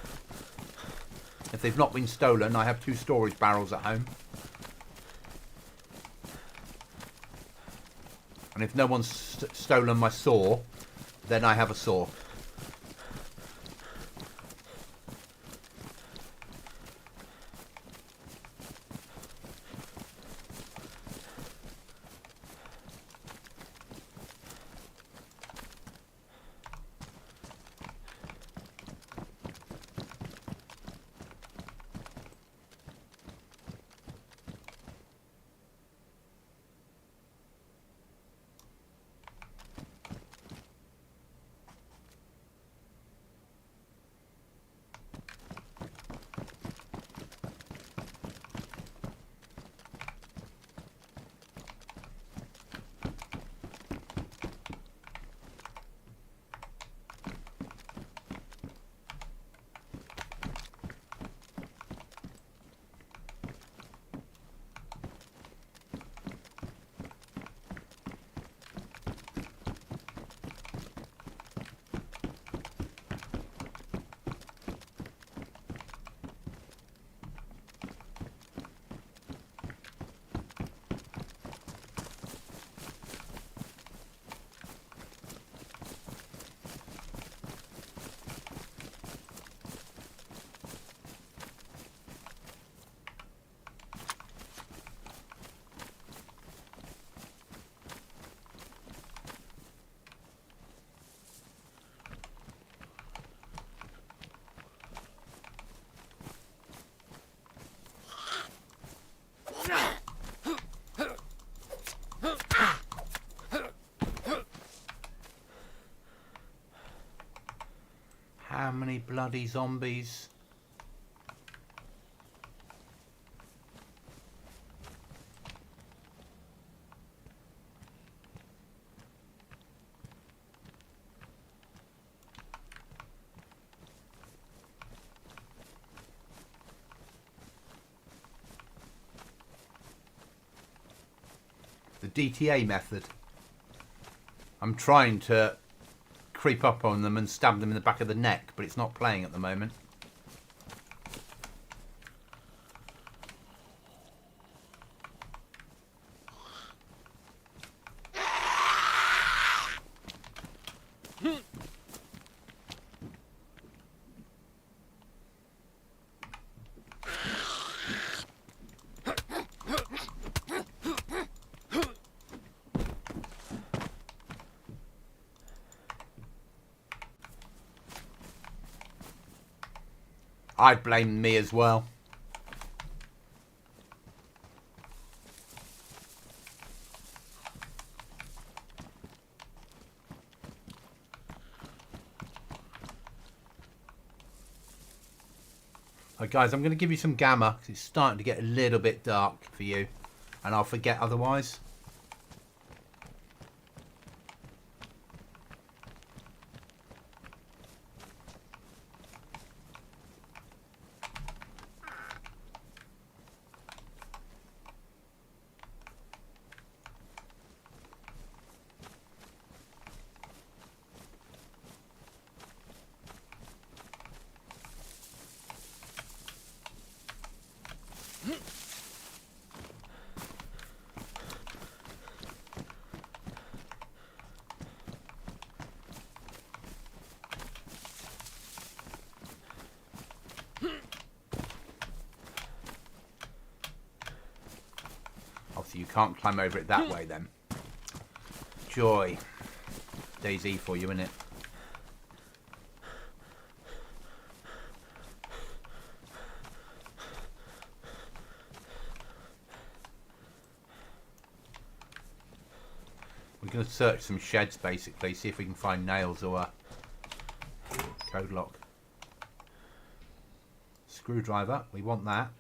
If they've not been stolen, I have 2 storage barrels at home. And if no one's stolen my saw, then I have a saw. How many bloody zombies? The DTA method. I'm trying to creep up on them and stab them in the back of the neck, but it's not playing at the moment. I'd blame me as well. Right, guys, I'm going to give you some gamma because it's starting to get a little bit dark for you, and I'll forget otherwise. Obviously, you can't climb over it that way then. Joy. DayZ for you, innit? We're going to search some sheds, basically, see if we can find nails or a code lock. Screwdriver, we want that.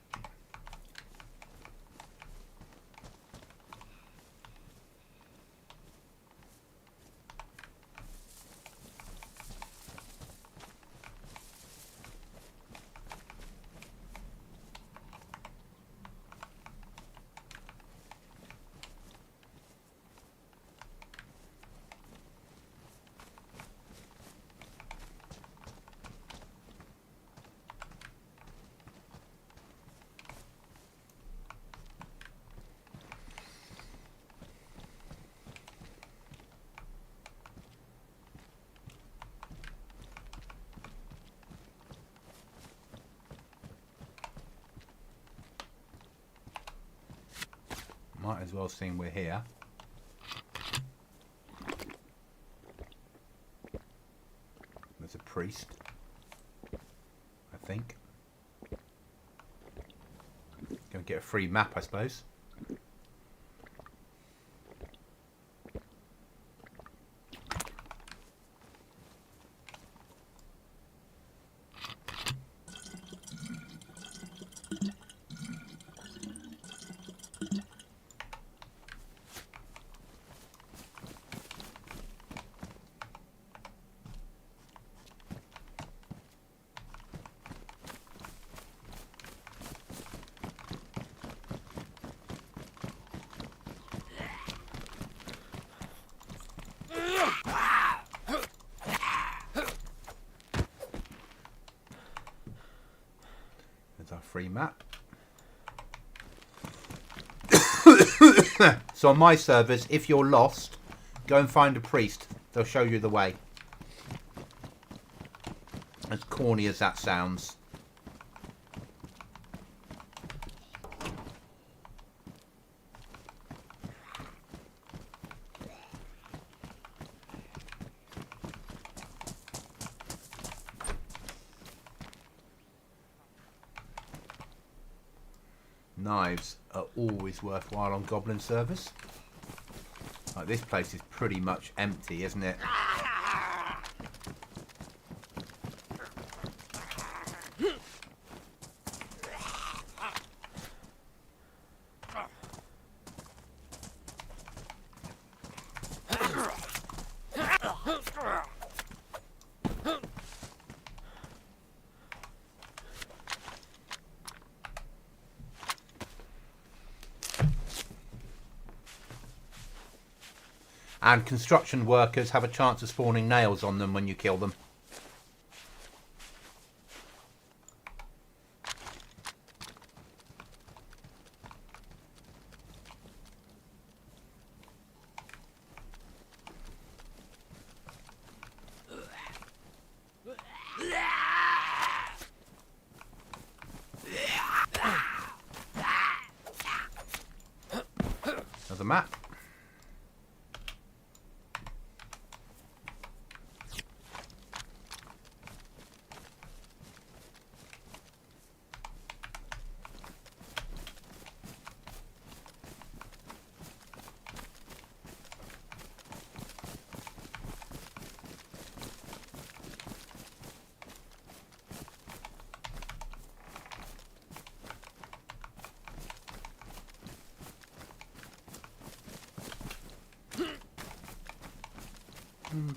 Might as well seem we're here. There's a priest, I think. Go and get a free map, I suppose. Our free map. So on my servers, if you're lost, go and find a priest. They'll show you the way. As corny as that sounds. Knives are always worthwhile on Goblin servers. Like, this place is pretty much empty, isn't it? And construction workers have a chance of spawning nails on them when you kill them. There's a map.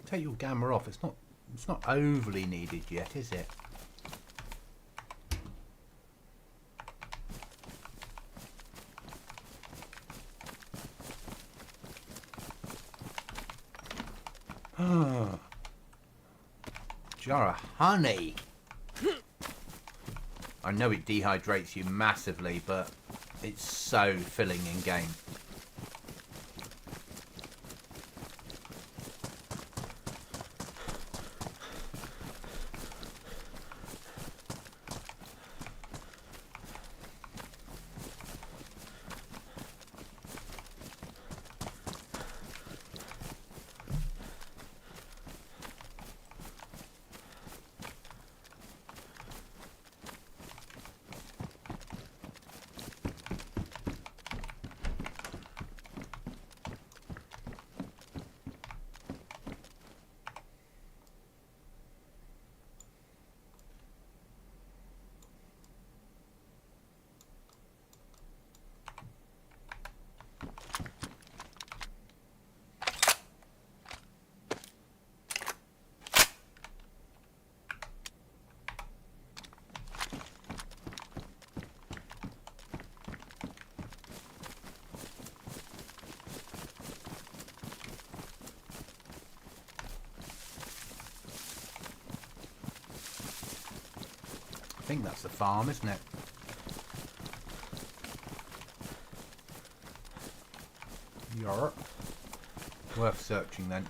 Take your gamma off. It's not overly needed yet, is it? Jar of honey. I know it dehydrates you massively, but it's so filling in game. I think that's the farm, isn't it? Yarp. Worth searching then.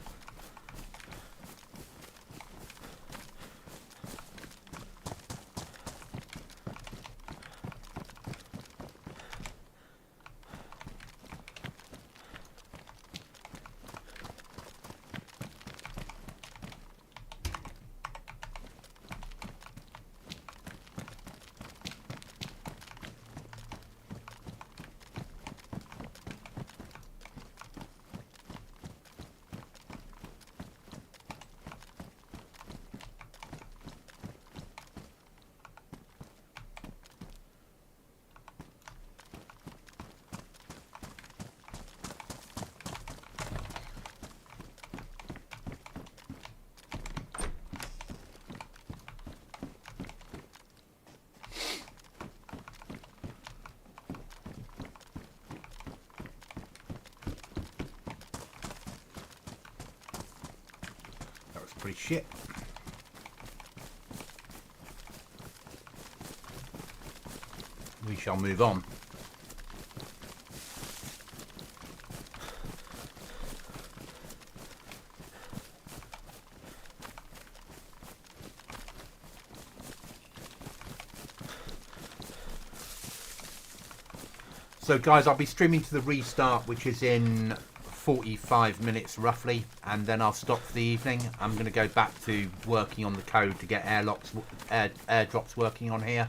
Pretty shit. We shall move on. So guys, I'll be streaming to the restart, which is in 45 minutes roughly, and then I'll stop for the evening. I'm going to go back to working on the code to get airdrops working on here.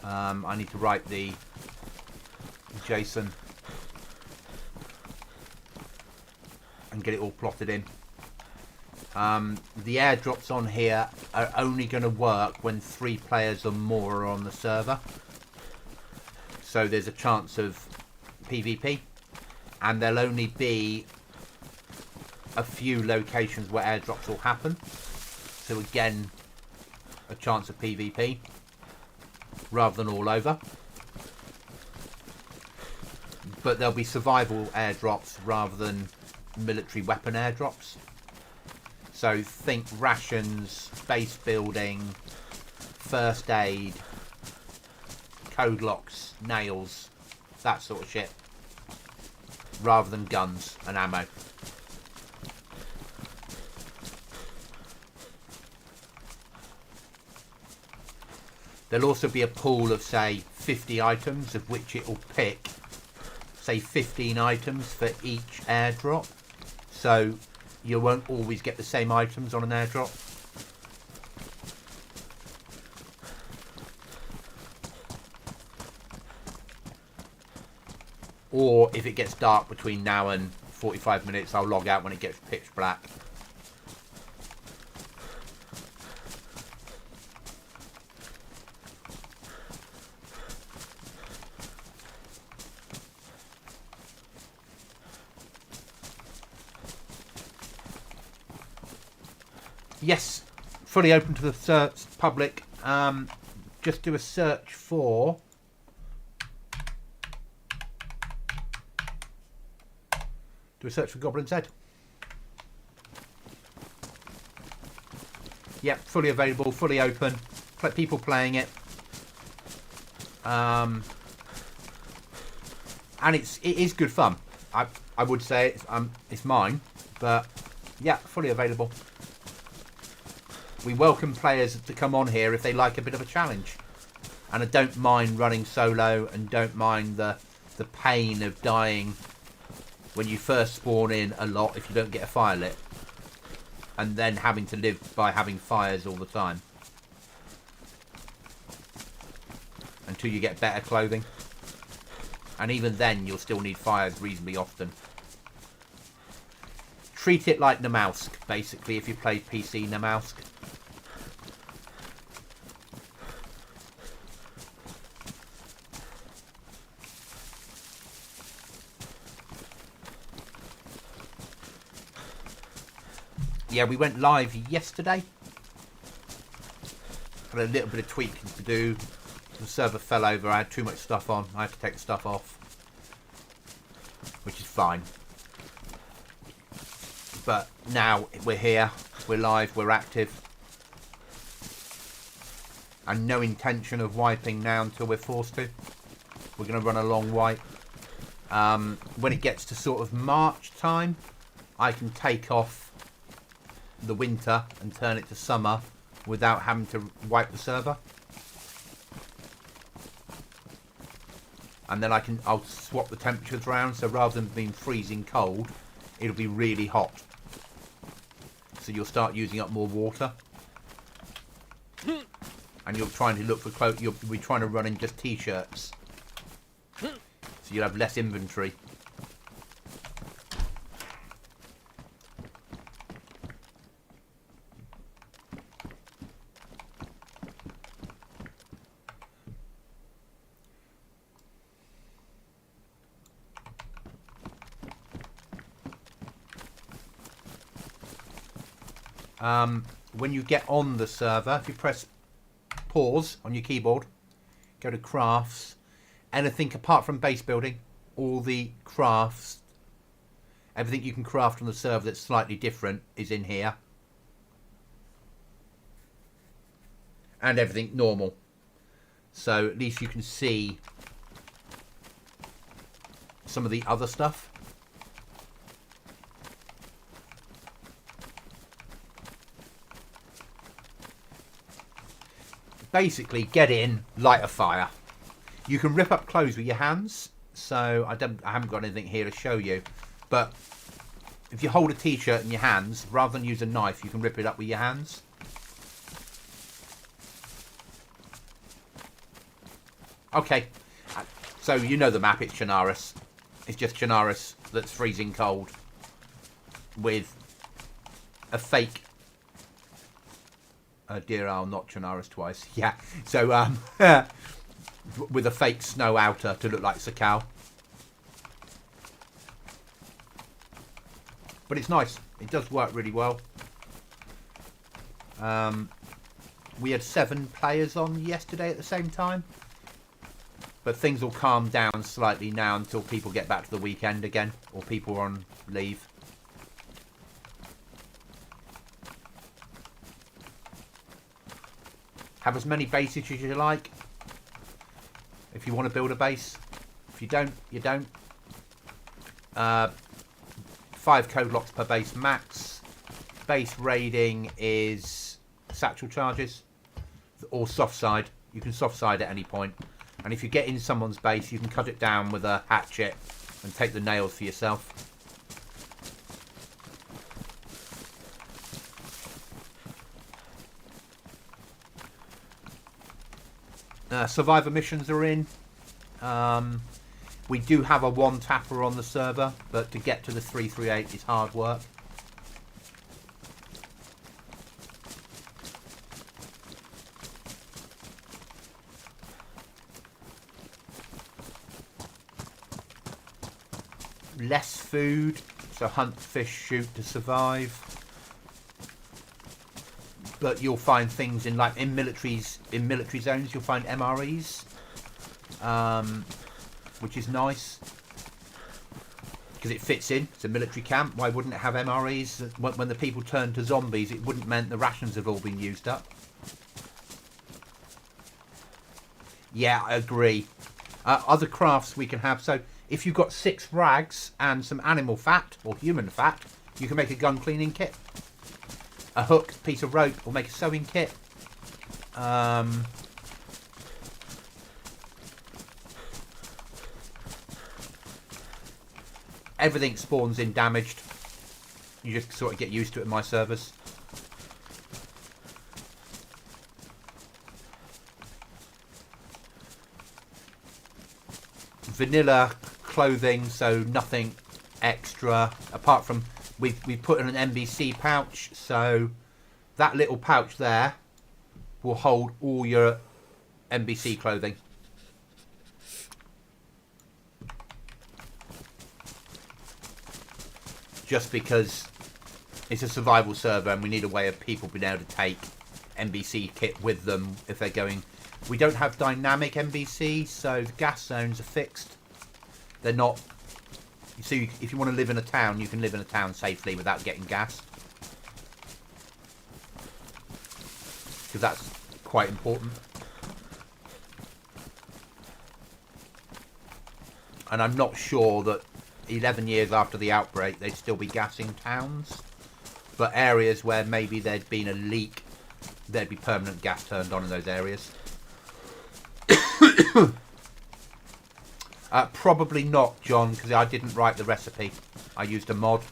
I need to write the JSON and get it all plotted in. The airdrops on here are only going to work when 3 players or more are on the server. So there's a chance of PvP. And there'll only be a few locations where airdrops will happen. So again, a chance of PvP rather than all over. But there'll be survival airdrops rather than military weapon airdrops. So think rations, base building, first aid, code locks, nails, that sort of shit. Rather than guns and ammo. There'll also be a pool of, say, 50 items, of which it will pick, say, 15 items for each airdrop. So you won't always get the same items on an airdrop. Or if it gets dark between now and 45 minutes, I'll log out when it gets pitch black. Yes, fully open to the public. Just do a search for... GoblinZ. Yep, fully available, fully open. People playing it. And it is good fun. I would say it's mine, but yeah, fully available. We welcome players to come on here if they like a bit of a challenge. And I don't mind running solo, and don't mind the pain of dying when you first spawn in a lot if you don't get a fire lit. And then having to live by having fires all the time. Until you get better clothing. And even then you'll still need fires reasonably often. Treat it like Namausk, basically, if you play PC Namausk. Yeah, we went live yesterday. Had a little bit of tweaking to do. The server fell over. I had too much stuff on. I had to take the stuff off. Which is fine. But now we're here. We're live. We're active. And no intention of wiping now until we're forced to. We're going to run a long wipe. When it gets to sort of March time, I can take off the winter and turn it to summer without having to wipe the server. And then I'll swap the temperatures around, so rather than being freezing cold, it'll be really hot. So you'll start using up more water. And you're trying to look for clothes. You'll be trying to run in just t-shirts. So you'll have less inventory. When you get on the server, if you press pause on your keyboard, go to crafts, anything apart from base building, all the crafts, everything you can craft on the server that's slightly different is in here. And everything normal. So at least you can see some of the other stuff. Basically, get in, light a fire. You can rip up clothes with your hands, so I haven't got anything here to show you. But if you hold a t-shirt in your hands, rather than use a knife, you can rip it up with your hands. Okay, so you know the map, it's Chernarus. It's just Chernarus that's freezing cold with a fake... dear owl, not Chernarus twice. Yeah, so with a fake snow outer to look like Sakal. But it's nice. It does work really well. We had 7 players on yesterday at the same time. But things will calm down slightly now until people get back to the weekend again. Or people are on leave. Have as many bases as you like. If you want to build a base. If you don't, you don't. 5 code locks per base max. Base raiding is satchel charges. Or soft side. You can soft side at any point. And if you get in someone's base, you can cut it down with a hatchet and take the nails for yourself. Survivor missions are in. We do have a one tapper on the server, but to get to the 338 is hard work. Less food, so hunt, fish, shoot to survive. but you'll find things in like in military zones. You'll find MREs, which is nice because it fits in. It's a military camp. Why wouldn't it have MREs? When the people turn to zombies, it wouldn't mean the rations have all been used up. Yeah, I agree. Other crafts we can have. So if you've got 6 rags and some animal fat or human fat, you can make a gun cleaning kit. A hook, piece of rope, or make a sewing kit. Everything spawns in damaged. You just sort of get used to it in my servers. Vanilla clothing, so nothing extra apart from we put in an NBC pouch, so that little pouch there will hold all your NBC clothing. Just because it's a survival server and we need a way of people being able to take NBC kit with them if they're going. We don't have dynamic NBC, so the gas zones are fixed. They're not. So if you want to live in a town, you can live in a town safely without getting gassed. Because that's quite important. And I'm not sure that 11 years after the outbreak they'd still be gassing towns. But areas where maybe there'd been a leak, there'd be permanent gas turned on in those areas. Probably not, John, because I didn't write the recipe. I used a mod.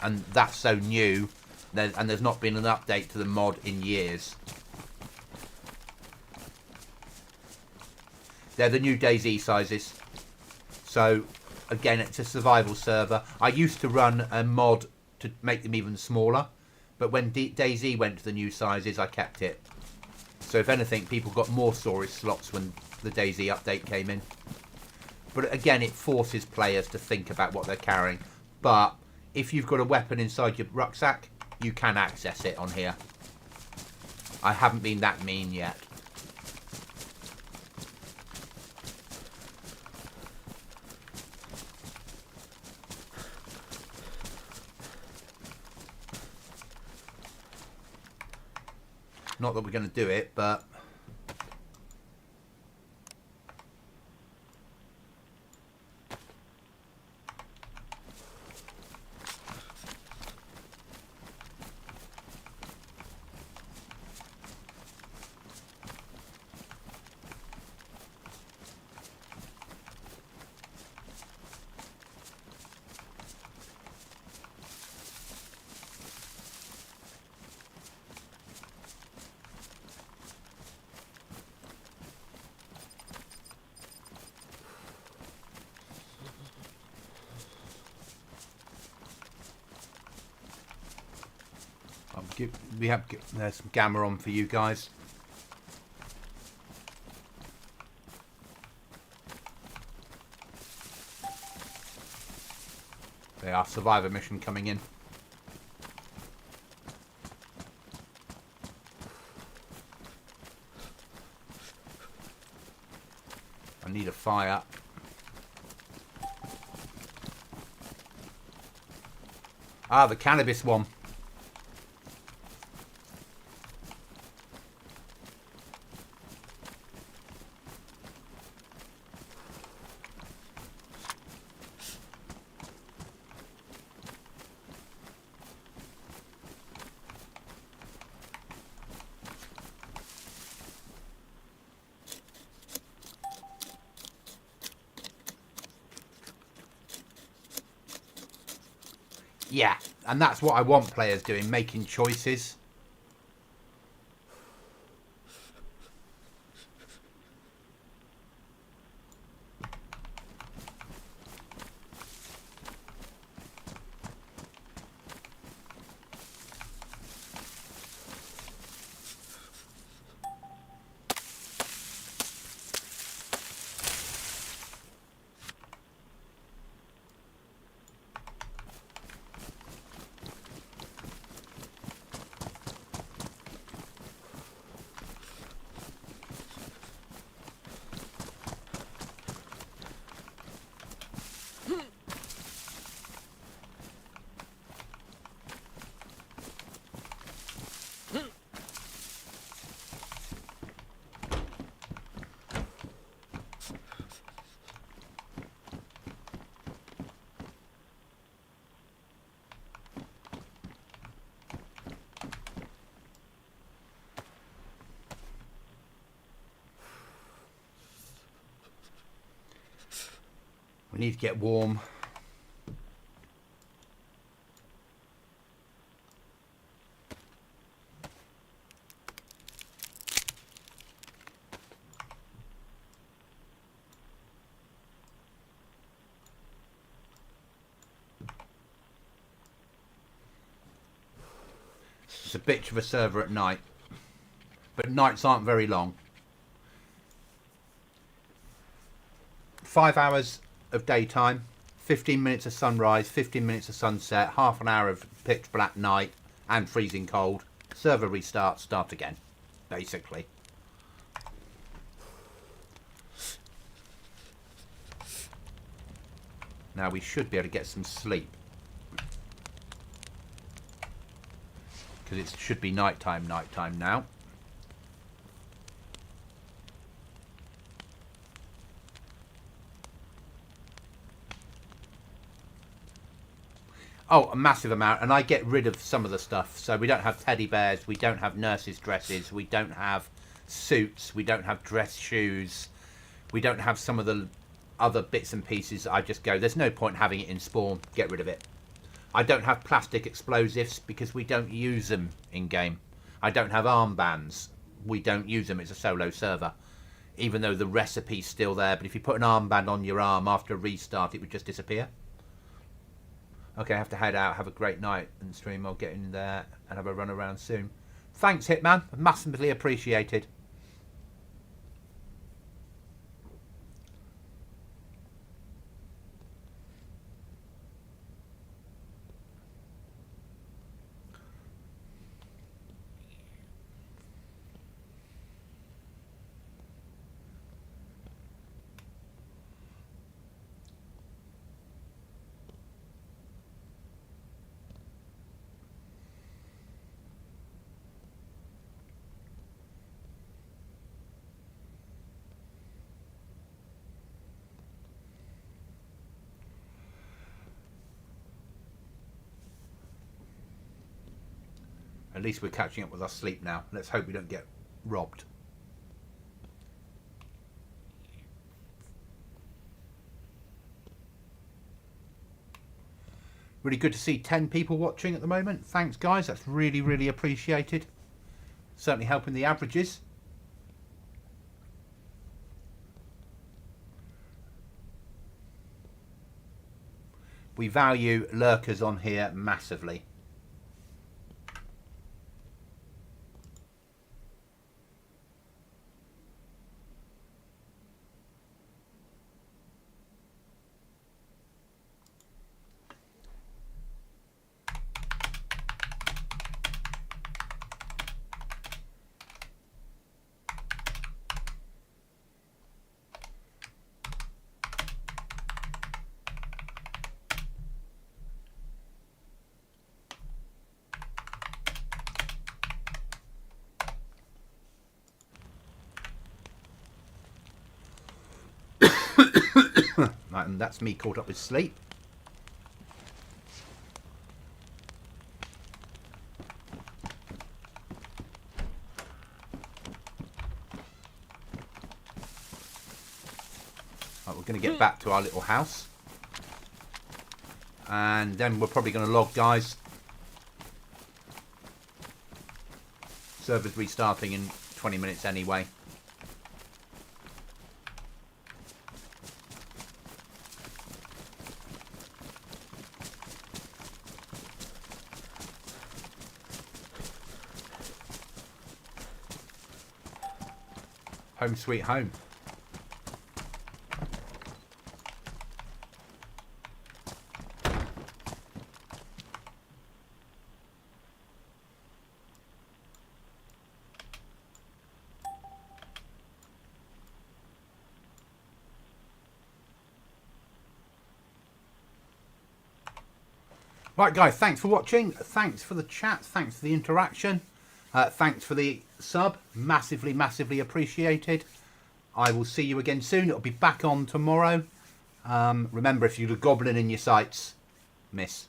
And that's so new. And there's not been an update to the mod in years. They're the new DayZ sizes. So, again, it's a survival server. I used to run a mod to make them even smaller. But when DayZ went to the new sizes, I kept it. So if anything, people got more storage slots when the DayZ update came in. But again, it forces players to think about what they're carrying. But if you've got a weapon inside your rucksack, you can access it on here. I haven't been that mean yet. Not that we're going to do it, but... there's some gamma on for you guys. They are survivor mission coming in. I need a fire. Ah, the cannabis one. Yeah, and that's what I want players doing, making choices. We need to get warm. It's a bitch of a server at night, but nights aren't very long. 5 hours of daytime, 15 minutes of sunrise, 15 minutes of sunset, half an hour of pitch black night and freezing cold. Server restart, start again, basically. Now we should be able to get some sleep, because it should be nighttime now. Oh, a massive amount, and I get rid of some of the stuff. So we don't have teddy bears, we don't have nurses' dresses, we don't have suits, we don't have dress shoes, we don't have some of the other bits and pieces. I just go, there's no point having it in spawn, get rid of it. I don't have plastic explosives because we don't use them in game. I don't have armbands, we don't use them, it's a solo server. Even though the recipe's still there, but if you put an armband on your arm after a restart, it would just disappear. Okay, I have to head out. Have a great night and stream. I'll get in there and have a run around soon. Thanks, Hitman. Massively appreciated. At least we're catching up with our sleep now. Let's hope we don't get robbed. Really good to see 10 people watching at the moment. Thanks, guys. That's really, really appreciated. Certainly helping the averages. We value lurkers on here massively. Right, and that's me caught up with sleep. Right, we're going to get back to our little house. And then we're probably going to log, guys. Server's restarting in 20 minutes anyway. Home sweet home. Right, guys, thanks for watching. Thanks for the chat. Thanks for the interaction. Thanks for the sub. Massively, massively appreciated. I will see you again soon. It'll be back on tomorrow. Remember, if you're a goblin in your sights, miss.